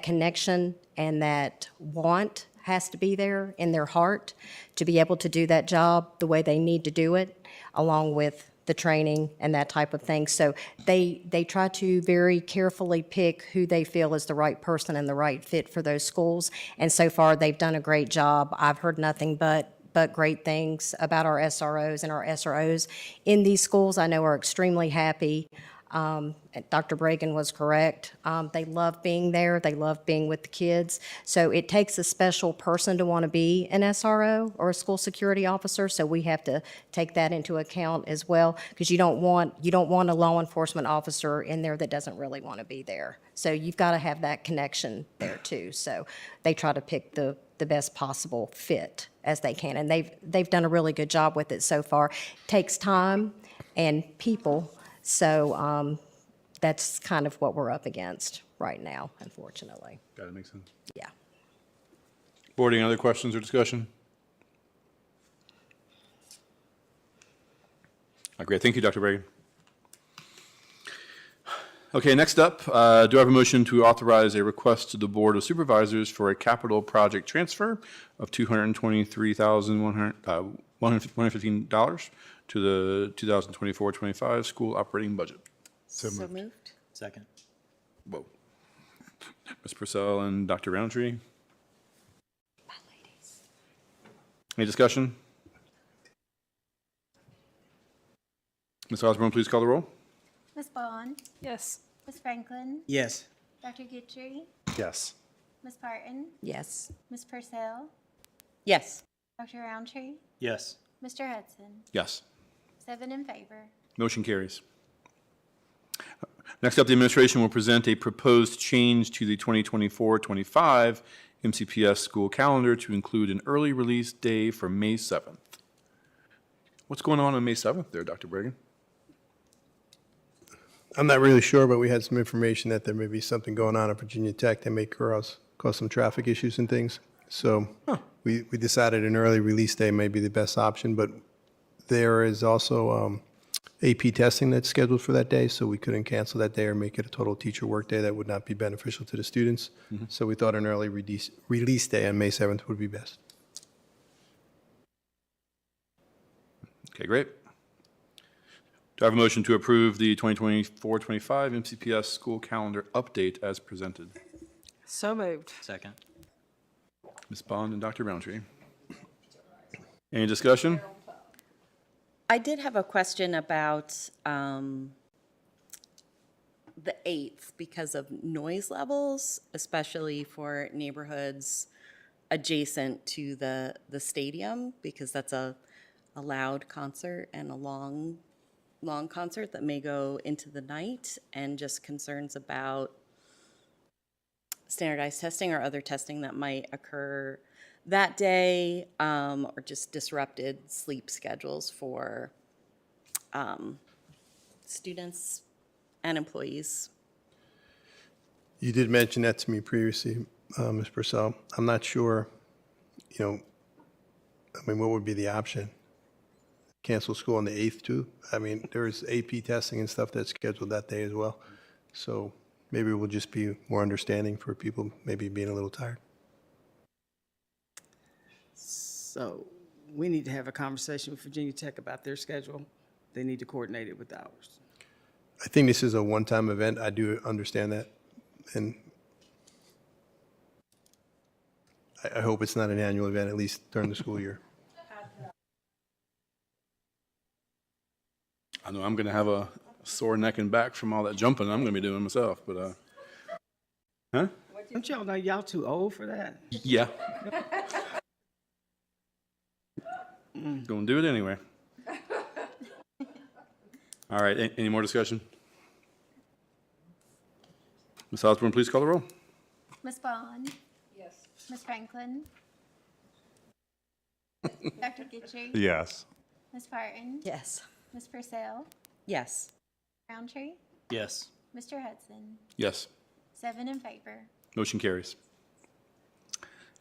connection and that want has to be there in their heart to be able to do that job the way they need to do it, along with the training and that type of thing. So they try to very carefully pick who they feel is the right person and the right fit for those schools. And so far, they've done a great job. I've heard nothing but great things about our SROs, and our SROs in these schools I know are extremely happy. Dr. Bragan was correct. They love being there. They love being with the kids. So it takes a special person to want to be an SRO or a school security officer. So we have to take that into account as well, because you don't want a law enforcement officer in there that doesn't really want to be there. So you've got to have that connection there too. So they try to pick the best possible fit as they can, and they've done a really good job with it so far. It takes time and people. So that's kind of what we're up against right now, unfortunately. Got it, makes sense. Yeah. Board, any other questions or discussion? Great, thank you, Dr. Bragan. Okay, next up, do I have a motion to authorize a request to the Board of Supervisors for a capital project transfer of $223,115 to the 2024-25 school operating budget? So moved. Second. Whoa. Ms. Purcell and Dr. Roundtree. Any discussion? Ms. Osborne, please call the roll. Ms. Bond? Yes. Ms. Franklin? Yes. Dr. Guthrie? Yes. Ms. Parton? Yes. Ms. Purcell? Yes. Dr. Roundtree? Yes. Mr. Hudson? Yes. 7 in favor. Motion carries. Next up, the administration will present a proposed change to the 2024-25 MCPS school calendar to include an early release day for May 7th. What's going on May 7th there, Dr. Bragan? I'm not really sure, but we had some information that there may be something going on at Virginia Tech that may cause some traffic issues and things. So we decided an early release day may be the best option, but there is also AP testing that's scheduled for that day, so we couldn't cancel that day or make it a total teacher work day. That would not be beneficial to the students. So we thought an early release day on May 7th would be best. Okay, great. Do I have a motion to approve the 2024-25 MCPS school calendar update as presented? So moved. Second. Ms. Bond and Dr. Roundtree. Any discussion? I did have a question about the 8th because of noise levels, especially for neighborhoods adjacent to the stadium, because that's a loud concert and a long concert that may go into the night, and just concerns about standardized testing or other testing that might occur that day, or just disrupted sleep schedules for students and employees. You did mention that to me previously, Ms. Purcell. I'm not sure, what would be the option? Cancel school on the 8th too? There's AP testing and stuff that's scheduled that day as well. So maybe we'll just be more understanding for people maybe being a little tired. So we need to have a conversation with Virginia Tech about their schedule. They need to coordinate it with ours. I think this is a one-time event. I do understand that. And I hope it's not an annual event, at least during the school year. I know I'm going to have a sore neck and back from all that jumping I'm going to be doing myself, but, huh? Don't y'all know y'all too old for that? Yeah. Going to do it anyway. All right, any more discussion? Ms. Osborne, please call the roll. Ms. Bond? Yes. Ms. Franklin? Dr. Gitchery? Yes. Ms. Parton? Yes. Ms. Purcell? Yes. Roundtree? Yes. Mr. Hudson? Yes. 7 in favor. Motion carries.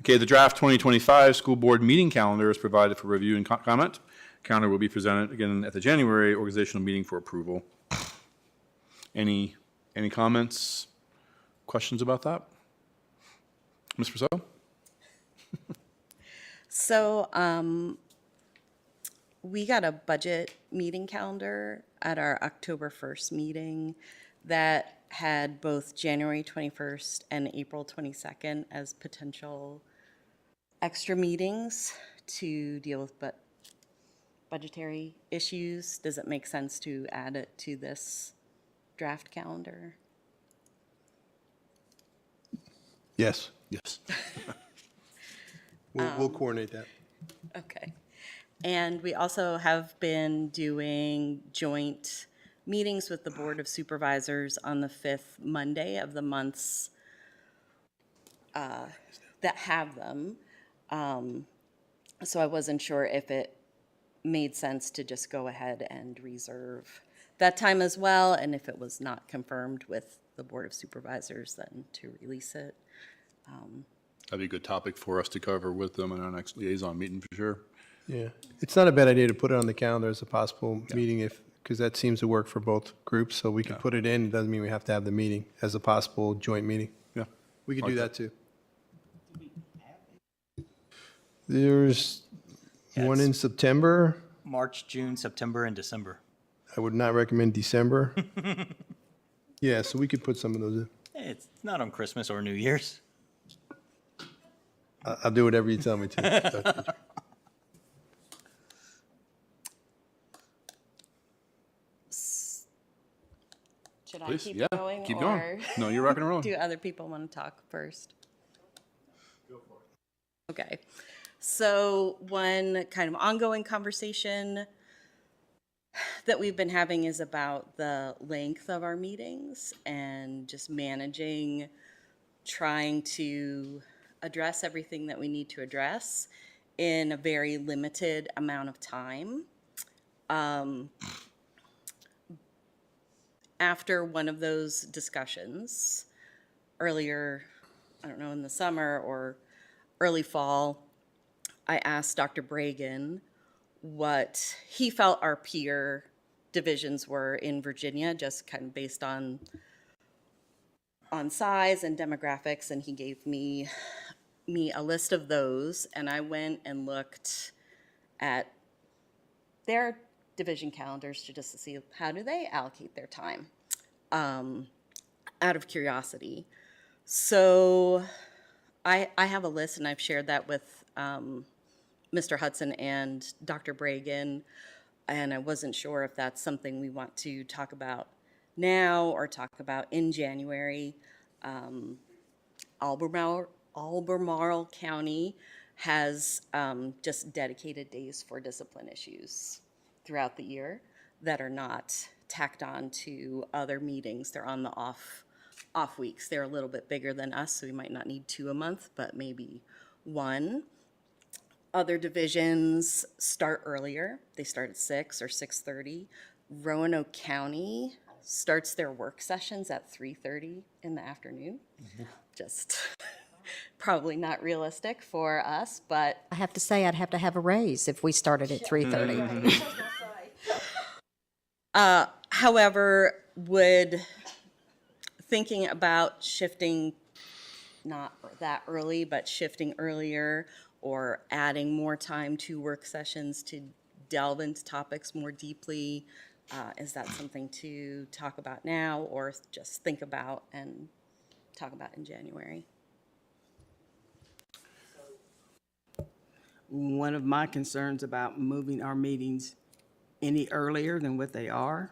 Okay, the draft 2025 school board meeting calendar is provided for review and comment. Calendar will be presented again at the January organizational meeting for approval. Any comments, questions about that? Ms. Purcell? So we got a budget meeting calendar at our October 1st meeting that had both January 21st and April 22nd as potential extra meetings to deal with budgetary issues. Does it make sense to add it to this draft calendar? Yes. Yes. We'll coordinate that. Okay. And we also have been doing joint meetings with the Board of Supervisors on the 5th Monday of the months that have them. So I wasn't sure if it made sense to just go ahead and reserve that time as well, and if it was not confirmed with the Board of Supervisors, then to release it. That'd be a good topic for us to cover with them in our next liaison meeting for sure. Yeah, it's not a bad idea to put it on the calendar as a possible meeting because that seems to work for both groups. So we can put it in. It doesn't mean we have to have the meeting as a possible joint meeting. Yeah. We could Like do that. that too. There's one in September. March, June, September, and December. I would not recommend December. Yeah, so we could put some of those in. It's not on Christmas or New Year's. I'll do whatever you tell me to. Should I Please, keep yeah, going? keep going. Or No, you're rocking and rolling. do other people want to talk first? Go for it. Okay. So one kind of ongoing conversation that we've been having is about the length of our meetings and just managing, trying to address everything that we need to address in a very limited amount of time. after one of those discussions earlier, I don't know, in the summer or early fall, I asked Dr. Bragan what he felt our peer divisions were in Virginia, just kind of based on size and demographics, and he gave me a list of those, and I went and looked at their division calendars just to see how do they allocate their time, out of curiosity. So I have a list, and I've shared that with Mr. Hudson and Dr. Bragan, and I wasn't sure if that's something we want to talk about now or talk about in January. Albemarle County has just dedicated days for discipline issues throughout the year that are not tacked on to other meetings. They're on the off weeks. They're a little bit bigger than us, so we might not need 2 a month, but maybe 1. Other divisions start earlier. They start at 6 or 6:30. Roanoke County starts their work sessions at 3:30 in the afternoon. Just probably not realistic for us, but I have to say, I'd have to have a raise if we started at 3:30. however, would thinking about shifting, not that early, but shifting earlier or adding more time to work sessions to delve into topics more deeply, is that something to talk about now or just think about and talk about in January? One of my concerns about moving our meetings any earlier than what they are,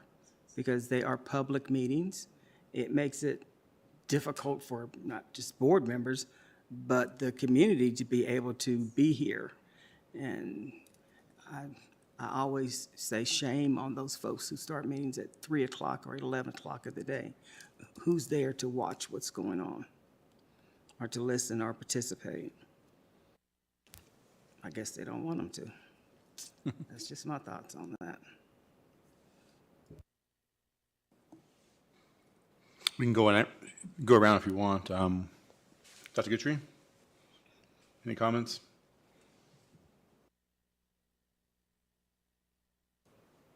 because they are public meetings, it makes it difficult for not just board members, but the community to be able to be here. And I always say shame on those folks who start meetings at 3 o'clock or 11 o'clock of the day. Who's there to watch what's going on or to listen or participate? I guess they don't want them to. That's just my thoughts on that. We can go around if you want. Dr. Guthrie, any comments?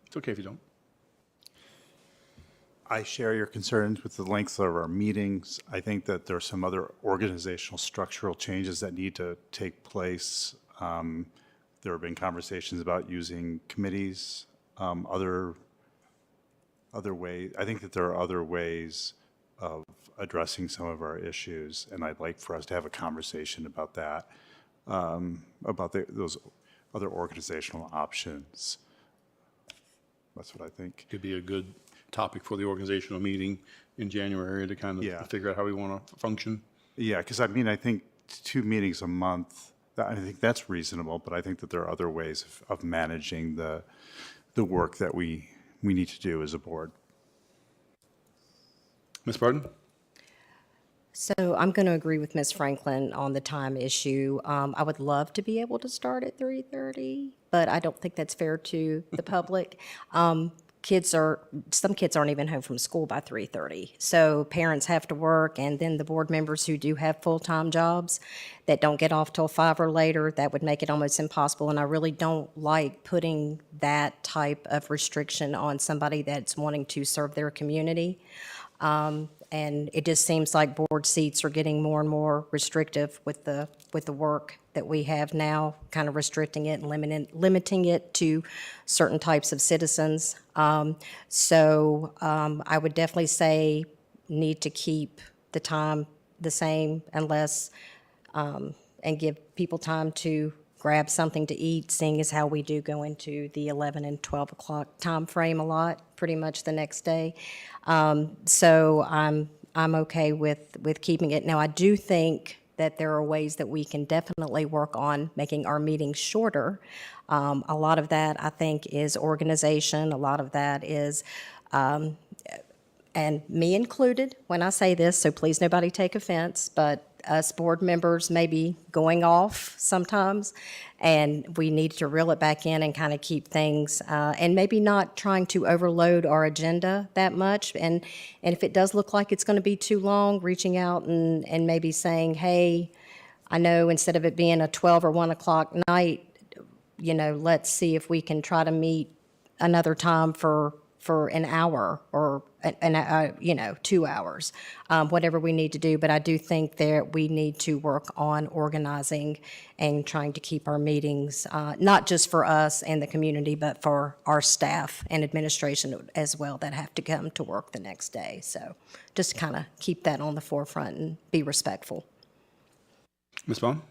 It's okay if you don't. I share your concerns with the length of our meetings. I think that there are some other organizational structural changes that need to take place. There have been conversations about using committees, other ways. I think that there are other ways of addressing some of our issues, and I'd like for us to have a conversation about that, about those other organizational options. That's what I think. Could be a good topic for the organizational meeting in January to kind of figure out how we want to function. Yeah, because I mean, I think 2 meetings a month, I think that's reasonable, but I think that there are other ways of managing the work that we need to do as a board. Ms. Barton? So I'm going to agree with Ms. Franklin on the time issue. I would love to be able to start at 3:30, but I don't think that's fair to the public. Some kids aren't even home from school by 3:30. So parents have to work, and then the board members who do have full-time jobs that don't get off till 5 or later, that would make it almost impossible. And I really don't like putting that type of restriction on somebody that's wanting to serve their community. And it just seems like board seats are getting more and more restrictive with the work that we have now, kind of restricting it and limiting it to certain types of citizens. So I would definitely say need to keep the time the same unless, and give people time to grab something to eat, seeing as how we do go into the 11 and 12 o'clock time frame a lot, pretty much the next day. So I'm okay with keeping it. Now, I do think that there are ways that we can definitely work on making our meetings shorter. A lot of that, I think, is organization. A lot of that is, and me included when I say this, so please nobody take offense, but us board members maybe going off sometimes, and we need to reel it back in and kind of keep things, and maybe not trying to overload our agenda that much. And if it does look like it's going to be too long, reaching out and maybe saying, hey, I know instead of it being a 12 or 1 o'clock night, let's see if we can try to meet another time for an hour or 2 hours, whatever we need to do. But I do think that we need to work on organizing and trying to keep our meetings, not just for us and the community, but for our staff and administration as well that have to come to work the next day. So just kind of keep that on the forefront and be respectful. Ms. Baum?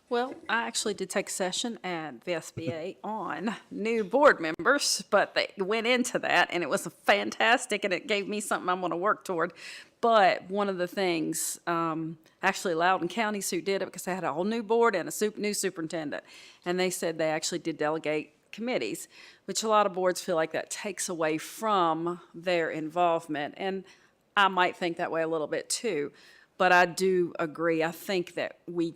Well, I actually did take a session at the SBA on new board members, but they went into that, and it was fantastic, and it gave me something I'm going to work toward. But one of the things, actually Loudoun County's who did it, because they had a whole new board and a new superintendent, and they said they actually did delegate committees, which a lot of boards feel like that takes away from their involvement, and I might think that way a little bit too. But I do agree. I think that we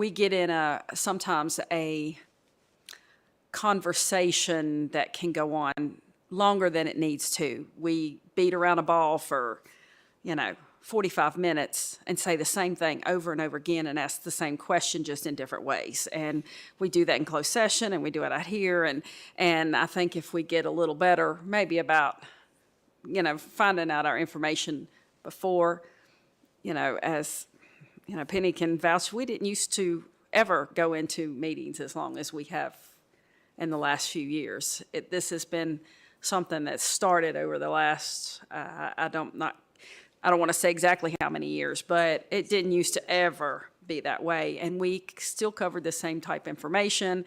get in sometimes a conversation that can go on longer than it needs to. We beat around a ball for, 45 minutes and say the same thing over and over again and ask the same question just in different ways. And we do that in closed session and we do it out here. And I think if we get a little better, maybe about, finding out our information before, as Penny can vouch, we didn't used to ever go into meetings as long as we have in the last few years. This has been something that started over the last, I don't want to say exactly how many years, but it didn't used to ever be that way. And we still covered the same type information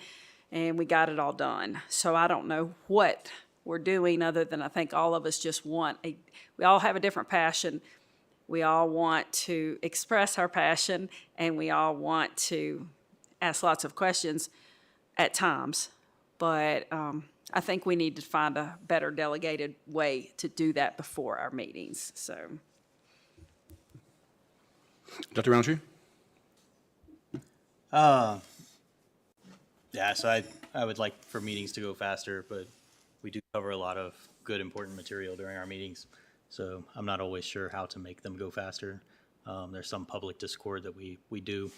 and we got it all done. So I don't know what we're doing other than I think all of us just we all have a different passion. We all want to express our passion, and we all want to ask lots of questions at times. But I think we need to find a better delegated way to do that before our meetings. So, Dr. Roundtree? Yeah, so I would like for meetings to go faster, but we do cover a lot of good, important material during our meetings. So I'm not always sure how to make them go faster. There's some public discord that we do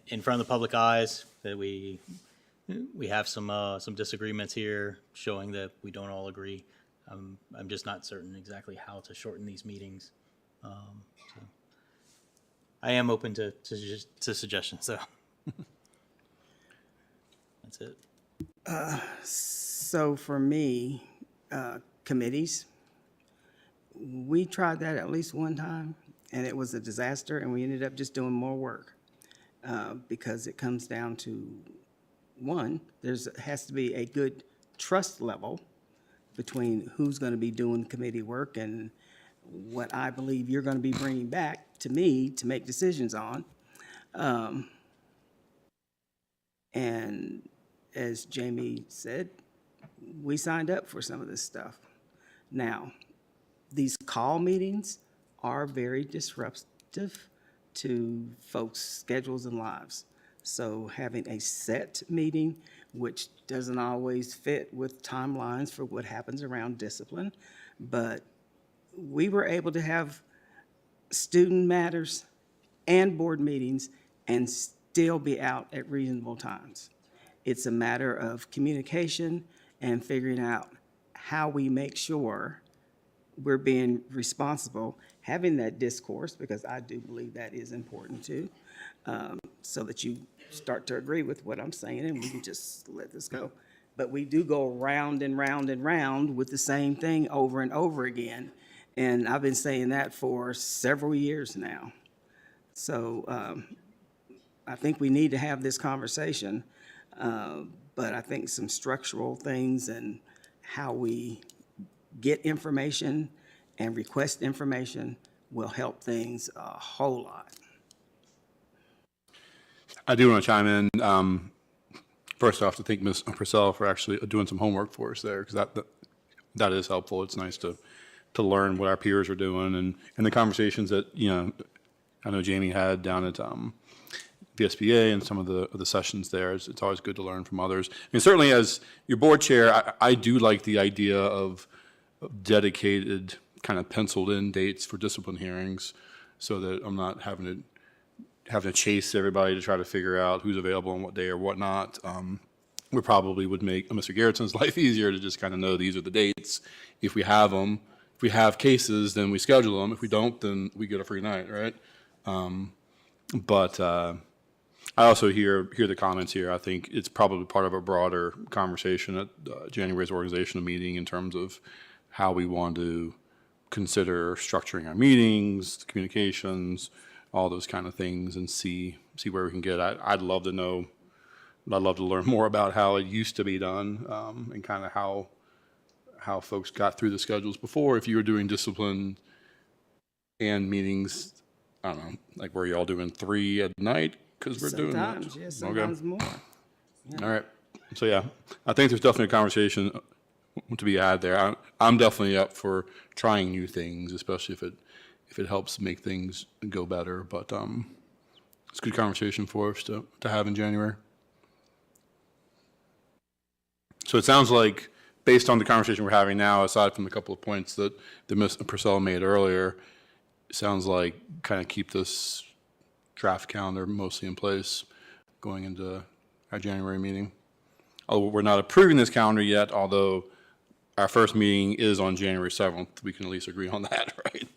in front of the public eyes, that we have some disagreements here showing that we don't all agree. I'm just not certain exactly how to shorten these meetings. So I am open to suggestions, so that's it. So for me, committees, we tried that at least one time, and it was a disaster, and we ended up just doing more work because it comes down to, one, has to be a good trust level between who's going to be doing committee work and what I believe you're going to be bringing back to me to make decisions on. And as Jamie said, we signed up for some of this stuff. Now, these call meetings are very disruptive to folks' schedules and lives. So having a set meeting, which doesn't always fit with timelines for what happens around discipline, but we were able to have student matters and board meetings and still be out at reasonable times. It's a matter of communication and figuring out how we make sure we're being responsible, having that discourse, because I do believe that is important too, so that you start to agree with what I'm saying and we can just let this go. But we do go round and round and round with the same thing over and over again. And I've been saying that for several years now. So I think we need to have this conversation, but I think some structural things and how we get information and request information will help things a whole lot. I do want to chime in. First off, to thank Ms. Purcell for actually doing some homework for us there, because that is helpful. It's nice to learn what our peers are doing and the conversations that, I know Jamie had down at VSBA and some of the sessions there. It's always good to learn from others. And certainly as your board chair, I do like the idea of dedicated, kind of penciled in dates for discipline hearings so that I'm not having to chase everybody to try to figure out who's available on what day or whatnot. We probably would make Mr. Garrettson's life easier to just kind of know these are the dates. If we have them, if we have cases, then we schedule them. If we don't, then we get a free night, right? But I also hear the comments here. I think it's probably part of a broader conversation at January's organizational meeting in terms of how we want to consider structuring our meetings, communications, all those kind of things, and see where we can get. I'd love to know. I'd love to learn more about how it used to be done, and kind of how folks got through the schedules before. If you were doing discipline and meetings, I don't know, like were you all doing 3 at night because we're doing that? Sometimes, yeah, sometimes more. All right. So yeah, I think there's definitely a conversation to be had there. I'm definitely up for trying new things, especially if it helps make things go better. But it's a good conversation for us to have in January. So it sounds like, based on the conversation we're having now, aside from the couple of points that Ms. Purcell made earlier, it sounds like kind of keep this draft calendar mostly in place going into our January meeting. We're not approving this calendar yet, although our first meeting is on January 7th. We can at least agree on that, right?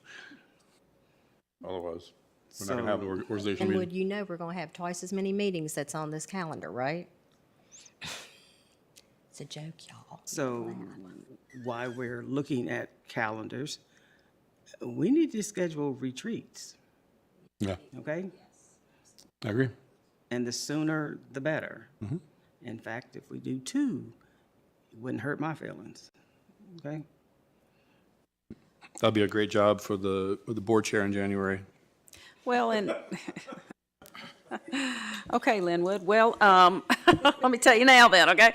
Otherwise, we're not going to have the organizational And meeting. would you know we're going to have twice as many meetings that's on this calendar, right? It's a joke, y'all. So while we're looking at calendars, we need to schedule retreats, Yeah, okay? I agree. And the sooner, the better. Mhm. In fact, if we do 2, it wouldn't hurt my feelings, okay? That'd be a great job for the board chair in January. Well, and, okay, Linwood, well, let me tell you now then, okay?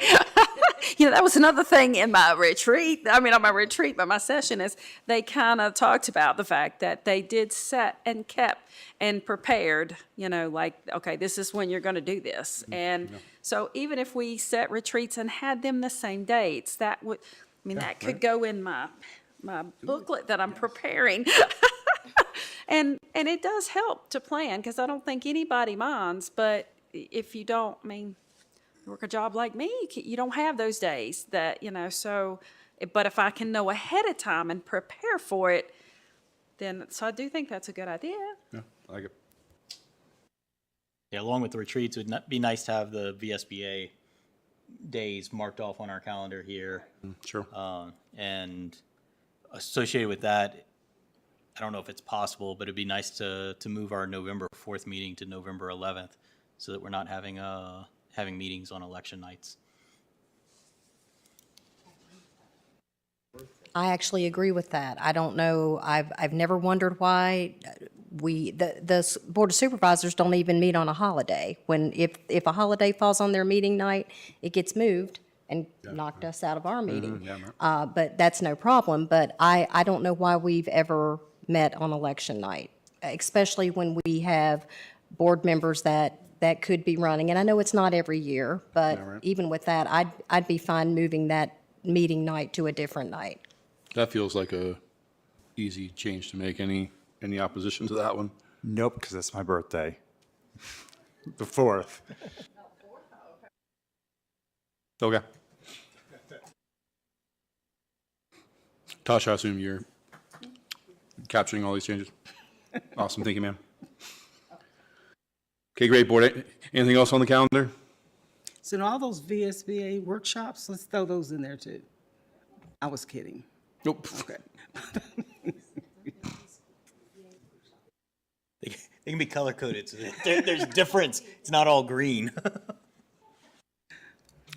You know, that was another thing in my retreat, not my retreat, but my session, is they kind of talked about the fact that they did set and kept and prepared, like, okay, this is when you're going to do this. And so even if we set retreats and had them the same dates, that would, that could go in my booklet that I'm preparing. And it does help to plan, because I don't think anybody minds, but if you don't, work a job like me, you don't have those days that, so, but if I can know ahead of time and prepare for it, then, so I do think that's a good idea. Yeah, I like it. Yeah, along with the retreats, it would be nice to have the VSBA days marked off on our calendar here. Sure. And associated with that, I don't know if it's possible, but it'd be nice to move our November 4th meeting to November 11th so that we're not having meetings on election nights. I actually agree with that. I don't know, I've never wondered why the Board of Supervisors don't even meet on a holiday. If a holiday falls on their meeting night, it gets moved and knocked us out of our meeting. But that's no problem. But I don't know why we've ever met on election night, especially when we have board members that could be running. And I know it's not every year, but even with that, I'd be fine moving that meeting night to a different night. That feels like a easy change to make. Any opposition to that one? Nope, because it's my birthday. The 4th. Okay. Tasha, I assume you're capturing all these changes. Awesome, thank you, ma'am. Okay, great, board. Anything else on the calendar? So in all those VSBA workshops, let's throw those in there too. I was kidding. Nope. Okay. They can be color coded, so there's a difference. It's not all green.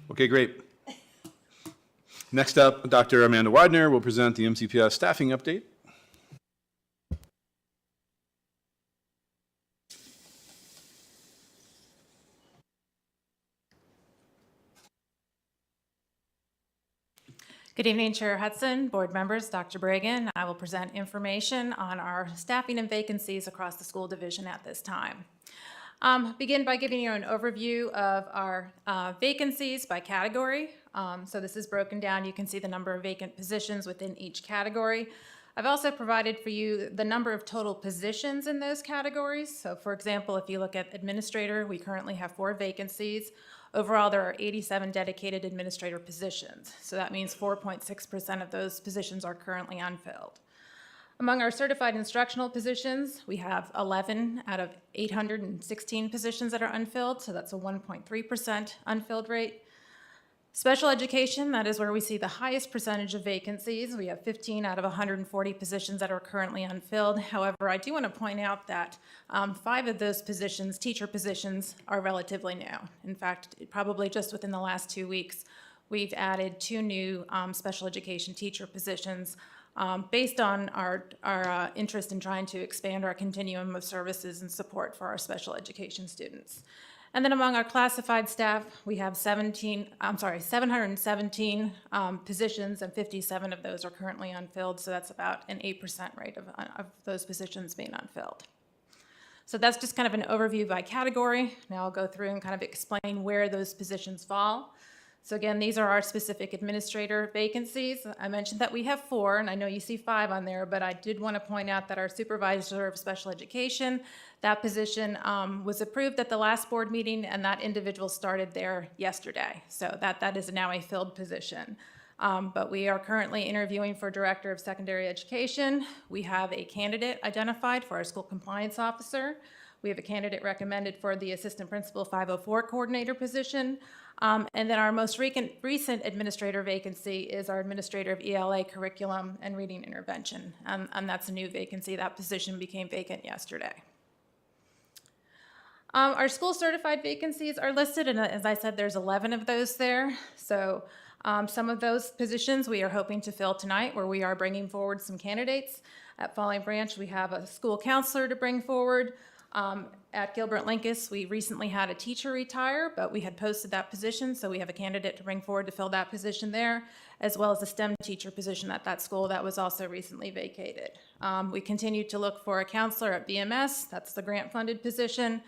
Okay, great. Next up, Dr. Amanda Widener will present the MCPS staffing update. Good evening, Chair Hudson, board members, Dr. Bragan. I will present information on our staffing and vacancies across the school division at this time. Begin by giving you an overview of our vacancies by category. So this is broken down. You can see the number of vacant positions within each category. I've also provided for you the number of total positions in those categories. So for example, if you look at administrator, we currently have 4 vacancies. Overall, there are 87 dedicated administrator positions. So that means 4.6% of those positions are currently unfilled. Among our certified instructional positions, we have 11 out of 816 positions that are unfilled. So that's a 1.3% unfilled rate. Special education, that is where we see the highest percentage of vacancies. We have 15 out of 140 positions that are currently unfilled. However, I do want to point out that 5 of those positions, teacher positions, are relatively new. In fact, probably just within the last 2 weeks, we've added 2 new special education teacher positions based on our interest in trying to expand our continuum of services and support for our special education students. And then among our classified staff, we have 717 positions, and 57 of those are currently unfilled. So that's about an 8% rate of those positions being unfilled. So that's just kind of an overview by category. Now I'll go through and kind of explain where those positions fall. So again, these are our specific administrator vacancies. I mentioned that we have 4, and I know you see 5 on there, but I did want to point out that our supervisor of special education, that position was approved at the last board meeting, and that individual started there yesterday. So that is now a filled position. But we are currently interviewing for director of secondary education. We have a candidate identified for our school compliance officer. We have a candidate recommended for the assistant principal 504 coordinator position. And then our most recent administrator vacancy is our administrator of ELA curriculum and reading intervention. And that's a new vacancy. That position became vacant yesterday. Our school certified vacancies are listed, and as I said, there's 11 of those there. So some of those positions we are hoping to fill tonight, where we are bringing forward some candidates. At Falling Branch, we have a school counselor to bring forward. At Gilbert Lincoln, we recently had a teacher retire, but we had posted that position, so we have a candidate to bring forward to fill that position there, as well as a STEM teacher position at that school that was also recently vacated. We continue to look for a counselor at BMS, that's the grant-funded position.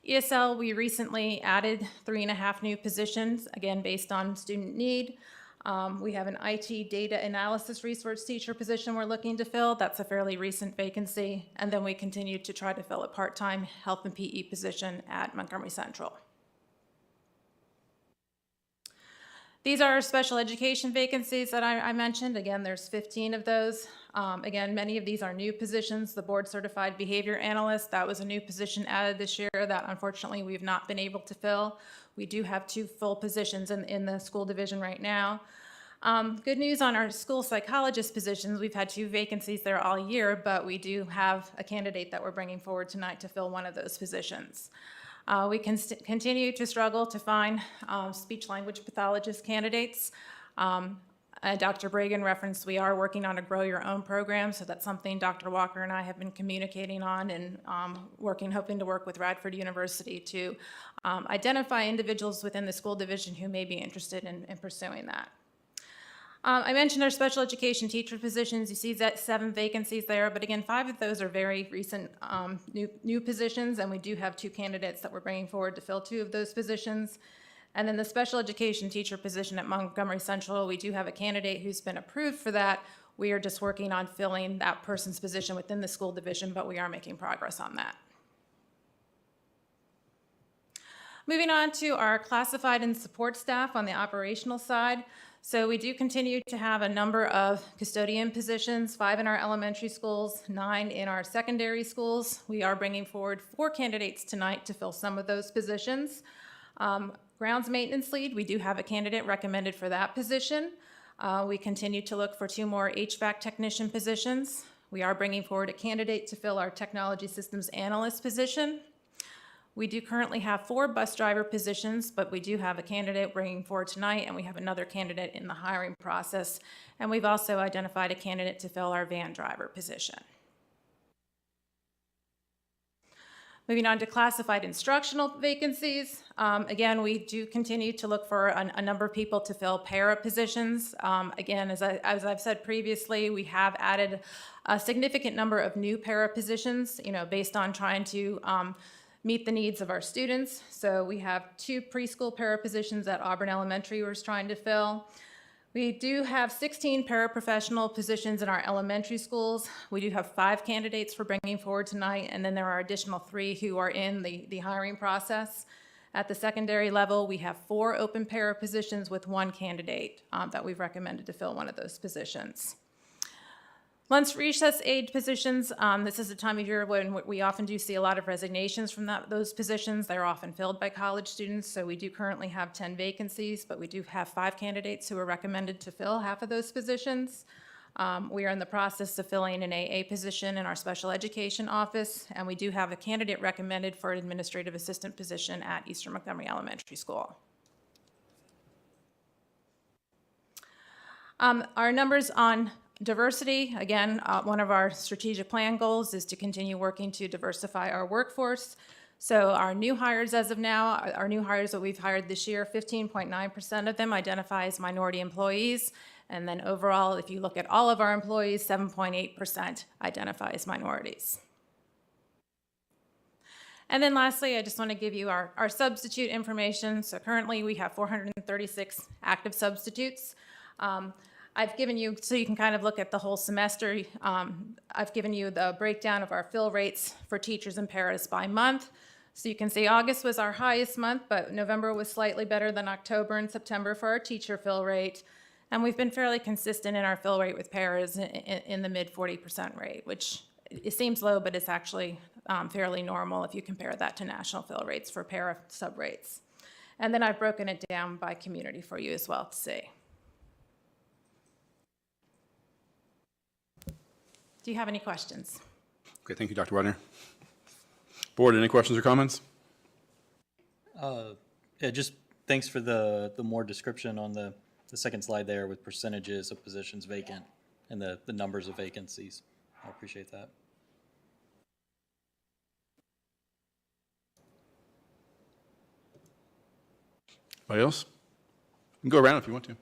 ESL, we recently added 3.5 new positions, again, based on student need. We have an IT data analysis resource teacher position we're looking to fill. That's a fairly recent vacancy. And then we continue to try to fill a part-time health and PE position at Montgomery Central. These are our special education vacancies that I mentioned. Again, there's 15 of those. Again, many of these are new positions. The board certified behavior analyst, that was a new position added this year that unfortunately we've not been able to fill. We do have 2 full positions in the school division right now. Good news on our school psychologist positions. We've had 2 vacancies there all year, but we do have a candidate that we're bringing forward tonight to fill one of those positions. We can continue to struggle to find speech-language pathologist candidates. Dr. Bragan referenced we are working on a Grow Your Own program, so that's something Dr. Walker and I have been communicating on and hoping to work with Radford University to identify individuals within the school division who may be interested in pursuing that. I mentioned our special education teacher positions. You see that 7 vacancies there, but again, 5 of those are very recent new positions, and we do have 2 candidates that we're bringing forward to fill 2 of those positions. And then the special education teacher position at Montgomery Central, we do have a candidate who's been approved for that. We are just working on filling that person's position within the school division, but we are making progress on that. Moving on to our classified and support staff on the operational side. So we do continue to have a number of custodian positions, 5 in our elementary schools, 9 in our secondary schools. We are bringing forward 4 candidates tonight to fill some of those positions. Grounds maintenance lead, we do have a candidate recommended for that position. We continue to look for 2 more HVAC technician positions. We are bringing forward a candidate to fill our technology systems analyst position. We do currently have 4 bus driver positions, but we do have a candidate bringing forward tonight, and we have another candidate in the hiring process. And we've also identified a candidate to fill our van driver position. Moving on to classified instructional vacancies. Again, we do continue to look for a number of people to fill para positions. Again, as I've said previously, we have added a significant number of new para positions, based on trying to meet the needs of our students. So we have 2 preschool para positions at Auburn Elementary we're trying to fill. We do have 16 paraprofessional positions in our elementary schools. We do have 5 candidates for bringing forward tonight, and then there are additional 3 who are in the hiring process. At the secondary level, we have 4 open para positions with 1 candidate that we've recommended to fill one of those positions. Lunch recess aide positions, this is a time of year when we often do see a lot of resignations from those positions. They're often filled by college students, so we do currently have 10 vacancies, but we do have 5 candidates who are recommended to fill half of those positions. We are in the process of filling an AA position in our special education office, and we do have a candidate recommended for an administrative assistant position at Eastern Montgomery Elementary School. Our numbers on diversity, again, one of our strategic plan goals is to continue working to diversify our workforce. So our new hires as of now, our new hires that we've hired this year, 15.9% of them identify as minority employees. And then overall, if you look at all of our employees, 7.8% identify as minorities. And then lastly, I just want to give you our substitute information. So currently we have 436 active substitutes. I've given you, so you can kind of look at the whole semester, I've given you the breakdown of our fill rates for teachers and paras by month. So you can see August was our highest month, but November was slightly better than October and September for our teacher fill rate. And we've been fairly consistent in our fill rate with paras in the mid 40% rate, which it seems low, but it's actually fairly normal if you compare that to national fill rates for para sub rates. And then I've broken it down by community for you as well to see. Do you have any questions? Okay, thank you, Dr. Wagner. Board, any questions or comments? Yeah, just thanks for the more description on the second slide there with percentages of positions vacant and the numbers of vacancies. I appreciate that. Anybody else? You can go around if you want to.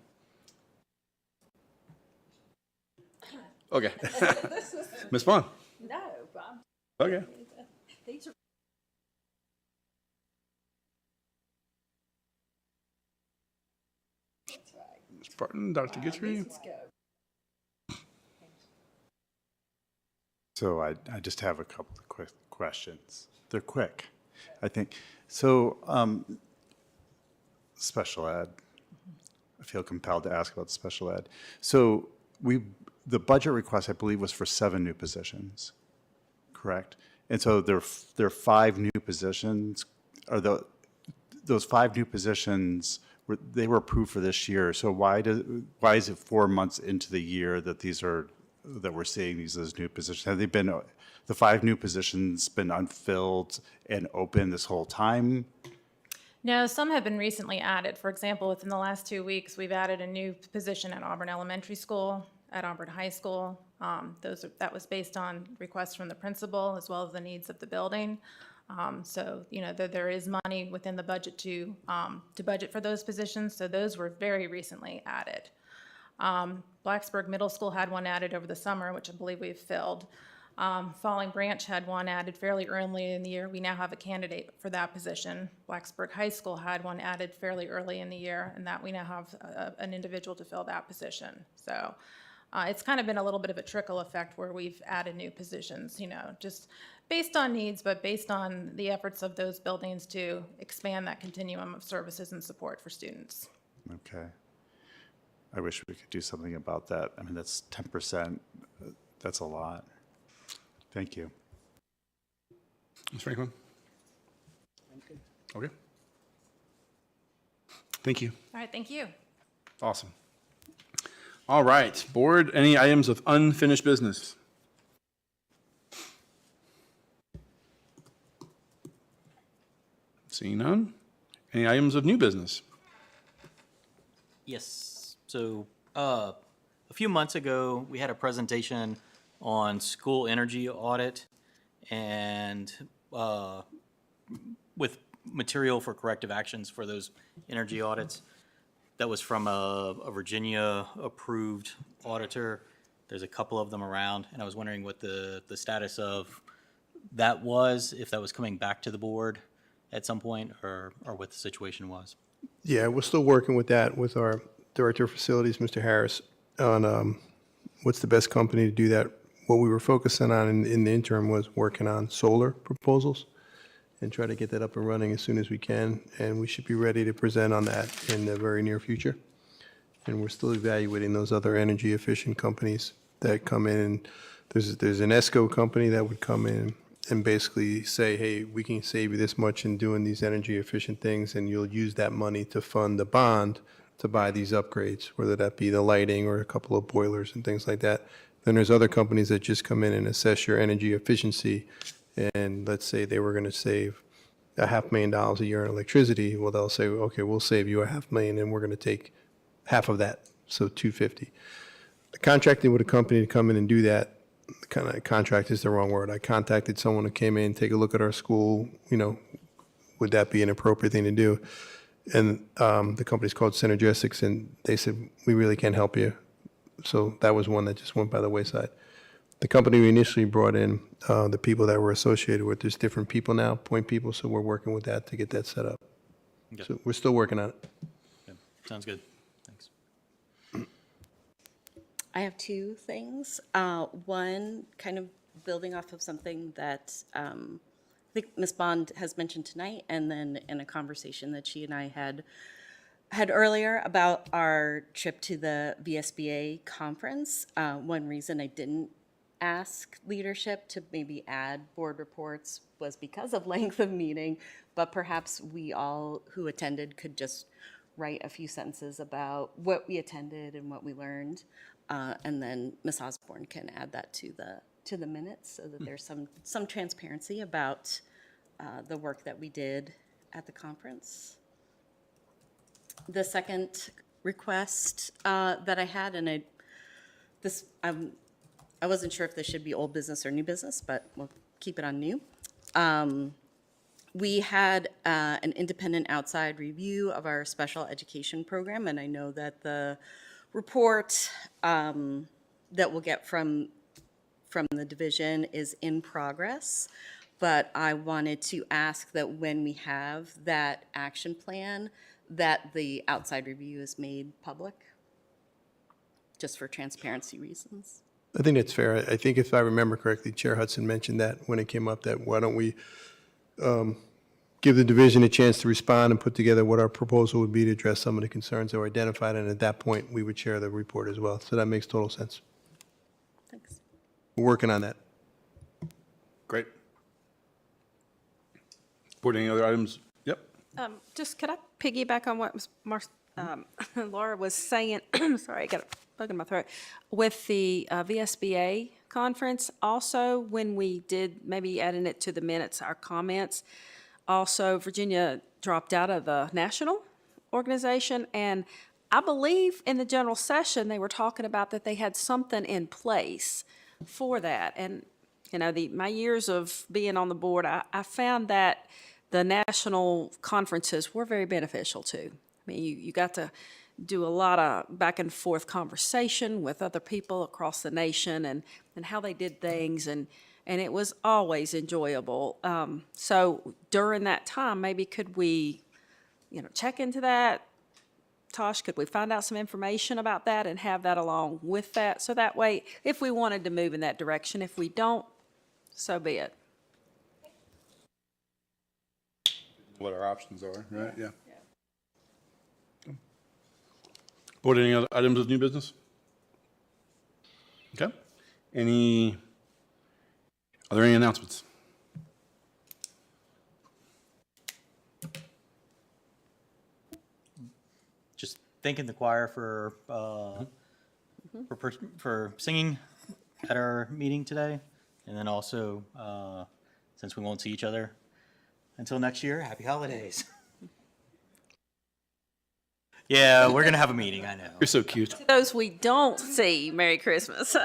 Okay. Ms. Vaughn. No, Okay. these are. That's right. Ms. Barton, Dr. Guthrie. So I just have a couple of quick questions. They're quick, I think. So special ed. I feel compelled to ask about special ed. So the budget request, I believe, was for 7 new positions, correct? And so there are 5 new positions. Are those 5 new positions, they were approved for this year? So why is it 4 months into the year that we're seeing these as new positions? Have they been the 5 new positions been unfilled and open this whole time? No, some have been recently added. For example, within the last 2 weeks, we've added a new position at Auburn Elementary School, at Auburn High School. That was based on requests from the principal as well as the needs of the building. So, there is money within the budget to budget for those positions. So those were very recently added. Blacksburg Middle School had one added over the summer, which I believe we've filled. Falling Branch had one added fairly early in the year. We now have a candidate for that position. Blacksburg High School had one added fairly early in the year, and that we now have an individual to fill that position. So it's kind of been a little bit of a trickle effect where we've added new positions, just based on needs, but based on the efforts of those buildings to expand that continuum of services and support for students. Okay. I wish we could do something about that. I mean, that's 10%. That's a lot. Thank you. Ms. Franklin? Okay. Thank you. All right, thank you. Awesome. All right, board, any items of unfinished business? Seeing none. Any items of new business? Yes. So a few months ago, we had a presentation on school energy audit, and with material for corrective actions for those energy audits. That was from a Virginia-approved auditor. There's a couple of them around, and I was wondering what the status of that was, if that was coming back to the board at some point, or what the situation was. Yeah, we're still working with that with our Director of Facilities, Mr. Harris, on what's the best company to do that. What we were focusing on in the interim was working on solar proposals and try to get that up and running as soon as we can. And we should be ready to present on that in the very near future. And we're still evaluating those other energy efficient companies that come in. There's an ESCO company that would come in and basically say, hey, we can save you this much in doing these energy efficient things, and you'll use that money to fund the bond to buy these upgrades, whether that be the lighting or a couple of boilers and things like that. Then there's other companies that just come in and assess your energy efficiency. And let's say they were going to save $500,000 a year in electricity. Well, they'll say, okay, we'll save you $500,000 and we're going to take half of that, so $250,000. Contracting with a company to come in and do that, kind of contract is the wrong word. I contacted someone who came in, take a look at our school, would that be an appropriate thing to do? And the company's called Synergetics, and they said, we really can't help you. So that was one that just went by the wayside. The company we initially brought in, the people that were associated with, there's different people now, point people, so we're working with that to get that set up. Okay. So we're still working on it. Okay. Sounds good. Thanks. I have two things. One, kind of building off of something that I think Ms. Bond has mentioned tonight, and then in a conversation that she and I had earlier about our trip to the VSBA conference. One reason I didn't ask leadership to maybe add board reports was because of length of meeting, but perhaps we all who attended could just write a few sentences about what we attended and what we learned, and then Ms. Osborne can add that to the minutes so that there's some transparency about the work that we did at the conference. The second request that I had, and I wasn't sure if this should be old business or new business, but we'll keep it on new. We had an independent outside review of our special education program, and I know that the report that we'll get from the division is in progress, but I wanted to ask that when we have that action plan, that the outside review is made public, just for transparency reasons. I think that's fair. I think if I remember correctly, Chair Hudson mentioned that when it came up, that why don't we give the division a chance to respond and put together what our proposal would be to address some of the concerns that were identified, and at that point, we would share the report as well. So that makes total sense. Thanks. We're working on that. Great. Board, any other items? Yep. Just could I piggyback on what Laura was saying? Sorry, I got a bug in my throat. With the VSBA conference, also when we did, maybe adding it to the minutes, our comments, also Virginia dropped out of the national organization, and I believe in the general session they were talking about that they had something in place for that. And my years of being on the board, I found that the national conferences were very beneficial too. I mean, you got to do a lot of back and forth conversation with other people across the nation and how they did things, and it was always enjoyable. So during that time, maybe could we, check into that? Tosh, could we find out some information about that and have that along with that? So that way, if we wanted to move in that direction, if we don't, so be it. What our options are, right? Yeah. Board, any other items of new business? Okay. Are there any announcements? Just thanking the choir for singing at our meeting today, and then also since we won't see each other until next year, happy holidays. Yeah, we're gonna have a meeting, I know. You're so cute. To those we don't see, Merry Christmas.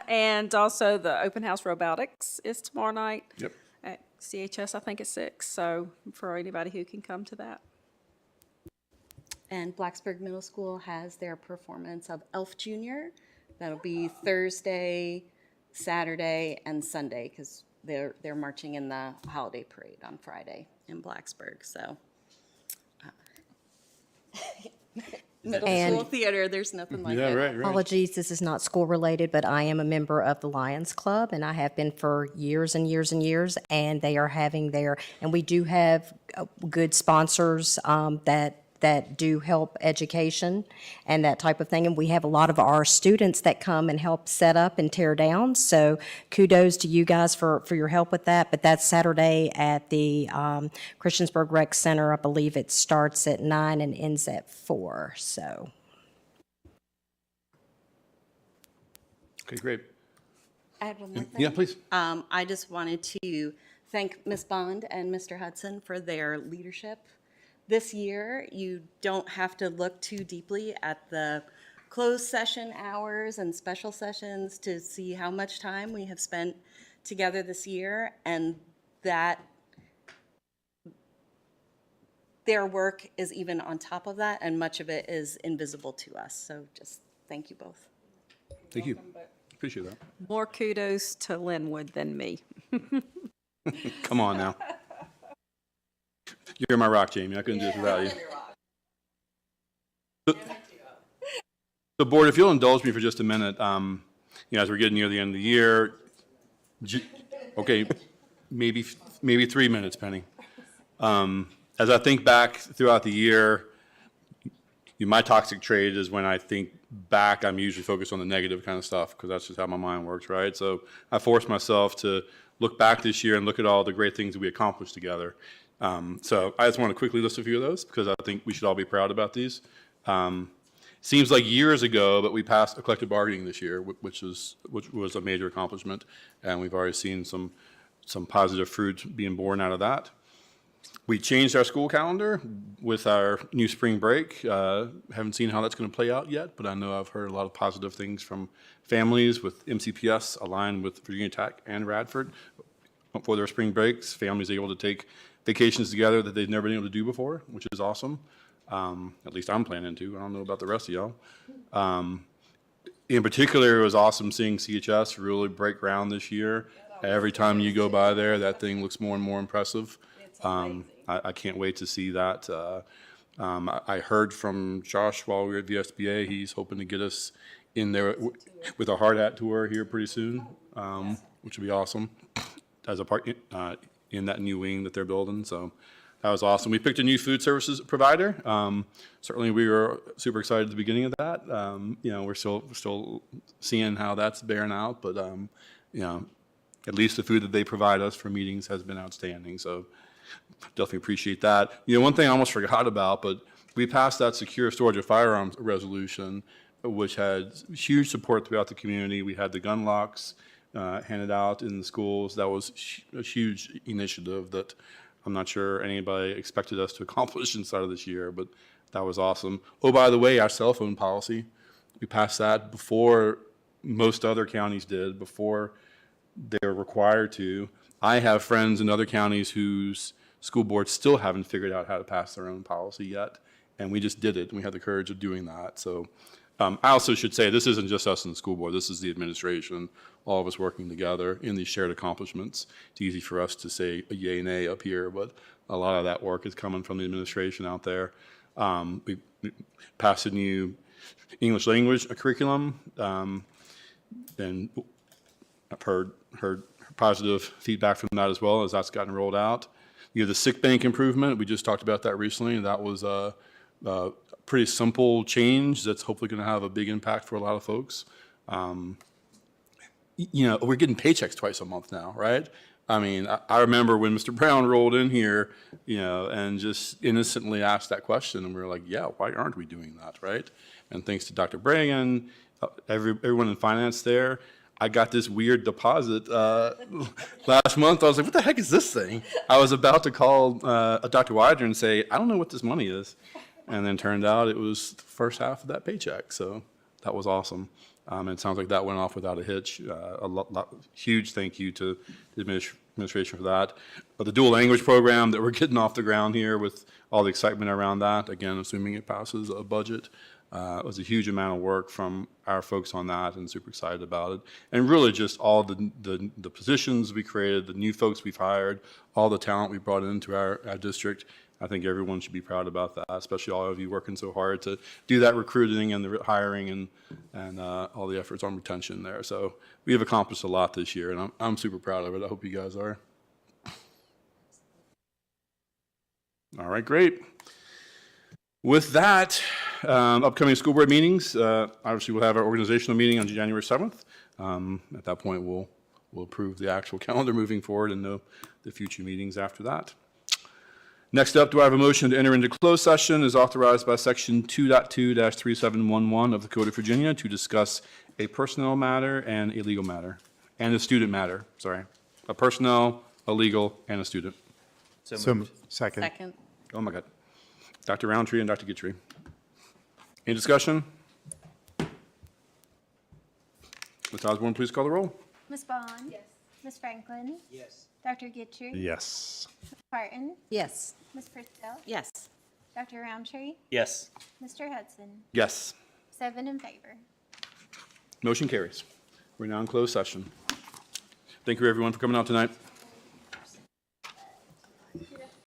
And also the open house robotics is tomorrow night. Yep. At CHS, I think, at 6, so for anybody who can come to that. And Blacksburg Middle School has their performance of Elf Junior. That'll be Thursday, Saturday, and Sunday, because they're marching in the holiday parade on Friday in Blacksburg, so. Middle school theater, there's nothing like that. Apologies, this is not school related, but I am a member of the Lions Club and I have been for years and years and years. And they are having and we do have good sponsors that do help education and that type of thing. And we have a lot of our students that come and help set up and tear down. So kudos to you guys for your help with that. But that's Saturday at the Christiansburg Rec Center. I believe it starts at 9 and ends at 4. So. Okay, great. I have one more thing. Yeah, please. I just wanted to thank Ms. Bond and Mr. Hudson for their leadership. This year, you don't have to look too deeply at the closed session hours and special sessions to see how much time we have spent together this year, and that their work is even on top of that, and much of it is invisible to us. So just thank you both. Thank you. Appreciate that. More kudos to Linwood than me. Come on now. You're my rock, Jamie. I couldn't do this without you. So, board, if you'll indulge me for just a minute, as we're getting near the end of the year, okay, maybe 3 minutes, Penny. As I think back throughout the year, my toxic trait is when I think back, I'm usually focused on the negative kind of stuff because that's just how my mind works, right? So I forced myself to look back this year and look at all the great things that we accomplished together. So I just want to quickly list a few of those because I think we should all be proud about these. Seems like years ago, but we passed a collective bargaining this year, which was a major accomplishment, and we've already seen some positive fruit being born out of that. We changed our school calendar with our new spring break. Haven't seen how that's going to play out yet, but I know I've heard a lot of positive things from families with MCPS aligned with Virginia Tech and Radford. For their spring breaks, families are able to take vacations together that they've never been able to do before, which is awesome. At least I'm planning to. I don't know about the rest of y'all. In particular, it was awesome seeing CHS really break ground this year. Every time you go by there, that thing looks more and more impressive. I can't wait to see that. I heard from Josh while we were at VSBA, he's hoping to get us in there with a hard hat tour here pretty soon, which would be awesome as a part in that new wing that they're building. So that was awesome. We picked a new food services provider. Certainly we were super excited at the beginning of that. We're still seeing how that's bearing out, but at least the food that they provide us for meetings has been outstanding. So definitely appreciate that. One thing I almost forgot about, but we passed that secure storage of firearms resolution, which had huge support throughout the community. We had the gun locks handed out in the schools. That was a huge initiative that I'm not sure anybody expected us to accomplish inside of this year, but that was awesome. Oh, by the way, our cell phone policy, we passed that before most other counties did, before they were required to. I have friends in other counties whose school boards still haven't figured out how to pass their own policy yet, and we just did it, and we had the courage of doing that. So I also should say this isn't just us in the school board, this is the administration, all of us working together in these shared accomplishments. It's easy for us to say a yay nay up here, but a lot of that work is coming from the administration out there. We passed a new English language curriculum, and I've heard positive feedback from that as well as that's gotten rolled out. The sick bank improvement, we just talked about that recently. That was a pretty simple change that's hopefully going to have a big impact for a lot of folks. We're getting paychecks twice a month now, right? I mean, I remember when Mr. Brown rolled in here, and just innocently asked that question, and we were like, yeah, why aren't we doing that, right? And thanks to Dr. Bragan, everyone in finance there, I got this weird deposit last month. I was like, what the heck is this thing? I was about to call Dr. Wider and say, I don't know what this money is. And then turned out it was the first half of that paycheck. So that was awesome. And it sounds like that went off without a hitch. Huge thank you to the administration for that. But the dual language program that we're getting off the ground here with all the excitement around that, again, assuming it passes a budget, it was a huge amount of work from our folks on that, and super excited about it. And really just all the positions we created, the new folks we've hired, all the talent we brought into our district. I think everyone should be proud about that, especially all of you working so hard to do that recruiting and the hiring and all the efforts on retention there. So we have accomplished a lot this year, and I'm super proud of it. I hope you guys are. All right, great. With that, upcoming school board meetings, obviously we'll have our organizational meeting on January 7th. At that point, we'll approve the actual calendar moving forward and know the future meetings after that. Next up, do I have a motion to enter into closed session as authorized by section 2.2-3711 of the Code of Virginia to discuss a personnel matter and a legal matter, and a student matter, sorry. A personnel, a legal, and a student. So second. Second. Oh my God. Dr. Roundtree and Dr. Guidry. Any discussion? Ms. Osborne, please call the roll. Ms. Bond? Yes. Ms. Franklin? Yes. Dr. Guidry? Yes. Ms. Parton? Yes. Ms. Purcell? Yes. Dr. Roundtree? Yes. Mr. Hudson? Yes. 7 in favor. Motion carries. We're now in closed session. Thank you, everyone, for coming out tonight.